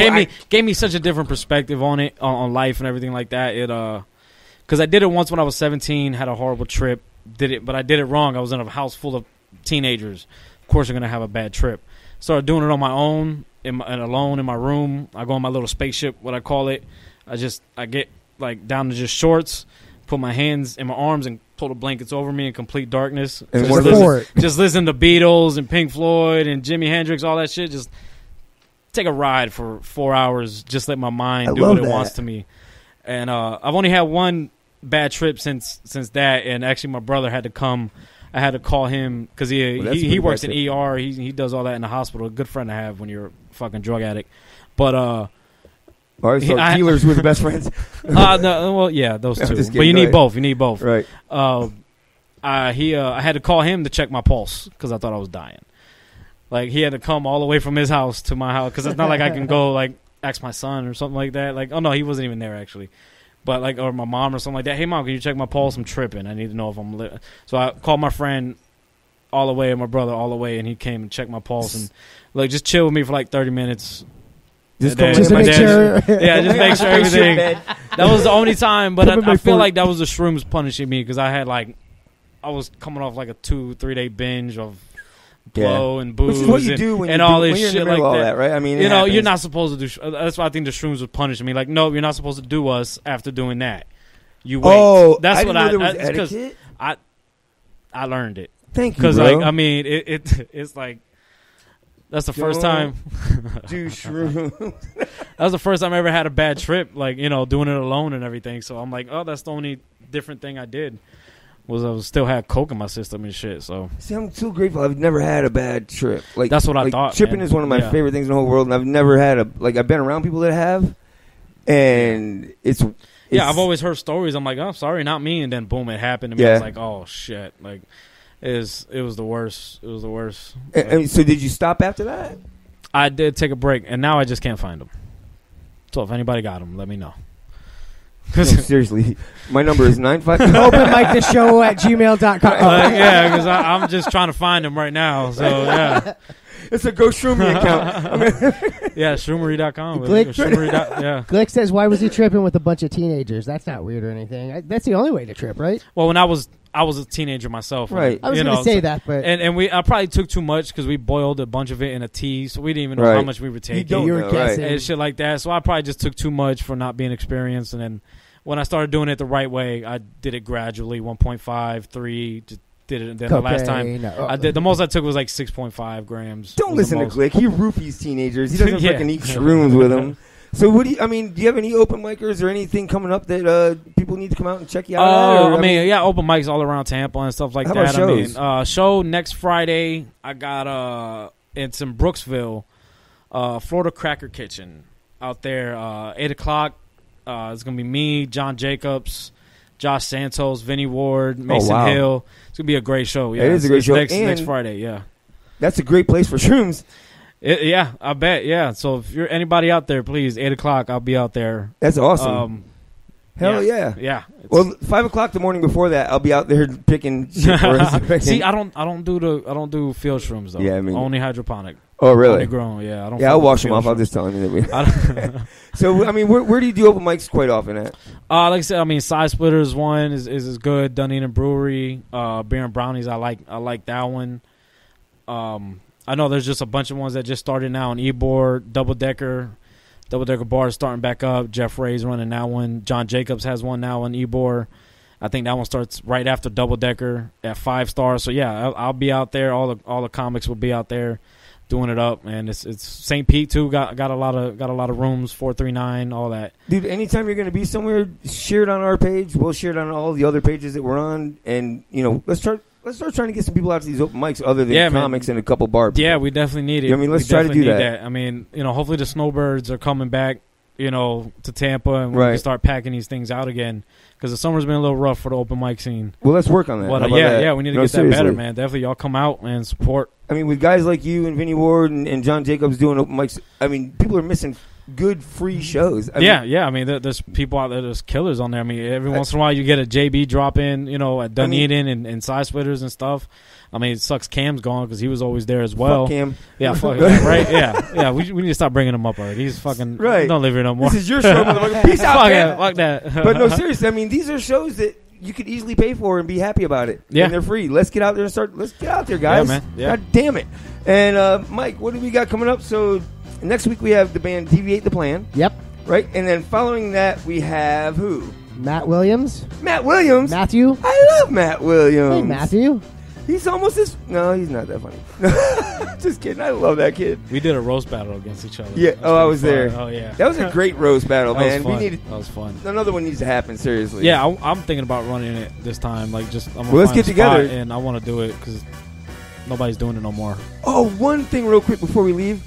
gave me such a different perspective on it, on life and everything like that. It because I did it once when I was 17, had a horrible trip. But I did it wrong. I was in a house full of teenagers. Of course, you're gonna have a bad trip. Started doing it on my own and alone in my room. I go on my little spaceship, what I call it. I get like down to just shorts, put my hands in my arms and pull the blankets over me in complete darkness. And just listen to Beatles and Pink Floyd and Jimi Hendrix, all that shit. Just take a ride for 4 hours. Just let my mind do what it wants to me. And I've only had one bad trip since that. And actually, my brother had to come. I had to call him because he works in ER. He does all that in the hospital. A good friend to have when you're a fucking drug addict. But all right, so dealers were the best friends. No, well, yeah, those two. But you need both. You need both. Right. I had to call him to check my pulse because I thought I was dying. Like, he had to come all the way from his house to my house because it's not like I can go, like, ask my son or something like that. Like, oh, no, he wasn't even there, actually. But, like, or my mom or something like that. Hey, Mom, can you check my pulse? I'm tripping. I need to know if I'm lit. So I called my friend all the way and my brother all the way, and he came and checked my pulse and, like, just chill with me for, like, 30 minutes. Just make sure. Yeah, just make sure everything. That was the only time, but I feel like that was the Shrooms punishing me because I was coming off like a 2-3 day binge of blow and booze. Which is what you do when and you all do, this when you're shit in the middle like of all that. Right? I mean, you're not supposed to do. That's why I think the Shrooms was punishing me. Like, no, you're not supposed to do us after doing that. You wait. Oh, that's what because I learned it. Thank you, because bro. like I mean it's like. That's the first time. Do shrooms. That was the first time I ever had a bad trip, like, doing it alone and everything. So I'm like, oh, that's the only different thing I did was I still had coke in my system and shit. So see, I'm so grateful. I've never had a bad trip. Like that's what I thought. Tripping is one of my favorite things in the whole world, and I've never had I've been around people that have, and it's I've always heard stories. I'm like, oh, sorry, not me, and then boom, it happened to me. I was like, oh shit, like. It was the worst. It was the worst. And so did you stop after that? I did take a break, and now I just can't find them. So if anybody got them, let me know. No, seriously, my number is 955. openmictheshow@gmail.com. Yeah, because I'm just trying to find them right now. So yeah, it's a Go Shroomery account. Yeah, Shroomery.com. Glick says, "Why was he tripping with a bunch of teenagers? That's not weird or anything. That's the only way to trip, right?" Well, when I was a teenager myself, right? I was going to say that, but I probably took too much because we boiled a bunch of it in a tea, so we didn't even know how much we were taking. You were guessing and shit like that. So I probably just took too much for not being experienced, and then when I started doing it the right way, I did it gradually, 1.5, 3. Just did it. Then the last time I did, the most I took was like 6.5 grams. Don't listen to Glick. He roofies teenagers. He doesn't fucking eat shrooms with them. So what do you have any open micers or anything coming up that people need to come out and check you out? Open mics all around Tampa and stuff like that. How about shows? Show next Friday. I got it's in Brooksville, Florida Cracker Kitchen out there. 8 o'clock. It's gonna be me, John Jacobs, Josh Santos, Vinny Ward, Mason Hill. It's gonna be a great show. Yeah, it is a great show. Next Friday. Yeah, that's a great place for shrooms. Yeah, I bet. Yeah, so if you're anybody out there, please 8 o'clock. I'll be out there. That's awesome. Hell yeah. Yeah. Well, 5 o'clock the morning before that, I'll be out there picking shit for us. See, I don't do field shrooms though. Yeah, I mean, only hydroponic. Oh, really? Only grown. Yeah, I don't. Yeah, I'll wash them field off. I'll shrooms. just tell him that we. So, I mean, where do you do open mics quite often at? Like I said, I mean, Side Splitters one is good. Dunedin Brewery, Beer and Brownies. I like that one. I know there's just a bunch of ones that just started now on Ybor, Double Decker bar is starting back up. Jeff Ray's running that one. John Jacobs has one now on Ybor. I think that one starts right after Double Decker at 5 stars. So yeah, I'll be out there. All the comics will be out there doing it up, and it's St. Pete too. Got a lot of rooms, 439, all that. Dude, anytime you're going to be somewhere, share it on our page. We'll share it on all the other pages that we're on, and let's start trying to get some people out to these open mics other than comics and a couple bar people. Yeah, we definitely need it. I mean, let's try to do that. I mean, hopefully the Snowbirds are coming back, to Tampa, and we Right. can start packing these things out again. Because the summer's been a little rough for the open mic scene. Well, let's work on that. But, How about that? yeah, we need to get that better, man. Definitely, y'all come out and support. I mean, with guys like you and Vinny Ward and John Jacobs doing open mics, I mean, people are missing good free shows. I mean, there's people out there, there's killers on there. I mean, every once in a while you get a JB drop in, at Dunedin and Side Splitters and stuff. I mean, it sucks Cam's gone because he was always there as well. Fuck Cam. Yeah, fuck him, right? Yeah. We need to stop bringing him up already. He's fucking right. Don't live here no more. This is your show, motherfucker. Peace out, Cam. Fuck that. But no, seriously, I mean, these are shows that you could easily pay for and be happy about it. Yeah. And they're free. Let's get out there and start. Let's get out there, guys. Yeah, man. Yeah. God damn it. And, Mike, what do we got coming up? So, next week we have the band Deviate the Plan. Yep. Right? And then following that, we have who? Matt Williams. Matt Williams? Matthew. I love Matt Williams. Hey, Matthew. He's almost as... No, he's not that funny. Just kidding. I love that kid. We did a roast battle against each other. Yeah. Oh, I was there. Oh, yeah. That was a great roast battle, man. That was fun. Another one needs to happen, seriously. Yeah, I'm thinking about running it this time. Like, let's get together. And I want to do it because nobody's doing it no more. Oh, one thing real quick before we leave.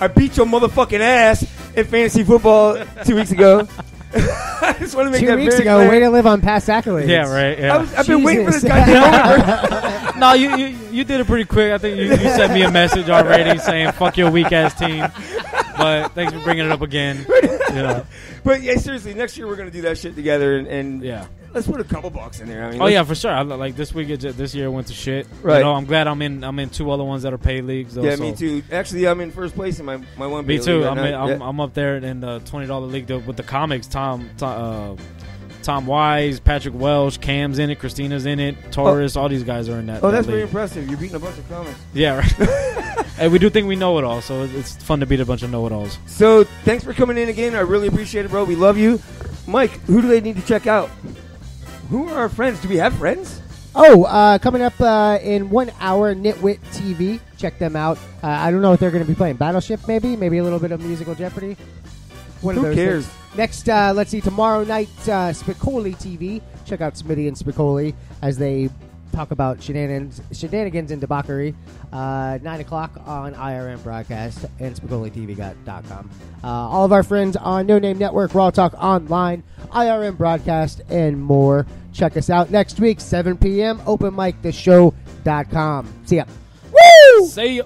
I beat your motherfucking ass in fantasy football 2 weeks ago. I just want to make 2 that weeks very ago, clear. way to live on past accolades. Yeah, right. Yeah. I've been waiting for this guy to get over. No, you did it pretty quick. I think you sent me a message already saying "fuck your weak ass team." But thanks for bringing it up again. But yeah, seriously, next year we're gonna do that shit together, and yeah, let's put a couple bucks in there. I mean, oh yeah, for sure. Like this week, this year went to shit. Right. I'm glad I'm in 2 other ones that are paid leagues. Though, yeah, so. me too. Actually, I'm in first place in my one. Me too. League I'm up there in the $20 league with the comics. Tom Wise, Patrick Welsh, Cam's in it, Christina's in it, Taurus, all these guys are in that. Oh, that's that very league. impressive. You're beating a bunch of comics. Yeah, right. Hey, we do think we know it all, so it's fun to beat a bunch of know-it-alls. So thanks for coming in again. I really appreciate it, bro. We love you. Mike, who do they need to check out? Who are our friends? Do we have friends? Oh, coming up in 1 hour, Nitwit TV. Check them out. I don't know if they're going to be playing Battleship, maybe a little bit of Musical Jeopardy. One of Who those cares? things. Next, let's see, tomorrow night, Spicoli TV. Check out Smitty and Spicoli as they talk about shenanigans and debauchery. 9 o'clock on IRN Broadcast and SpicolITV.com. All of our friends on No Name Network, Raw Talk Online, IRN Broadcast, and more. Check us out next week, 7 p.m., openmictheshow.com. See ya. Woo! See ya.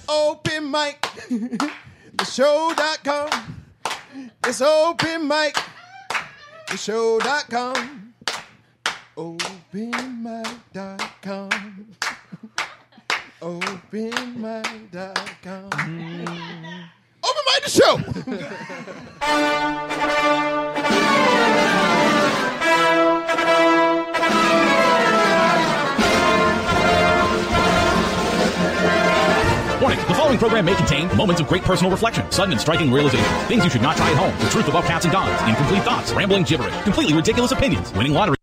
Open mic, the show.com. It's open mic, the show.com. Openmic.com. Openmic.com. Open mic, the show. Warning, the following program may contain moments of great personal reflection, sudden and striking realizations, things you should not try at home, the truth about cats and dogs, incomplete thoughts, rambling gibberish, completely ridiculous opinions, winning lottery.